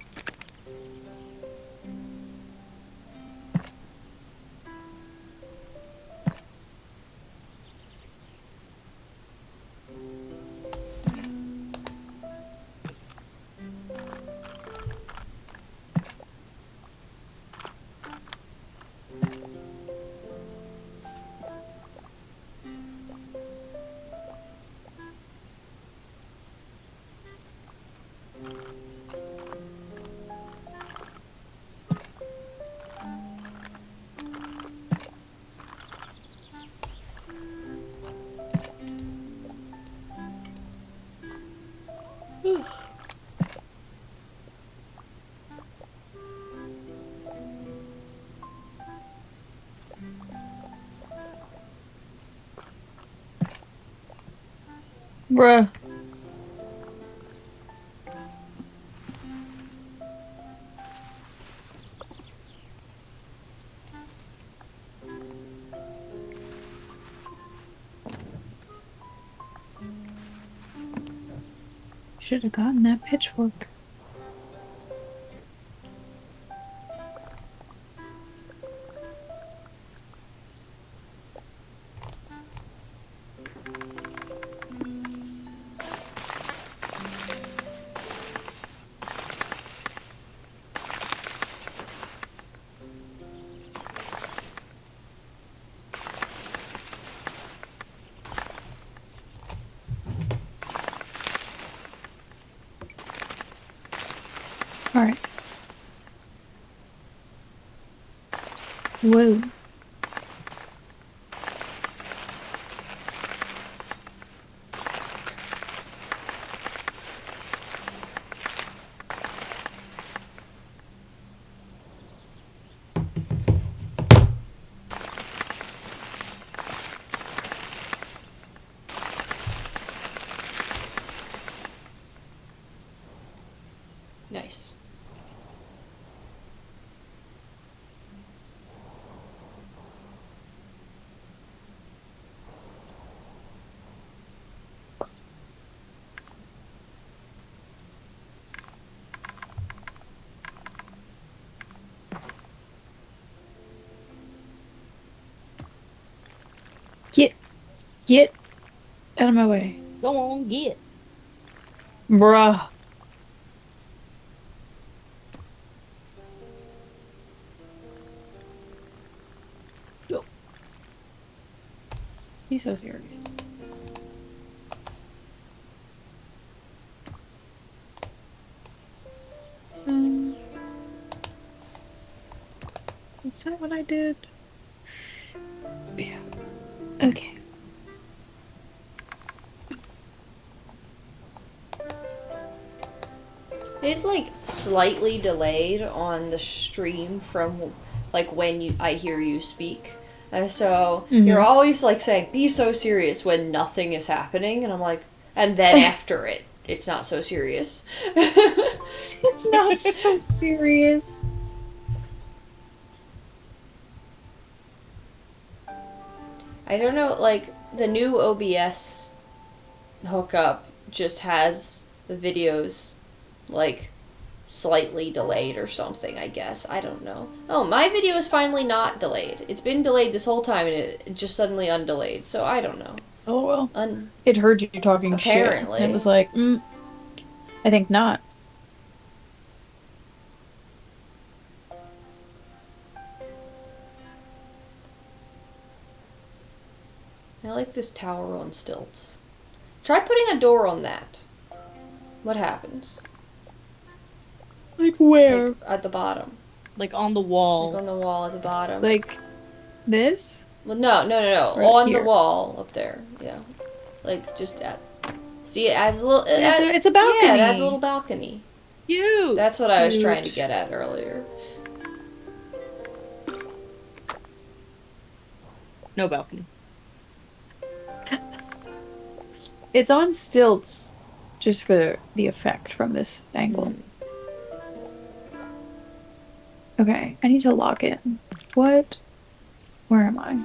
Bruh. Should have gotten that pitchfork. Alright. Whoa. Nice. Get out of my way. Go on, get. Bruh. He's so serious. Is that what I did? Yeah. Okay. It's like slightly delayed on the stream from like when I hear you speak. So you're always like saying, be so serious when nothing is happening. And I'm like, and then after it's not so serious. It's not so serious. I don't know, like, the new OBS hookup just has the videos, like, slightly delayed or something, I guess. I don't know. Oh, my video is finally not delayed. It's been delayed this whole time, and it just suddenly undelayed, so I don't know. Oh, well. It heard you talking apparently. shit. It was like, I think not. I like this tower on stilts. Try putting a door on that. What happens? Like where? Like, at the bottom. Like on the wall. Like on the wall at the bottom. Like this? Well, no. Right on here. the wall up there. Yeah. Like, just at... See, it adds a little... It's a balcony. Yeah, it adds a little balcony. Cute! That's what I was trying to get at earlier. No balcony. It's on stilts just for the effect from this angle. Okay, I need to lock it. What? Where am I?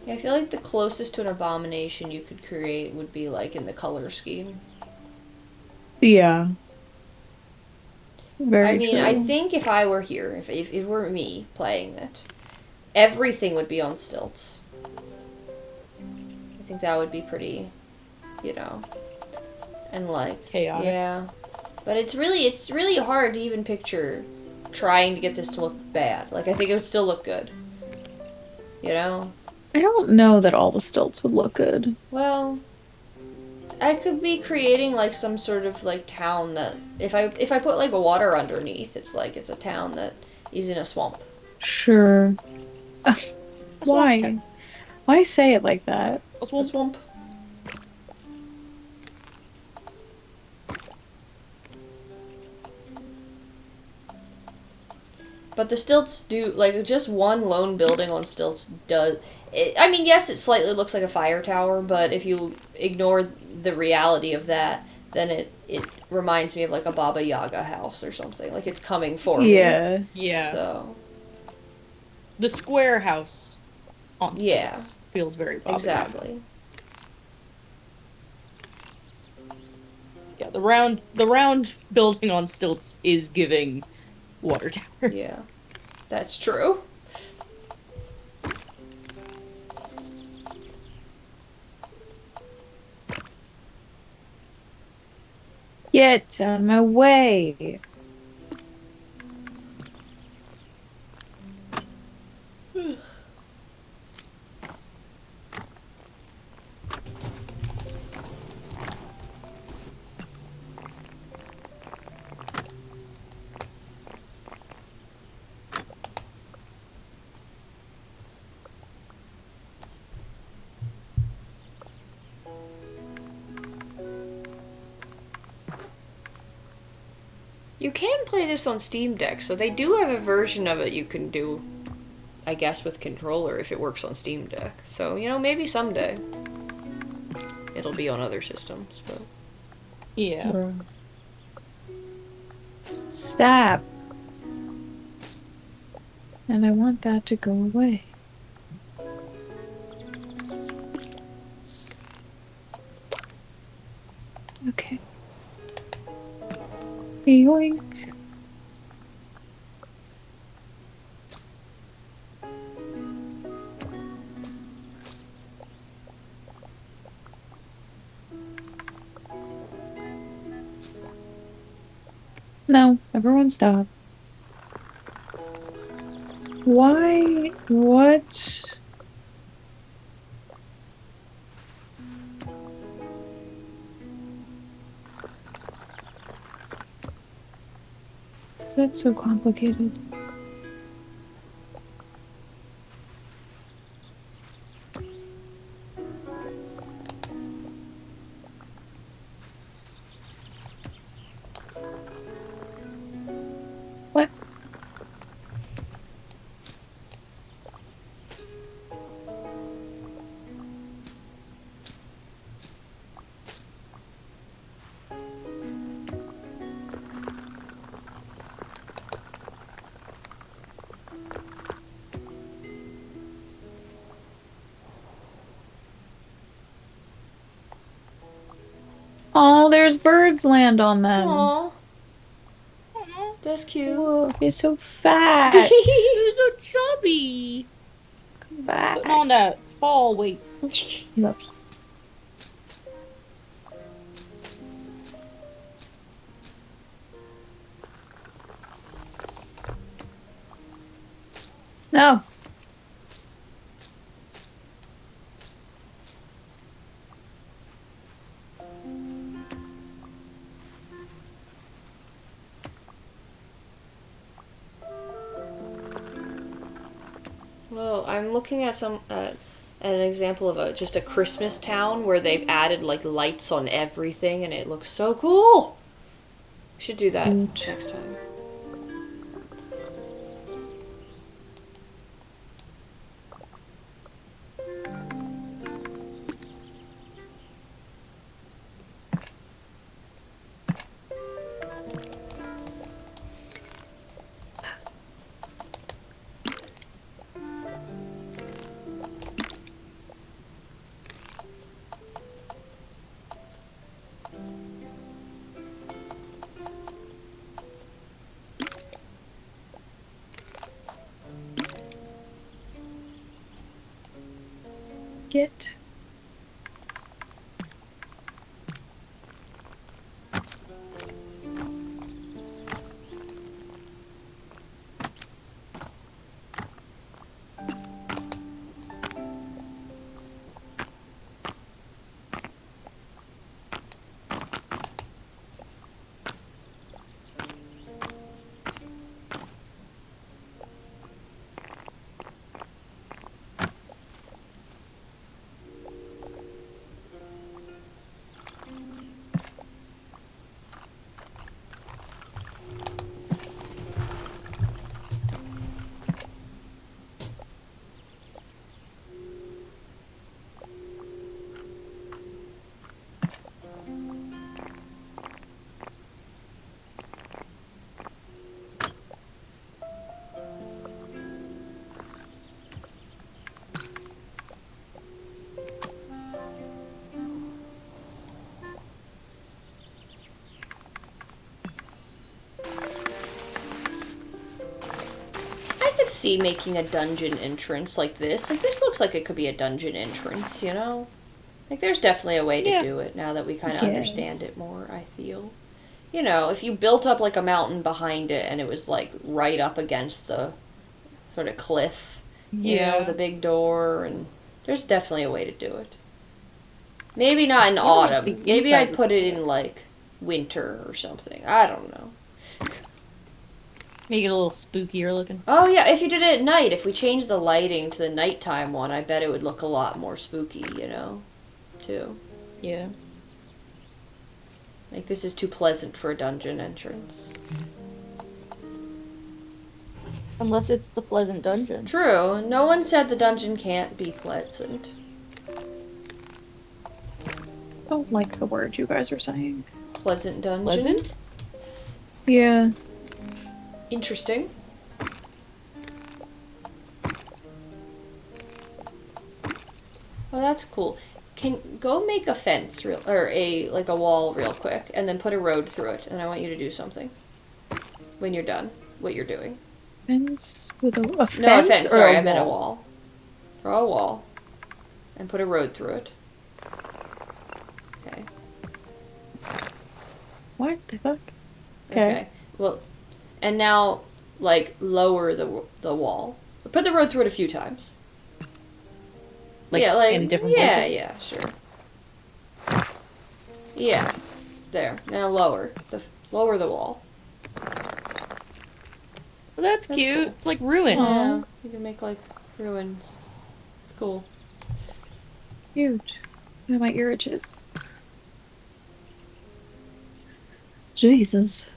I feel like the closest to an abomination you could create would be like in the color scheme. Yeah. Very I mean, true. I think if I were here, if it were me playing it, everything would be on stilts. I think that would be pretty, and like chaotic. Yeah, but it's really hard to even picture trying to get this to look bad. Like, I think it would still look good. I don't know that all the stilts would look good. Well, I could be creating like some sort of like town that if I put like water underneath, it's like it's a town that is in a swamp. Sure. Why? Why say it like that? A swamp. But the stilts do, like, just one lone building on stilts does... I mean, yes, it slightly looks like a fire tower, but if you ignore the reality of that, then it reminds me of, like, a Baba Yaga house or something. Like, it's coming for me. Yeah. So... The square house on stilts Yeah. feels very Baba Exactly. Yaga. Yeah, the round building on stilts is giving water tower. Yeah. That's true. Get out of my way. You can play this on Steam Deck, so they do have a version of it you can do, I guess, with controller if it works on Steam Deck. So, you know, maybe someday it'll be on other systems, but... Yeah. Bro. Stop. And I want that to go away. Okay. Yoink. No, everyone stop. Why? What? Is that so complicated? What? Oh, there's birds land on them. Aww. That's cute. Whoa, he's so fat. You're so chubby. Come back. Putting on that fall weight. Look. No. Well, I'm looking at an example of just a Christmas town where they've added like lights on everything, and it looks so cool. We should do that next time. Get. I could see making a dungeon entrance like this. Like, this looks like it could be a dungeon entrance, you know? Like, there's definitely a way to Yeah. do it now that we kind of Yes. understand it more, I feel. you know, if you built up like a mountain behind it and it was like right up against the sort of cliff, you know, with a big door, and there's definitely a way to do it. Maybe not in autumn. Maybe I'd put it in like winter or something. I don't know. Make it a little spookier looking. Oh yeah, if you did it at night, if we changed the lighting to the nighttime one, I bet it would look a lot more spooky, you know, too. Yeah. Like, this is too pleasant for a dungeon entrance. Unless it's the pleasant dungeon. True. No one said the dungeon can't be pleasant. Don't like the word you guys are saying. Pleasant dungeon. Pleasant? Yeah. Interesting. Well, that's cool. Can go make a fence or a wall real quick, and then put a road through it. And I want you to do something when you're done. What you're doing? Fence with a fence. No, a fence. Or Sorry, a I meant a wall? wall. Draw a wall, and put a road through it. Okay. What the fuck? Okay. Well, and now like lower the wall. Put the road through it a few times. Like, yeah, like in different yeah, places? yeah, sure. Yeah, there. Now lower the wall. Well, that's cute. cool. It's like ruins. Yeah, you can make like ruins. It's cool. Cute. Oh, my ear itches. Jesus.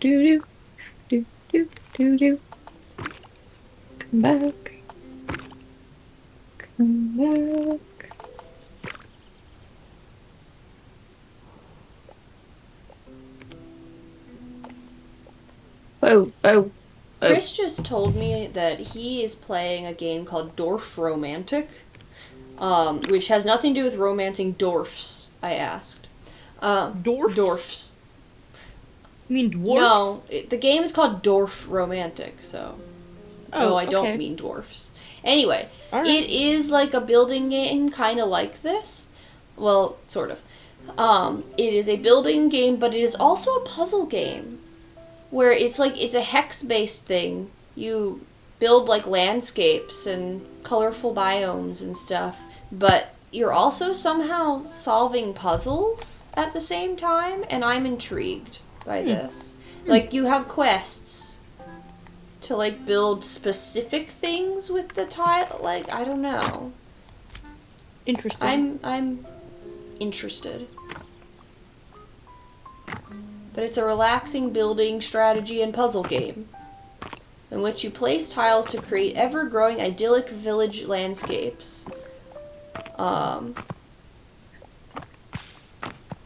Do do do do do do. Come back. Come back. Oh. Chris just told me that he is playing a game called Dwarf Romantic, which has nothing to do with romancing dwarfs, I asked. Dwarfs? Dwarfs. You mean dwarfs? No, the game is called Dwarf Romantic, so... Oh, no, I don't okay. mean dwarfs. Anyway, Alright. it is like a building game, kind of like this. Well, sort of. It is a building game, but it is also a puzzle game. Where it's a hex-based thing. You build like landscapes and colorful biomes and stuff, but you're also somehow solving puzzles at the same time, and I'm intrigued by this. Like, you have quests to like build specific things with the tile. Like, I don't know. Interesting. I'm interested. But it's a relaxing building, strategy, and puzzle game in which you place tiles to create ever-growing idyllic village landscapes.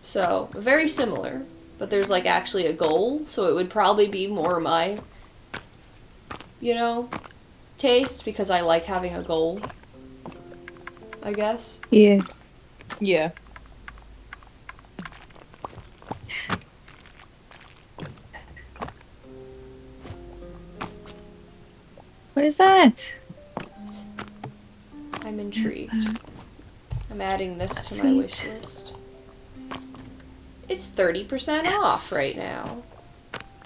So, very similar, but there's like actually a goal, so it would probably be more my, taste, because I like having a goal, I guess. Yeah. Yeah. What is that? I'm intrigued. I'm adding this to my wish Sweet. list. It's 30% off right now.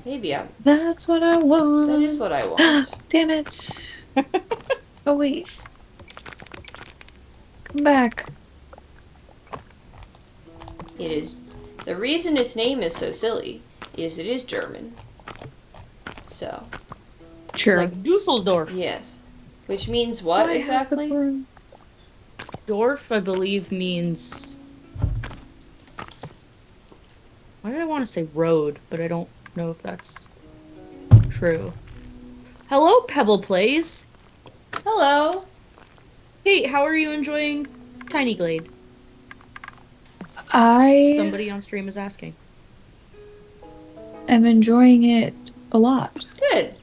Maybe That's what I want. that is what I want. Damn it. Oh, wait. Come back. It is. The reason its name is so silly is it is German. So, Sure. Like Dusseldorf. yes. Which means what I have the exactly? broom. Dwarf, I believe, means... Why did I want to say road, but I don't know if that's true. Hello, Pebble Plays. Hello. Hey, how are you enjoying Tiny Glade? I Somebody on stream is asking. am enjoying it a lot. Good.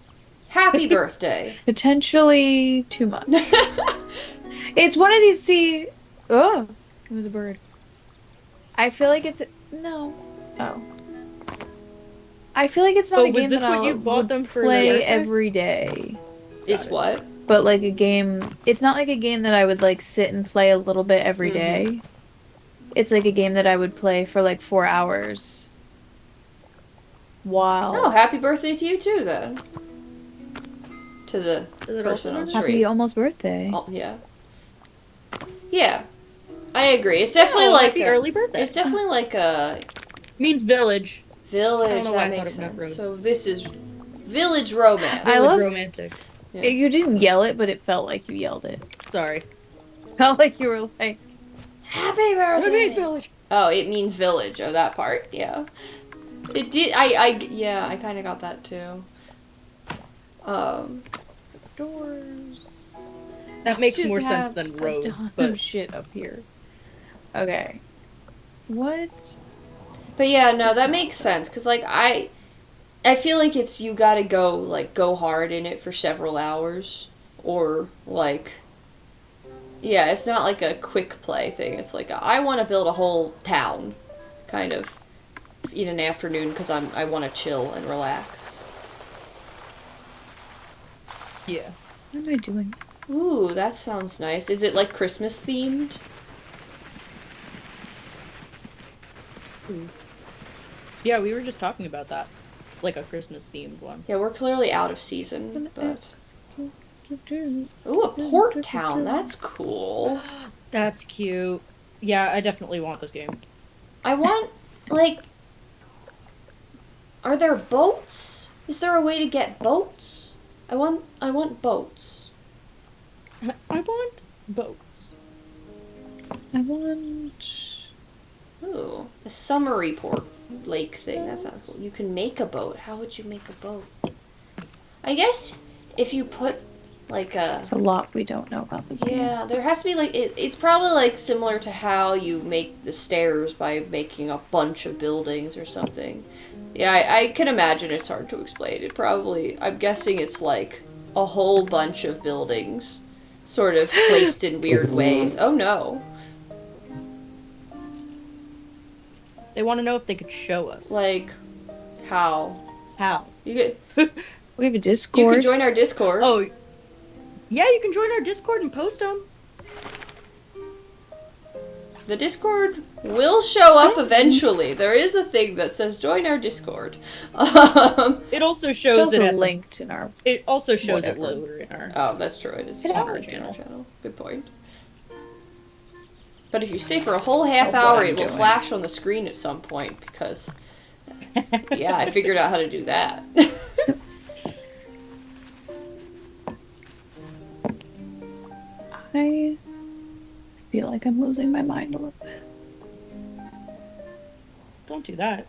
Happy birthday. Potentially too much. It's one of these. See, oh, it was a bird. I feel like it's no. Oh. I feel like it's not Oh, a was game this that what I you bought would them for play their birthday? every day. It's it. what? But like a game, it's not like a game that I would like sit and play a little bit every day. It's like a game that I would play for like 4 hours. Wow. Oh, happy birthday to you too, then. To the Is it person also on then? Happy stream. almost birthday. Oh, yeah. Yeah. I agree. It's definitely Oh, like happy a, early birthday. It's definitely like a Means village. I village. don't know why That I thought makes it meant sense. road. So this is village romance. I Village love- romantic. Yeah. You didn't yell it, but it felt like you yelled it. Sorry. Felt like you were like, Happy It birthday. means village. Oh, it means village. Oh, that part. Yeah. It did. Yeah, I kind of got that too. doors. That makes Just more sense have than a road, ton but of shit up here. Okay. What? But yeah, no, that makes sense. Cause like I feel like it's you gotta go hard in it for several hours, or like. Yeah, it's not like a quick play thing. It's like I want to build a whole town, kind of, in an afternoon because I want to chill and relax. yeah. What am I doing? Ooh, that sounds nice. Is it like Christmas themed? Yeah, we were just talking about that. Like a Christmas themed one. Yeah, we're clearly out of season, but ooh, a port town. That's cool. That's cute. Yeah, I definitely want this game. I want like. Are there boats? Is there a way to get boats? I want boats. I want boats. I want. Ooh, a summary port lake thing. That sounds cool. You can make a boat. How would you make a boat? I guess if you put like a There's a lot we don't know about this game. yeah, there has to be like it's probably like similar to how you make the stairs by making a bunch of buildings or something. Yeah, I can imagine it's hard to explain. It probably I'm guessing it's like a whole bunch of buildings sort of placed in weird ways. Oh no. They want to know if they could show us. Like how? How? You We have a Discord. can join our Discord. Oh, yeah, you can join our Discord and post them. The Discord will show up eventually. There is a thing that says join our Discord. It also It's shows also it at linked in our. It also shows it Whatever. lower in our. Oh, that's true. It is It just is. linked in our channel. Good point. But if you stay for a whole half Of what hour, I'm it will doing. flash on the screen at some point because, yeah, I figured out how to do that. I feel like I'm losing my mind a little bit. Don't do that.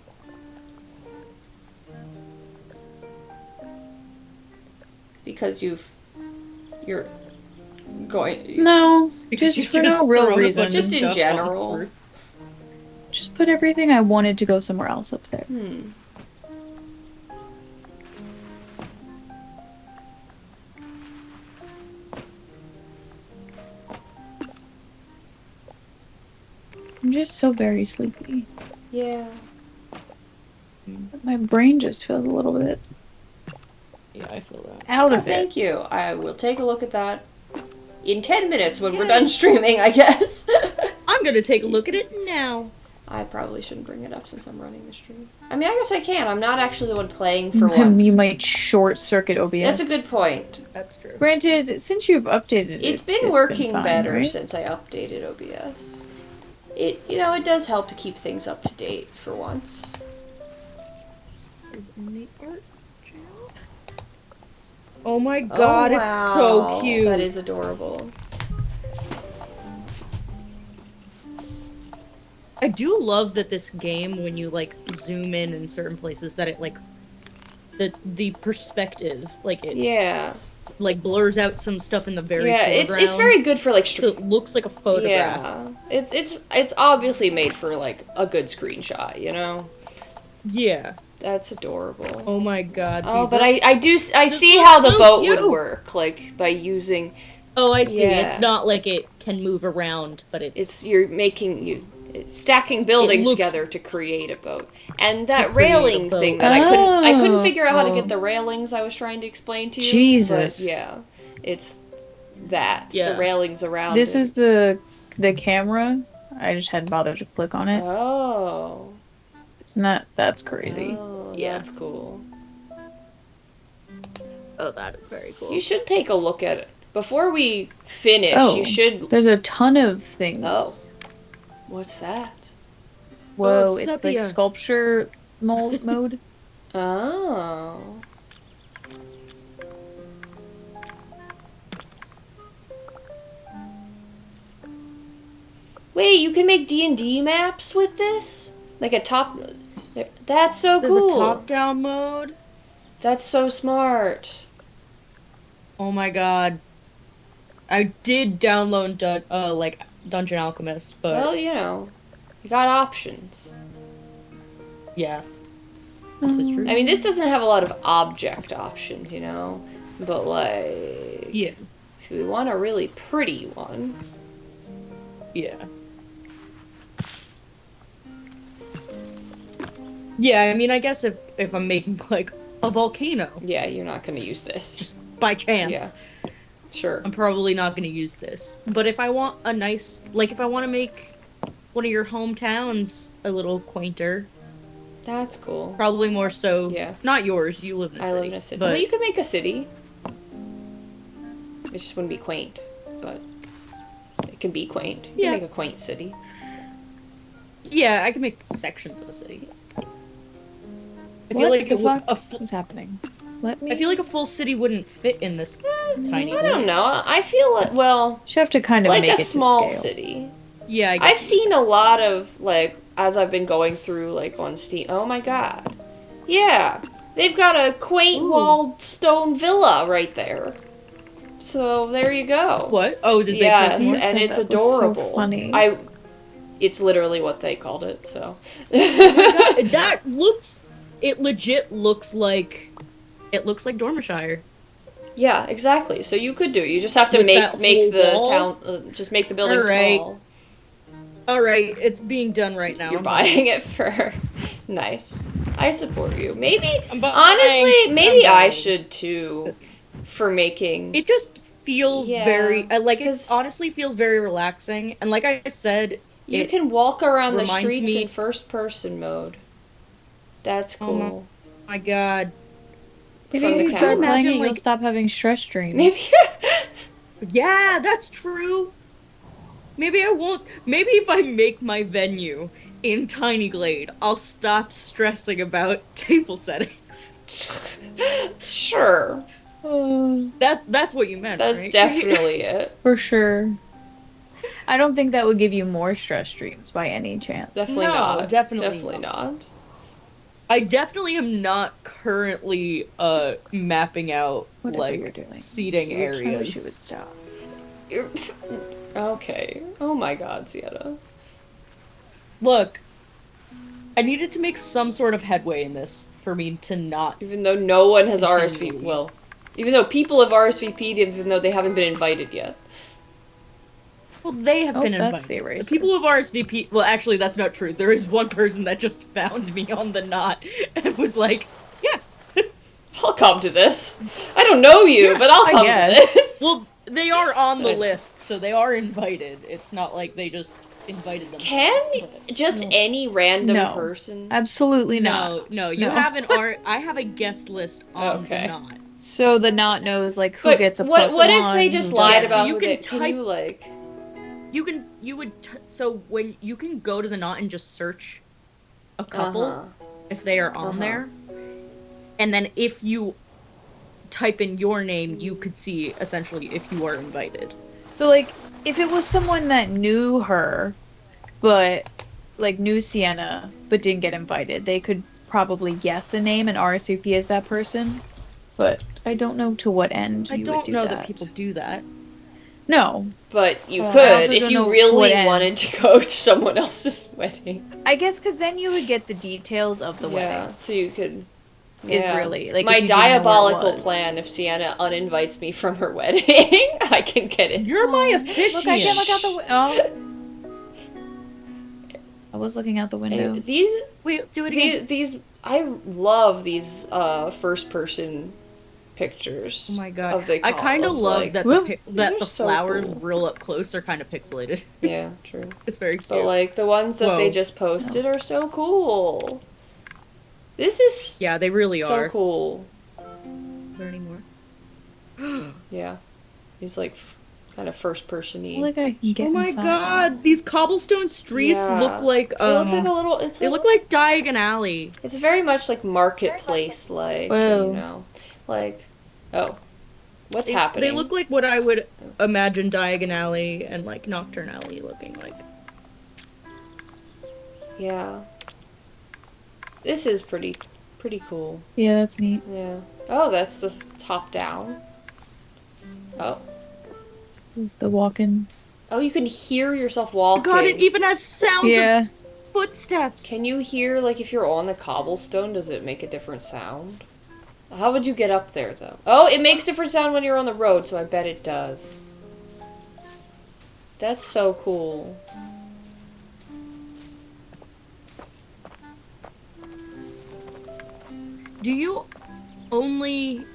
Because you're going, No, Because just you for no real reason. Just in stuff on general. through. Just put everything I wanted to go somewhere else up there. I'm just so very sleepy. Yeah. My brain just feels a little bit Yeah, I feel that. out Oh, of it. thank you. I will take a look at that in 10 minutes when we're done streaming, I guess. I'm gonna take a look at it now. I probably shouldn't bring it up since I'm running the stream. I mean, I guess I can. I'm not actually the one playing for once. You might short circuit OBS. That's a good point. That's true. Granted, since you've updated it, It's been working fine, better right? since I updated OBS. It does help to keep things up to date for once. Is in the art channel. Oh my god, Oh, it's so wow. cute. That is adorable. I do love that this game, when you like zoom in certain places, that it like the perspective, like it Yeah. like blurs out some stuff in the very Yeah, it's foreground, very good for like so it looks like a photograph. Yeah, it's obviously made for like a good screenshot, you know. Yeah. That's adorable. Oh my god. Oh, these but are- I see looks how the so boat cute. would work, like by using. Oh, I see. Yeah. It's not like it can move around, but It's stacking buildings looks- together to create a boat, and that create a railing boat. thing that I couldn't Oh. figure out how to Oh. get the railings I was trying to explain to you. Jesus. But yeah, it's that Yeah. the railings around. This it. is the camera. I just hadn't bothered to click on it. Oh. Isn't that's crazy? Oh, Yeah. that's cool. Oh, that is very cool. You should take a look at it before we finish. Oh. You should. There's a ton of things. Oh. What's that? Whoa, Oh, it's like sepia. sculpture mode. Oh. Wait, you can make D&D maps with this? Like a top... That's so There's cool. a top-down mode. That's so smart. Oh my god. I did download like Dungeon Alchemist, but Well, you know, you got options. yeah. This is true. I mean, this doesn't have a lot of object options, you know? But, like... Yeah. If we want a really pretty one... Yeah. Yeah, I mean, I guess if I'm making like a volcano, Yeah, you're not gonna use this. just by chance, Yeah. Sure. I'm probably not going to use this. But if I want a nice, like if I want to make one of your hometowns a little quainter, That's cool. probably more so. Yeah. Not yours. You live in a I city. live in a city. But Well, you could make a city. It just wouldn't be quaint, but it can be quaint. You Yeah. can make a quaint city. yeah, I can make sections of a city. I What feel like the it would, fuck? What's happening? Let me. I feel like a full city wouldn't fit in this tiny. I don't know. I feel like, well, you have to kind of like make a it small to scale. city. Yeah, I guess I've seen a lot of, like, as I've been going through, like, on Steam. Oh my god. Yeah. They've got a quaint walled stone villa right there. So, there you go. What? Oh, did Yes, they post more? and it's That was so adorable. funny. It's literally what they called it, so. That looks. It legit looks like. It looks like Dormishire. Yeah, exactly. So you could do it. You just have to With make that make whole the wall? town just make the building Alright. small. All right, it's being done right now. You're I'm buying it for nice. I support you. Maybe I'm buying. honestly, maybe I'm I buying. should too for making It just feels Yeah, very like it 'cause- honestly feels very relaxing. And like I said, you it can walk around the reminds streets me- in first person mode. That's Oh cool. my god. Maybe from if the you start camera. playing it, Imagine, you'll like- stop having stress dreams. Maybe Yeah, that's true. Maybe I won't. Maybe if I make my venue in Tiny Glade, I'll stop stressing about table settings. sure. That's what you meant, That's right? definitely it. For sure. I don't think that would give you more stress dreams by any chance. Definitely No, not. definitely not. I definitely am not currently mapping out Whatever you're like doing. seating I areas. wish you would stop. You're... Okay. Oh my god, Sienna. Look, I needed to make some sort of headway in this for me to not. Even though no one has Continue. RSVP'd. Well, even though people have RSVP'd, even though they haven't been invited yet. Well, they have Oh, been that's invited. the eraser. People who have RSVP. Well, actually, that's not true. There is one person that just found me on the knot and was like, "Yeah." I'll come to this. I don't know you, Yeah, but I'll I come to guess. this. Well, they are on the Good. list, so they are invited. It's not like they just invited themselves. Can just any random No. person? Absolutely not. No. You No. have an I have a guest list on Okay. the knot. So the knot knows like who But gets a what? plus What if one, they who just doesn't. lied Yeah, so about you who can they? Can type- you like? So when you can go to the knot and just search a couple Uh-huh. if they are on Uh-huh. there, and then if you type in your name, you could see essentially if you are invited. So like if it was someone that knew her, but like knew Sienna but didn't get invited, they could probably guess a name and RSVP as that person. but I don't know to what end I you would don't do know that. that people do that. No, But you I also could if don't you know to really what end. wanted to coach someone else's wedding. I guess because then you would get the details of the Yeah, wedding. so you could. Is Yeah. really like My if you didn't know where it diabolical was. plan: if Sienna uninvites me from her wedding, I can get it. You're my Oh, officiant. Look, I can look out the window. I was looking out the window. And these Wait, do it again. these I love these first person pictures. Oh my god. Of the I kind of love like, that Whoop. These are the so flowers cool. real up close are kind of pixelated. Yeah, true. It's very cute. But like the ones that they Whoa. just posted are so cool. This is Yeah, they really so are. cool. Learning more. Yeah, he's like kind of first person-y. Like I can get Oh my inside. god, these cobblestone streets Yeah. look like It looks like a little. they look like Diagon Alley. It's very much like marketplace, like Whoa. you know, like oh, what's They- happening? They look like what I would imagine Diagon Alley and like Nocturne Alley looking like. Yeah. This is pretty cool. Yeah, that's neat. Yeah. Oh, that's the top down. Oh. This is the walk-in. Oh, you can hear yourself Oh walking. god, it even has sounds Yeah. of footsteps. Can you hear, like, if you're on the cobblestone, does it make a different sound? How would you get up there, though? Oh, it makes different sound when you're on the road, so I bet it does. That's so cool. Do you only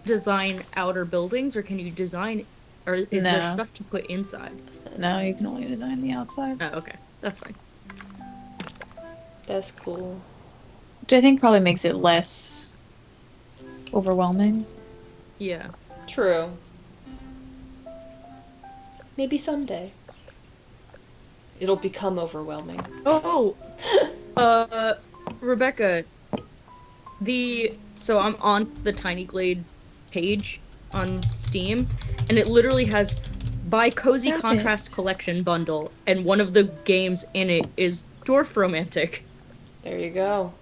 design outer buildings, or can you design, or is there No. stuff to put inside? No, you can only design the outside. Oh, okay, that's fine. That's cool. Which I think probably makes it less overwhelming. Yeah. True. Maybe someday. It'll become overwhelming. Oh, Rebecca, so I'm on the Tiny Glade page on Steam, and it literally has buy Cozy Stop Contrast it. Collection bundle, and one of the games in it is Dwarf Romantic. There you go.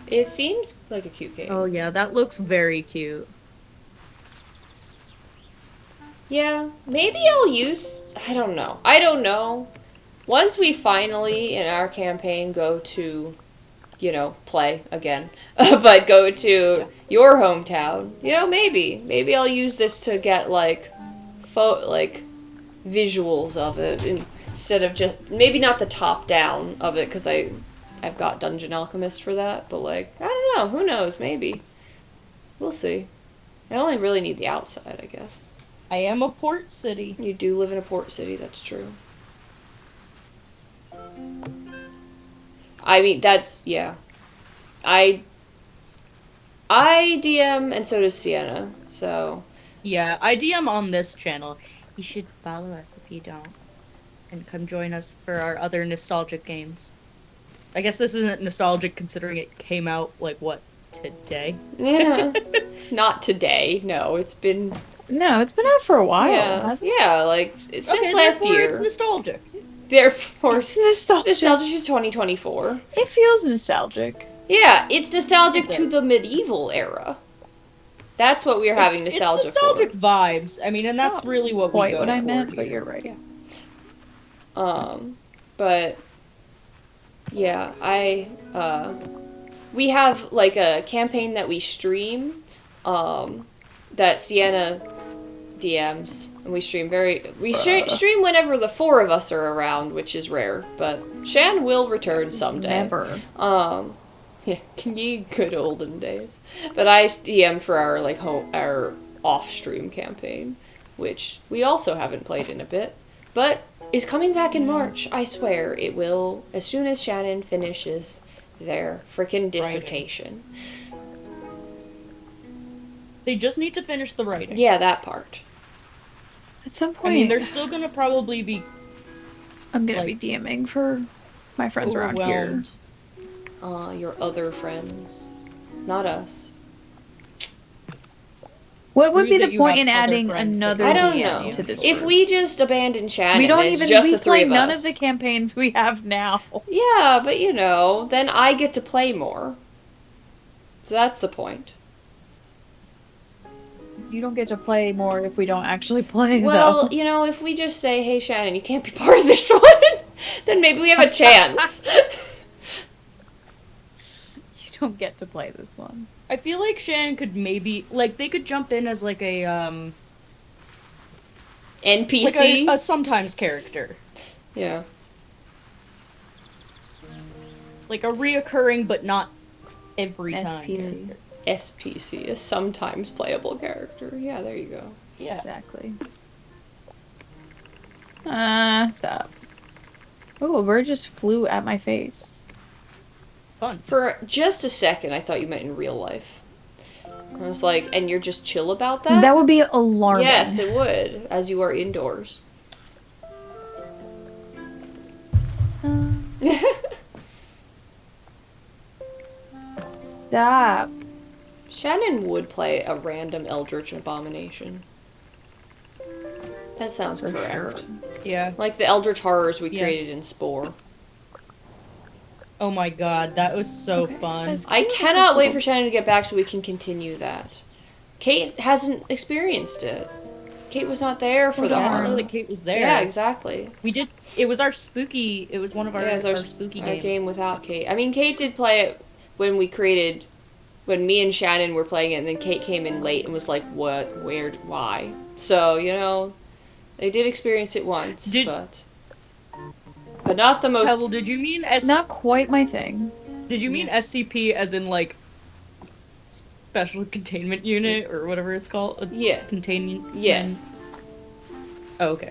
It seems like a cute game. Oh yeah, that looks very cute. Yeah, maybe I'll use... I don't know. Once we finally, in our campaign, go to, play again, but go to your hometown, maybe. Maybe I'll use this to get, visuals of it, instead of just... Maybe not the top-down of it, because I've got Dungeon Alchemist for that, but, I don't know. Who knows? Maybe. We'll see. I only really need the outside, I guess. I am a port city. You do live in a port city, that's true. I mean, that's, yeah. I DM, and so does Sienna, so... Yeah, I DM on this channel. You should follow us if you don't. And come join us for our other nostalgic games. I guess this isn't nostalgic considering it came out, today? Yeah. Not today, no, it's been... No, it's been out for a while, Yeah, hasn't it? yeah, since Okay, last therefore year. it's nostalgic. Therefore, It's nostalgic. it's nostalgic to 2024. It feels nostalgic. Yeah, it's nostalgic It to does. the medieval era. That's what we're having nostalgia it's nostalgic for. vibes. I mean, and that's really what we Quite go what I for meant, but here. you're right. But yeah, we have a campaign that we stream, that Sienna DMs, and we stream stream whenever the four of us are around, which is rare, but Shan will return someday. Never. Yeah, ye good olden days. But I DM for our our off-stream campaign, which we also haven't played in a bit, but is coming back in March. I swear it will, as soon as Shannon finishes their frickin' dissertation. They just need to finish the writing. Yeah, that part. At some point, I mean, they're still gonna probably be I'm gonna be DMing for my friends around here. overwhelmed. Your other friends. Not us. What would Rude be that the you point have in other adding friends that another I don't DM know. to this If group? we just abandon Shannon, We don't it's even just we the three play of none us. of the campaigns we have now. Yeah, but then I get to play more. So that's the point. You don't get to play more if we don't actually play, Well, though. you know, if we just say, hey, Shannon, you can't be part of this one, then maybe we have a chance. You don't get to play this one. I feel like Shannon could maybe, like, they could jump in as like a NPC? like a sometimes character, Yeah. like a reoccurring but not every time. SPC. character. SPC, a sometimes playable character. Yeah, there you go. Yeah. Exactly. Stop. Oh, a bird just flew at my face. Fun. For just a second, I thought you meant in real life. I was like, and you're just chill about that? That would be alarming. Yes, it would, as you are indoors. Stop. Shannon would play a random Eldritch Abomination. That sounds For correct. sure. Yeah. Like the Eldritch Horrors we Yeah. created in Spore. Oh my god, that was so Okay, fun. guys. I This is cannot wait so- for Shannon to get back so we can continue that. Kate hasn't experienced it. Kate was not there for the I didn't horror. know that Kate was there. Yeah, exactly. We did. It was our spooky. It was one of our, Yeah, it was our spooky our games. game without Kate. I mean, Kate did play it when we created, when me and Shannon were playing it, and then Kate came in late and was like, "What? Where? Why?" So you know, they did experience it once, but not the most. Pebble, did you mean Not quite my thing. Did you mean SCP as in like special containment unit or whatever it's called? Yeah. Containment. Yes. Oh, okay.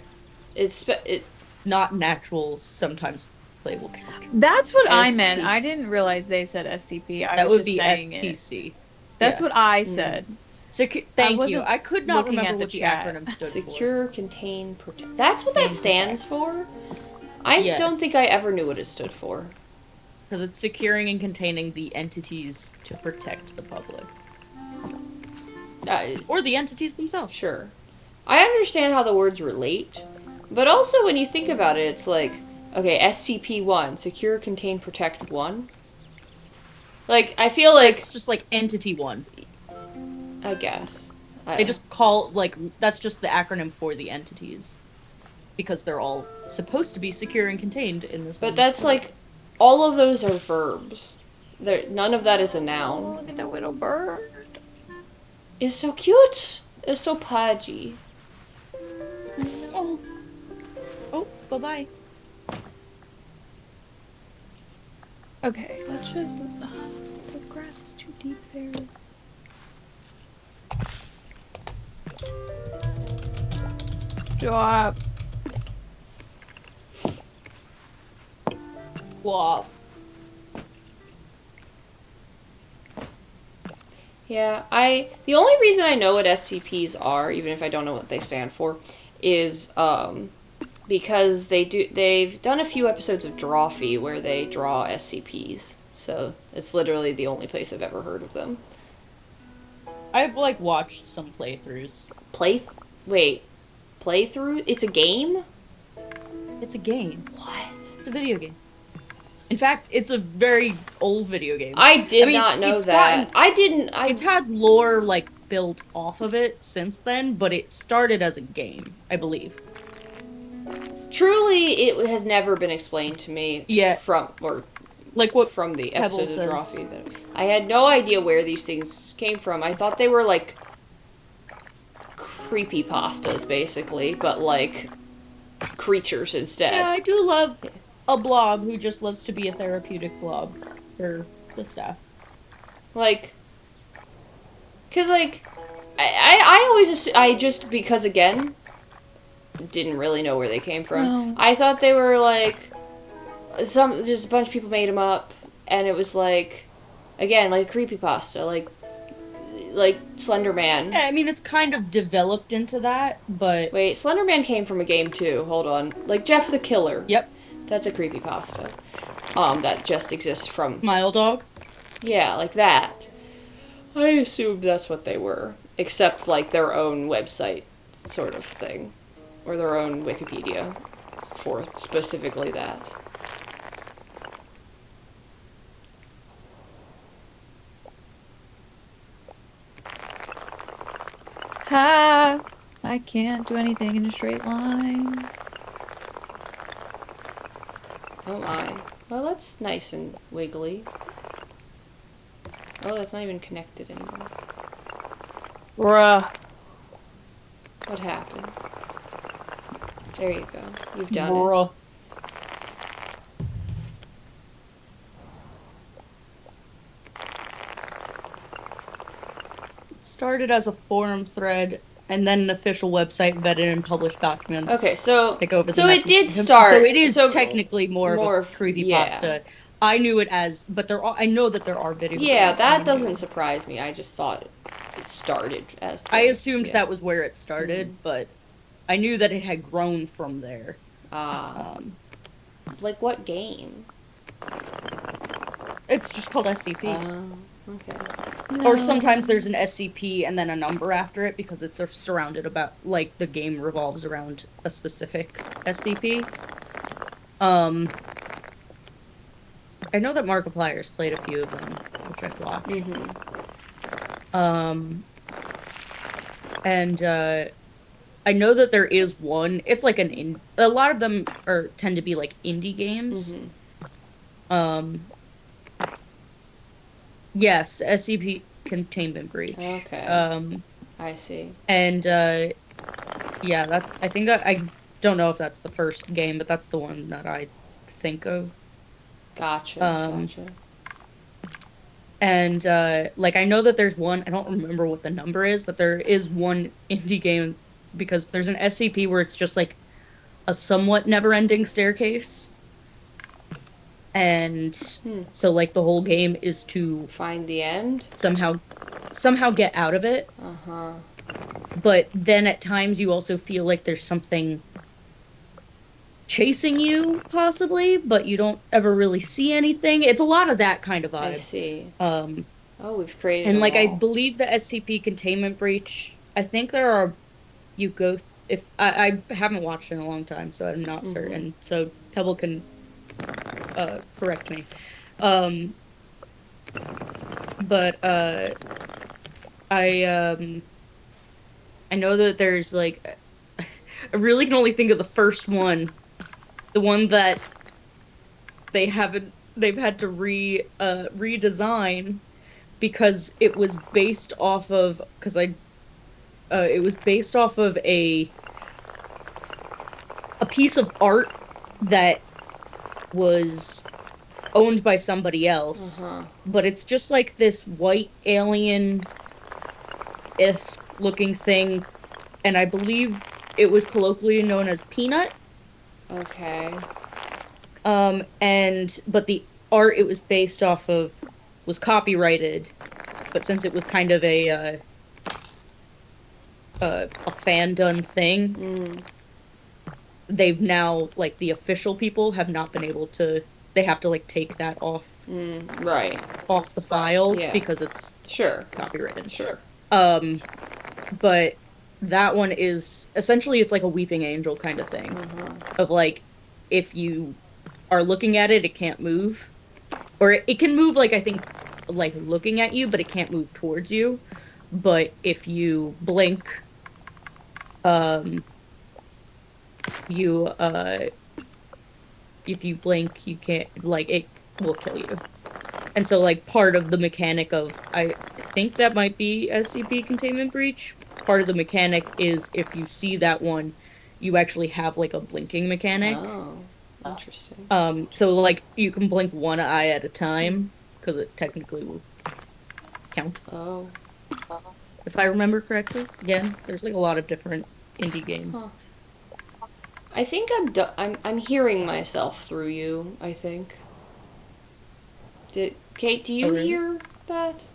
It. Not an actual sometimes playable character. That's what I SPC. meant. I didn't realize they said SCP. I That was would just be saying it. SPC. That's Yeah. what I said. Thank you. wasn't I could not looking at remember the what the chat. acronym stood for. Secure, contain, protect. That's what that Contain, stands for? I Yes. don't think I ever knew what it stood for. Because it's securing and containing the entities to protect the public. Or the entities themselves. Sure. I understand how the words relate, but also when you think about it, it's like, okay, SCP-1, secure, contain, protect 1. Like, I feel like, It's just like Entity 1. I guess. They just call, like, that's just the acronym for the entities. Because they're all supposed to be secure and contained in this But one that's place. like, all of those are verbs. None of that is a Oh, noun. look at that little bird. It's so cute. It's so pudgy. Oh. Oh, bye-bye. Okay, let's just. The grass is too deep there. Stop. Wow. Yeah, the only reason I know what SCPs are, even if I don't know what they stand for, is because they've done a few episodes of Drawfee where they draw SCPs. So it's literally the only place I've ever heard of them. I've, like, watched some playthroughs. Playthrough? It's a game? It's a game. What? It's a video game. In fact, it's a very old video game. I did I mean, not know it's that. gotten- I It's had lore, like, built off of it since then, but it started as a game, I believe. truly, it has never been explained to me. Yeah. From Like what from the Pebble episodes of says. Drawfee. I had no idea where these things came from. I thought they were like creepypastas, basically, but like creatures instead. Yeah, I do love a blob who just loves to be a therapeutic blob for the staff. Like, cause like, I always I just because again, didn't really know where they came from. No. I thought they were like just a bunch of people made them up, and it was like, again, like creepypasta, like Slender Man. Yeah, I mean, it's kind of developed into that, but... Wait, Slender Man came from a game too. Hold on, like Jeff the Killer. Yep. That's a creepypasta. That just exists from. Mile Dog? Yeah, like that. I assumed that's what they were, except like their own website sort of thing, or their own Wikipedia for specifically that. Ha! I can't do anything in a straight line. Oh my. Well, that's nice and wiggly. Oh, that's not even connected anymore. Bruh. What happened? There you go. You've done Bruh. Started as a forum thread, and then an official website vetted and published documents. it. Okay, so Take over the so it message. did start. So it is so technically more of a creepypasta. yeah. I knew it as, but I know that there are video. Yeah, games that on doesn't YouTube. surprise me. I just thought it started as. I assumed yeah. that was where it started, but I knew that it had grown from there. Like what game? It's just called SCP. Okay. Or sometimes there's an SCP and then a number after it because it's surrounded about, like, the game revolves around a specific SCP. I know that Markiplier's played a few of them, which I've watched. And I know that there is one. It's like a lot of them tend to be like indie games. Yes, SCP Containment Breach. Okay. I see. And yeah, I think that I don't know if that's the first game, but that's the one that I think of. Gotcha. And like I know that there's one. I don't remember what the number is, but there is one indie game because there's an SCP where it's just like a somewhat never-ending staircase. And so like the whole game is to find the end, somehow get out of it. But then at times you also feel like there's something chasing you possibly, but you don't ever really see anything. It's a lot of that kind of vibe. I see. Oh, we've created and like all. I believe the SCP Containment Breach, I think there are if I haven't watched in a long time, so I'm not certain. So Pebble can correct me. But I know that there's like I really can only think of the first one. The one that they've had to redesign because it was based off of it was based off of a piece of art that was owned by somebody else, but it's just like this white alien-esque looking thing, and I believe it was colloquially known as Peanut. Okay. But the art it was based off of was copyrighted, but since it was kind of a fan done thing, they've now, like, the official people have not been able to. They have to like take that off, off the files because it's copyrighted. Sure. But that one is essentially it's like a weeping angel kind of thing, of like if you are looking at it, it can't move, or it can move like I think like looking at you, but it can't move towards you. But if you blink, if you blink, you can't, like, it will kill you. And so, like, part of the mechanic of, I think that might be SCP Containment Breach, part of the mechanic is if you see that one, you actually have, like, a blinking mechanic. Oh, interesting. So, like, you can blink one eye at a time, because it technically will count. Oh. If I remember correctly. Again, there's, like, a lot of different indie games. I think I'm hearing myself through you, I think. Kate, do you hear that?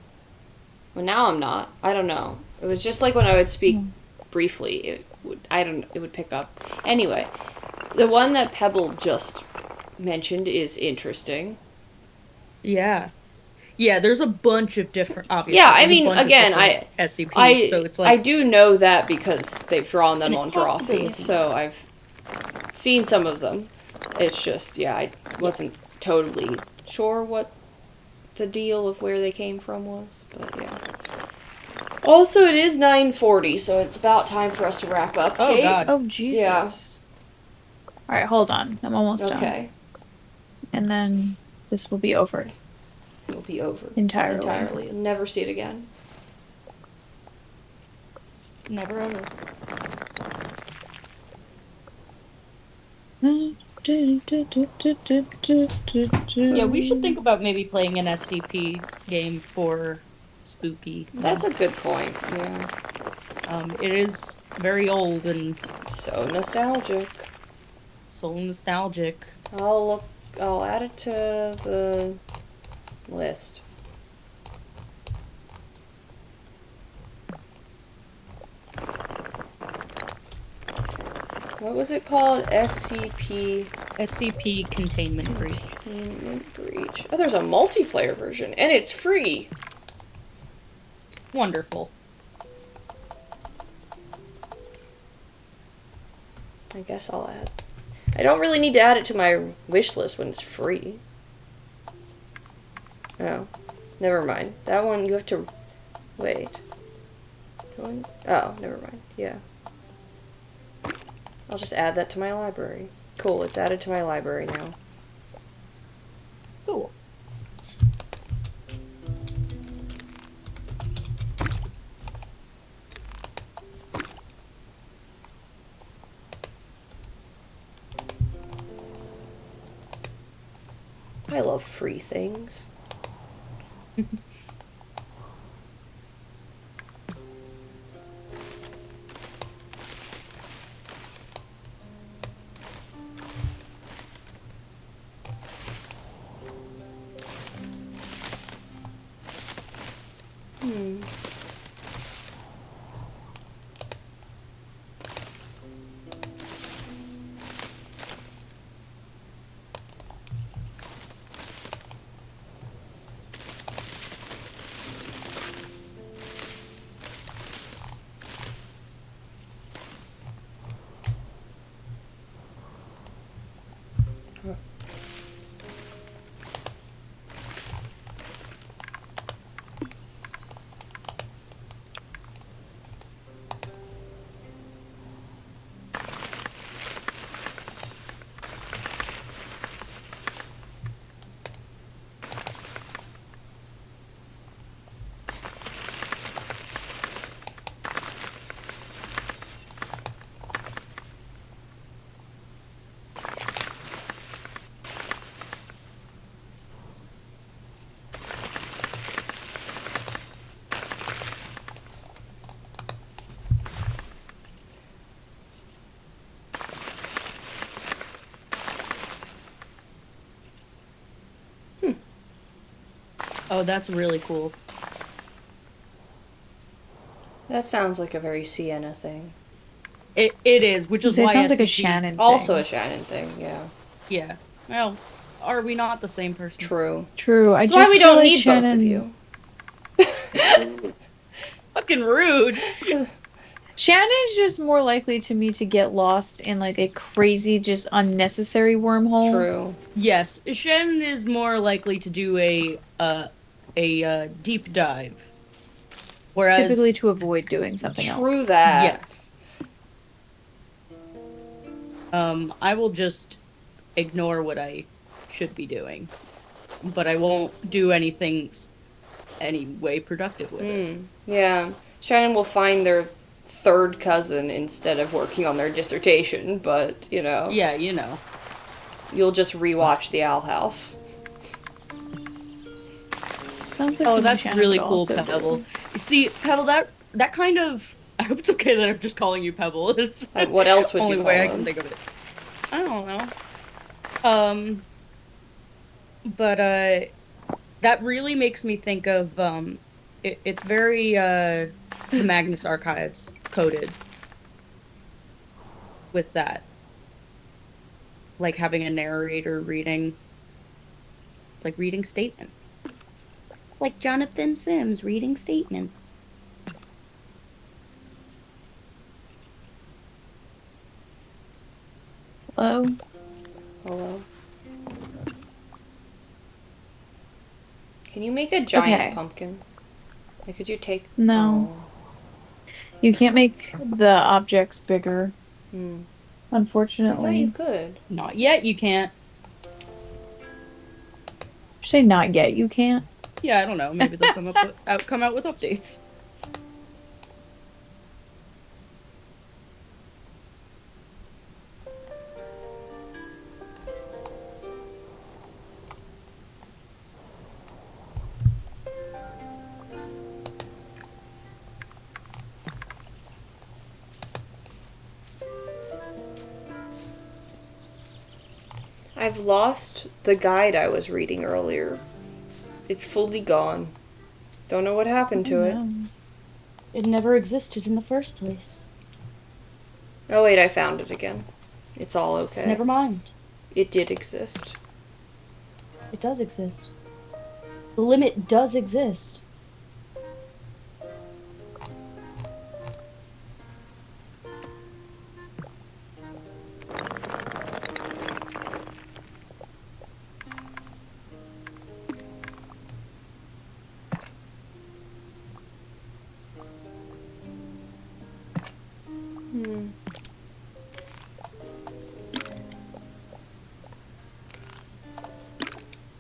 Well, now I'm not. I don't know. It was just like when I would speak briefly, it would pick up. Anyway, the one that Pebble just mentioned is interesting. Yeah. Yeah, there's a bunch of different, obviously. Yeah, I mean, again, SCPs, so it's like... I do know that because they've drawn them on Drawfee, so I've seen some of them. It's just, I wasn't totally sure what the deal of where they came from was, but yeah. Also, it is 9:40, so it's about time for us to wrap up. Oh, Kate? God. Oh, Jesus. Yeah. All right, hold on. I'm almost done. Okay. And then this will be over It'll be over. entirely. You'll never see it again. Never ever. Yeah, we should think about maybe playing an SCP game for spooky. That's a good point. Yeah. It is very old and So nostalgic. so nostalgic. I'll add it to the list. What was it called? SCP Containment Breach. Containment Breach. Oh, there's a multiplayer version, and it's free. Wonderful. I guess I'll add. I don't really need to add it to my wish list when it's free. Oh, never mind. That one you have to wait. Oh, never mind. Yeah. I'll just add that to my library. Cool, it's added to my library now. Cool. I love free things. Oh, that's really cool. That sounds like a very Sienna thing. It is, which is It why sounds like a SCP Shannon Also thing. a Shannon thing, yeah. Yeah. Well, are we not the same person? True. True. I That's just why we feel don't like need Shannon... both of you. Fucking rude. Shannon's just more likely to me to get lost in like a crazy, just unnecessary wormhole. True. Yes, Shannon is more likely to do a deep dive. Whereas Typically to avoid doing something else. True that. yes. I will just ignore what I should be doing, but I won't do anything any way productive with it. Yeah. Shannon will find their third cousin instead of working on their dissertation, but, you know. Yeah, you know. You'll just rewatch The Owl House. Sounds like Oh, something that's Shannon really would cool, also do. Pebble. You see, Pebble, that kind of... I hope it's okay that I'm just calling you Pebble. It's What else would only you way call I can him? think of it. I don't know. But that really makes me think of it's very the Magnus Archives coded with that, like having a narrator reading. It's like reading statement, like Jonathan Sims reading statements. Hello? Hello? Can you make a giant Okay. pumpkin? Like, could you take... No. Oh. You can't make the objects bigger, Hmm. I thought you unfortunately. could. Not yet, you can't. Say not yet. You can't. Yeah, I don't know. Maybe they'll come out with updates. I've lost the guide I was reading earlier. It's fully gone. Don't know what happened to it. It never existed in the first place. Oh wait, I found it again. It's all okay. Never mind. It did exist. It does exist. The limit does exist. Hmm.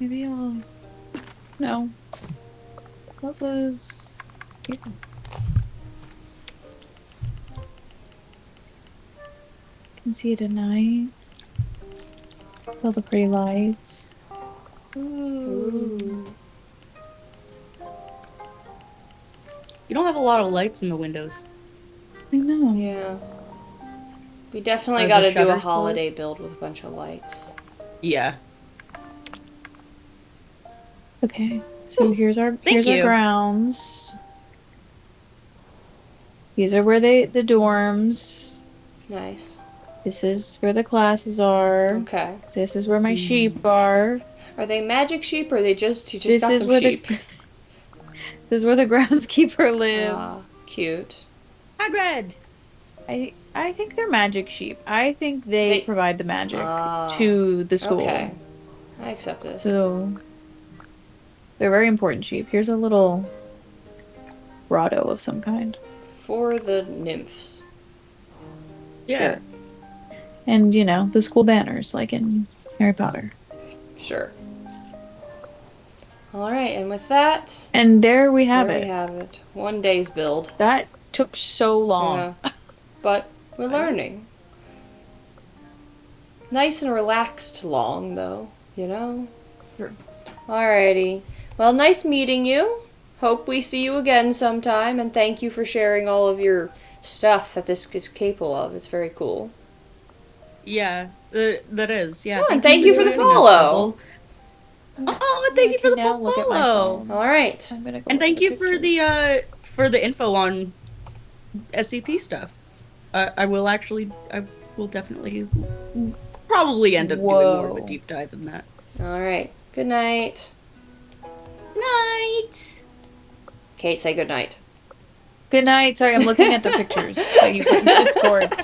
Maybe I'll. No. What was. Here? Can see it at night. With all the pretty lights. Ooh. You don't have a lot of lights in the windows. I know. Yeah. We definitely Are got the to do a shutters holiday build with a bunch of lights. Yeah. Okay. So Ooh, here's our thank you. grounds. These are where the dorms. Nice. This is where the classes are. Okay. This is where my sheep are. Are they magic sheep or are they just you just This got is some where sheep? This is where the groundskeeper lives. Ah, cute. Hagrid! I think they're magic sheep. I think they provide the magic to the school. Okay. I accept this. So they're very important sheep. Here's a little grotto of some kind. For the nymphs. Yeah. Sure. And, you know, the school banners, like in Harry Potter. Sure. Alright, and with that, And there we have there it. we have it. One day's build. That took so long. Yeah. But we're learning. Nice and relaxed long, though, you know? Sure. Alrighty. Well, nice meeting you. Hope we see you again sometime, and thank you for sharing all of your stuff that this is capable of. It's very cool. Yeah, that is. Yeah. Oh, and thank you for the joining us, follow. Rebel. Oh, and thank you for the now look at my follow. phone. Alright. I'm gonna go And look thank at you pictures. for the info on SCP stuff. I will definitely probably end up doing more of a Whoa. deep dive in that. Alright. Good night. Night. Kate, say good night. Good night. Sorry, I'm looking at the pictures that you put in Discord.